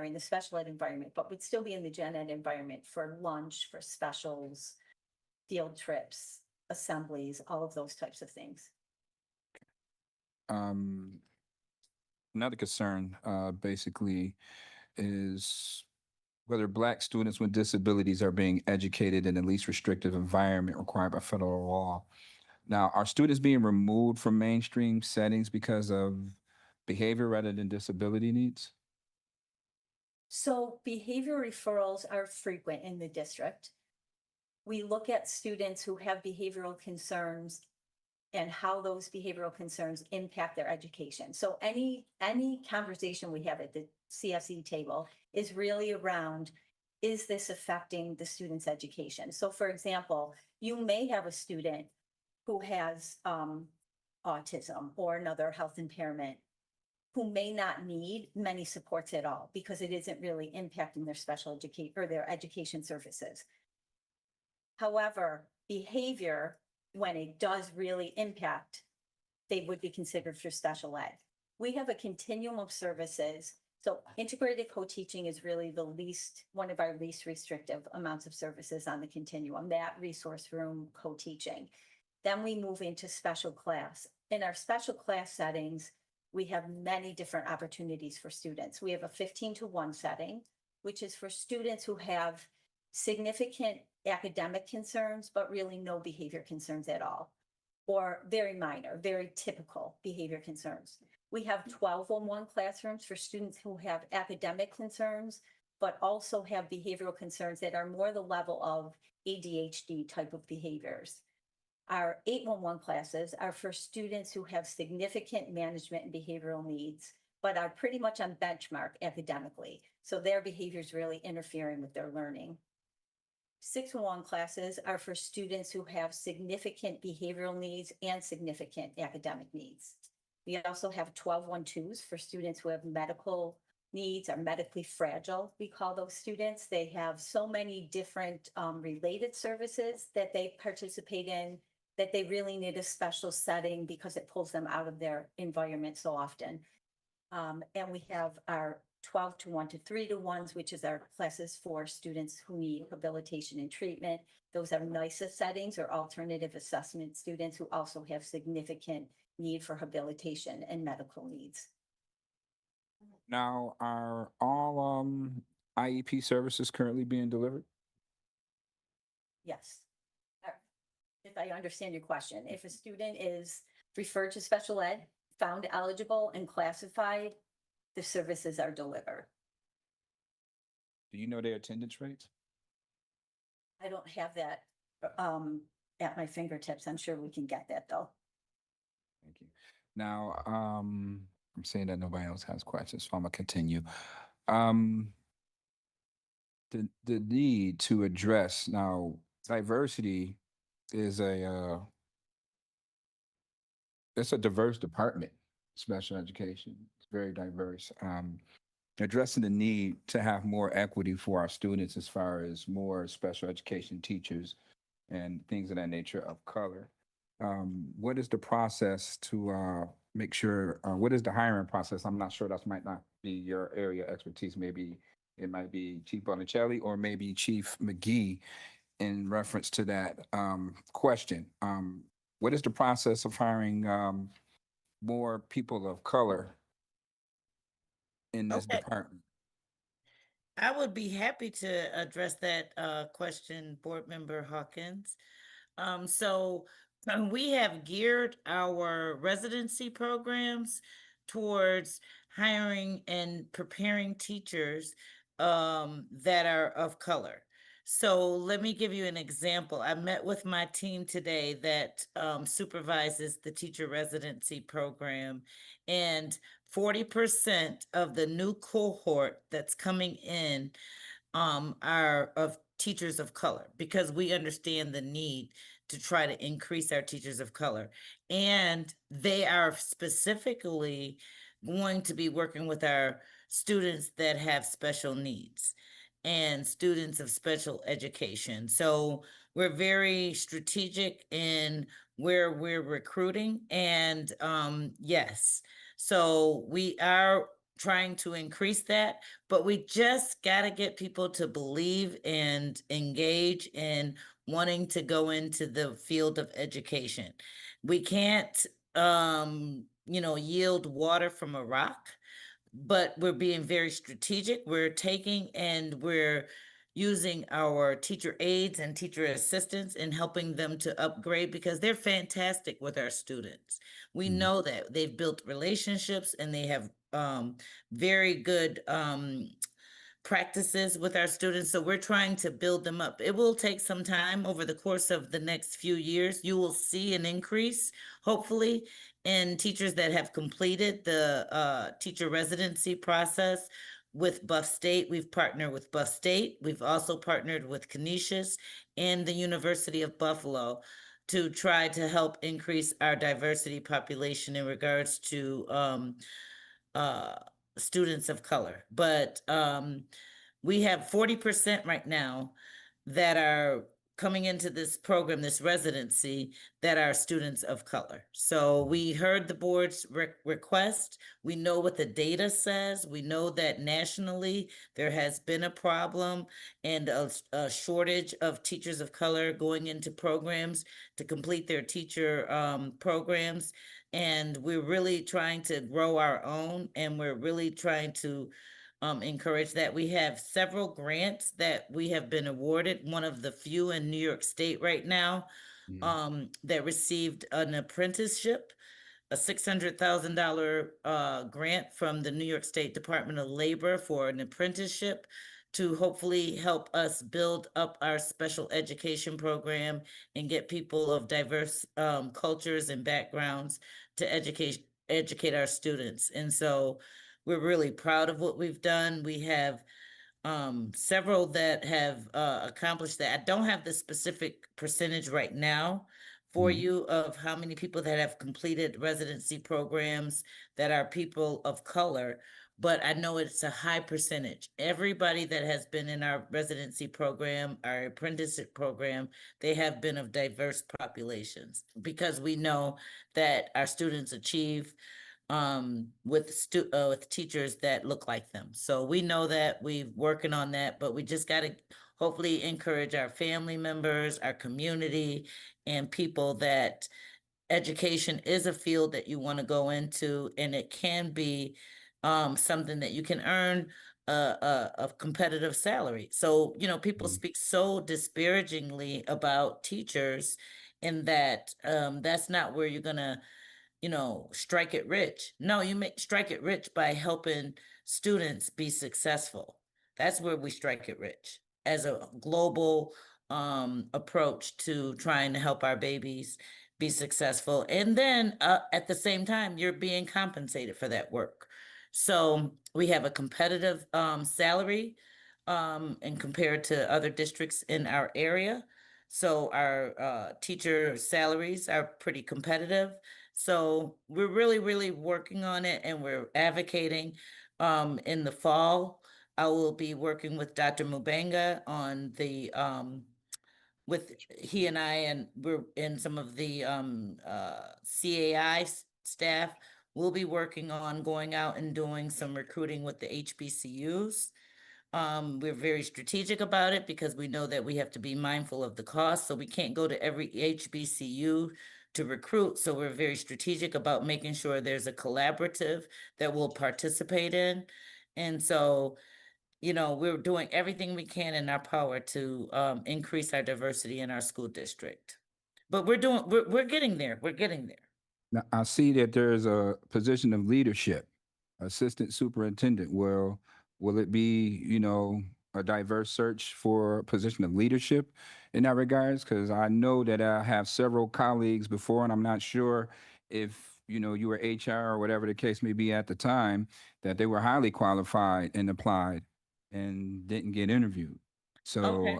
in the special ed environment, but would still be in the gen ed environment for lunch, for specials, field trips, assemblies, all of those types of things. Another concern basically is whether Black students with disabilities are being educated in the least restrictive environment required by federal law. Now, are students being removed from mainstream settings because of behavior rather than disability needs? So behavior referrals are frequent in the district. We look at students who have behavioral concerns and how those behavioral concerns impact their education. So any conversation we have at the CSE table is really around, is this affecting the student's education? So for example, you may have a student who has autism or another health impairment who may not need many supports at all because it isn't really impacting their special education or their education services. However, behavior, when it does really impact, they would be considered for special ed. We have a continuum of services. So integrated co-teaching is really one of our least restrictive amounts of services on the continuum, that resource room co-teaching. Then we move into special class. In our special class settings, we have many different opportunities for students. We have a 15-to-1 setting, which is for students who have significant academic concerns, but really no behavior concerns at all, or very minor, very typical behavior concerns. We have 12-on-1 classrooms for students who have academic concerns, but also have behavioral concerns that are more the level of ADHD type of behaviors. Our 8-on-1 classes are for students who have significant management and behavioral needs, but are pretty much on benchmark academically. So their behavior is really interfering with their learning. 6-on-1 classes are for students who have significant behavioral needs and significant academic needs. We also have 12-1-2s for students who have medical needs, are medically fragile, we call those students. They have so many different related services that they participate in that they really need a special setting because it pulls them out of their environment so often. And we have our 12-to-1 to 3-to-1s, which is our classes for students who need rehabilitation and treatment. Those are NICE settings or alternative assessment students who also have significant need for rehabilitation and medical needs. Now, are all IEP services currently being delivered? Yes. If I understand your question, if a student is referred to special ed, found eligible and classified, the services are delivered. Do you know their attendance rates? I don't have that at my fingertips. I'm sure we can get that though. Thank you. Now, I'm saying that nobody else has questions, so I'm gonna continue. The need to address now diversity is it's a diverse department, special education. It's very diverse. Addressing the need to have more equity for our students as far as more special education teachers and things of that nature of color. what is the process to make sure, what is the hiring process? I'm not sure, that might not be your area of expertise. Maybe it might be Chief Bonicelli or maybe Chief McGee in reference to that question. What is the process of hiring more people of color in this Okay. department? I would be happy to address that question, Board Member Hawkins. So we have geared our residency programs towards hiring and preparing teachers that are of color. So let me give you an example. I met with my team today that supervises the teacher residency program, and 40% of the new cohort that's coming in are of teachers of color, because we understand the need to try to increase our teachers of color. And they are specifically going to be working with our students that have special needs and students of special education. So we're very strategic in where we're recruiting. And yes, so we are trying to increase that, but we just got to get people to believe and engage in wanting to go into the field of education. We can't, yield water from a rock, but we're being very strategic. We're taking and we're using our teacher aides and teacher assistants and helping them to upgrade, because they're fantastic with our students. We know that they've built relationships and they have very good practices with our students. So we're trying to build them up. It will take some time. Over the course of the next few years, you will see an increase, hopefully, in teachers that have completed the teacher residency process with Buff State. We've partnered with Buff State. We've also partnered with Canisius and the University of Buffalo to try to help increase our diversity population in regards to uh, students of color. But we have 40% right now that are coming into this program, this residency, that are students of color. So we heard the board's request. We know what the data says. We know that nationally there has been a problem and a shortage of teachers of color going into programs to complete their teacher programs. And we're really trying to grow our own, and we're really trying to encourage that. We have several grants that we have been awarded, one of the few in New York State right now, that received an apprenticeship, a $600,000 grant from the New York State Department of Labor for an apprenticeship to hopefully help us build up our special education program and get people of diverse cultures and backgrounds to educate our students. And so we're really proud of what we've done. We have several that have accomplished that. I don't have the specific percentage right now for you of how many people that have completed residency programs that are people of color, but I know it's a high percentage. Everybody that has been in our residency program, our apprenticeship program, they have been of diverse populations, because we know that our students achieve with teachers that look like them. So we know that we're working on that, but we just got to hopefully encourage our family members, our community, and people that education is a field that you want to go into, and it can be something that you can earn a competitive salary. So, people speak so disparagingly about teachers, and that that's not where you're gonna strike it rich. No, you strike it rich by helping students be successful. That's where we strike it rich, as a global approach to trying to help our babies be successful. And then at the same time, you're being compensated for that work. So we have a competitive salary and compared to other districts in our area. So our teacher salaries are pretty competitive. So we're really, really working on it, and we're advocating. In the fall, I will be working with Dr. Mubanga on the with he and I, and we're in some of the CAI staff, we'll be working on going out and doing some recruiting with the HBCUs. We're very strategic about it because we know that we have to be mindful of the cost, so we can't go to every HBCU to recruit. So we're very strategic about making sure there's a collaborative that we'll participate in. And so, you know, we're doing everything we can in our power to increase our diversity in our school district. But we're getting there. We're getting there. Now, I see that there's a position of leadership, assistant superintendent. Well, will it be, you know, a diverse search for a position of leadership in that regards? Because I know that I have several colleagues before, and I'm not sure if, you know, you were HR or whatever the case may be at the time, that they were highly qualified and applied and didn't get interviewed. So Okay.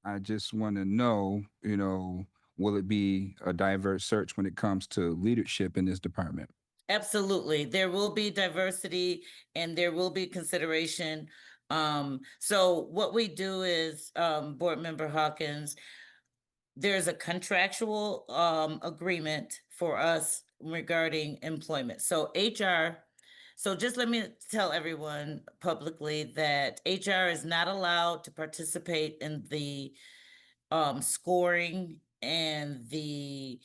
I just want to know, you know, will it be a diverse search when it comes to leadership in this department? Absolutely. There will be diversity and there will be consideration. So what we do is, Board Member Hawkins, there's a contractual agreement for us regarding employment. So HR, so just let me tell everyone publicly that HR is not allowed to participate in the scoring and the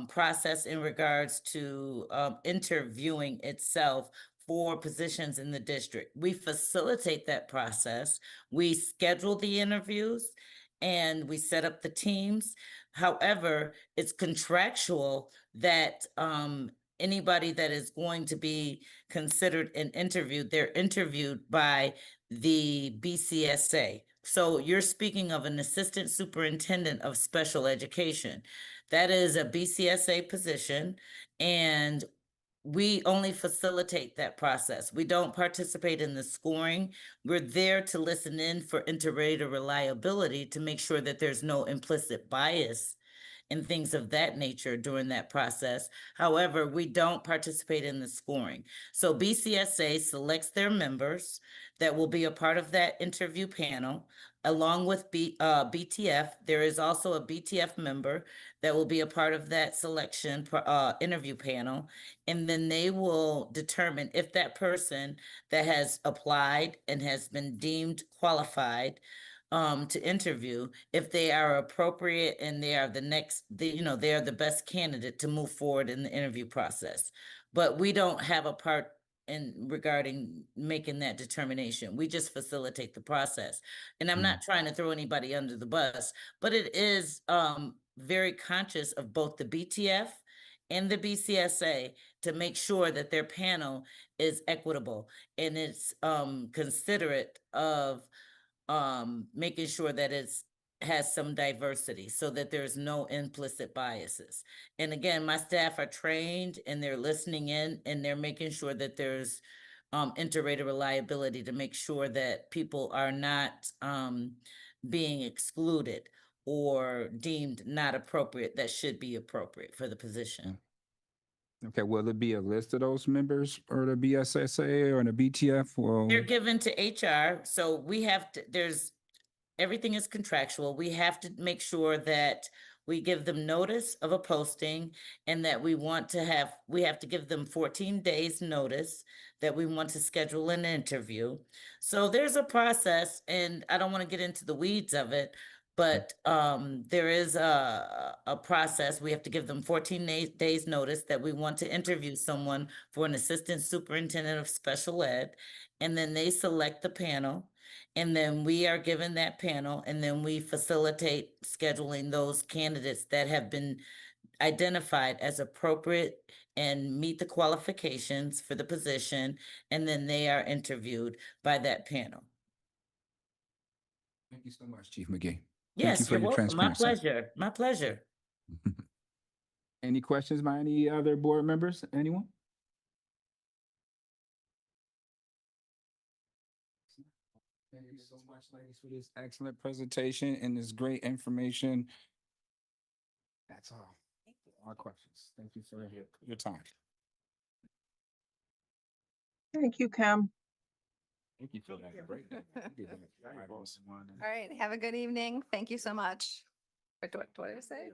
process in regards to interviewing itself for positions in the district. We facilitate that process. We schedule the interviews and we set up the teams. However, it's contractual that anybody that is going to be considered and interviewed, they're interviewed by the BCSA. So you're speaking of an assistant superintendent of special education. That is a BCSA position, and we only facilitate that process. We don't participate in the scoring. We're there to listen in for inter-rater reliability to make sure that there's no implicit bias and things of that nature during that process. However, we don't participate in the scoring. So BCSA selects their members that will be a part of that interview panel. Along with BTF, there is also a BTF member that will be a part of that selection interview panel. And then they will determine if that person that has applied and has been deemed qualified to interview, if they are appropriate and they are they are the best candidate to move forward in the interview process. But we don't have a part in regarding making that determination. We just facilitate the process. And I'm not trying to throw anybody under the bus, but it is very conscious of both the BTF and the BCSA to make sure that their panel is equitable and it's considerate of making sure that has some diversity so that there's no implicit biases. And again, my staff are trained and they're listening in and they're making sure that there's inter-rater reliability to make sure that people are not being excluded or deemed not appropriate that should be appropriate for the position. Okay, will it be a list of those members or the BSSA or the BTF? Well, They're given to HR, so we have to, everything is contractual. We have to make sure that we give them notice of a posting and that we have to give them 14 days notice that we want to schedule an interview. So there's a process and I don't want to get into the weeds of it, but there is a process. We have to give them 14 days notice that we want to interview someone for an assistant superintendent of special ed. And then they select the panel. And then we are given that panel and then we facilitate scheduling those candidates that have been identified as appropriate and meet the qualifications for the position. And then they are interviewed by that panel. thank you so much, Chief McGee. Yes, Thank you for you're your welcome. My transparency. pleasure. My pleasure. Any questions by any other board members? Anyone? Thank you so much, ladies, for this excellent presentation and this great information. That's all. All questions. Thank you for your time. Thank you, Kim. Thank you for that. Great. All right, have a good evening. Thank you so much. What do I say?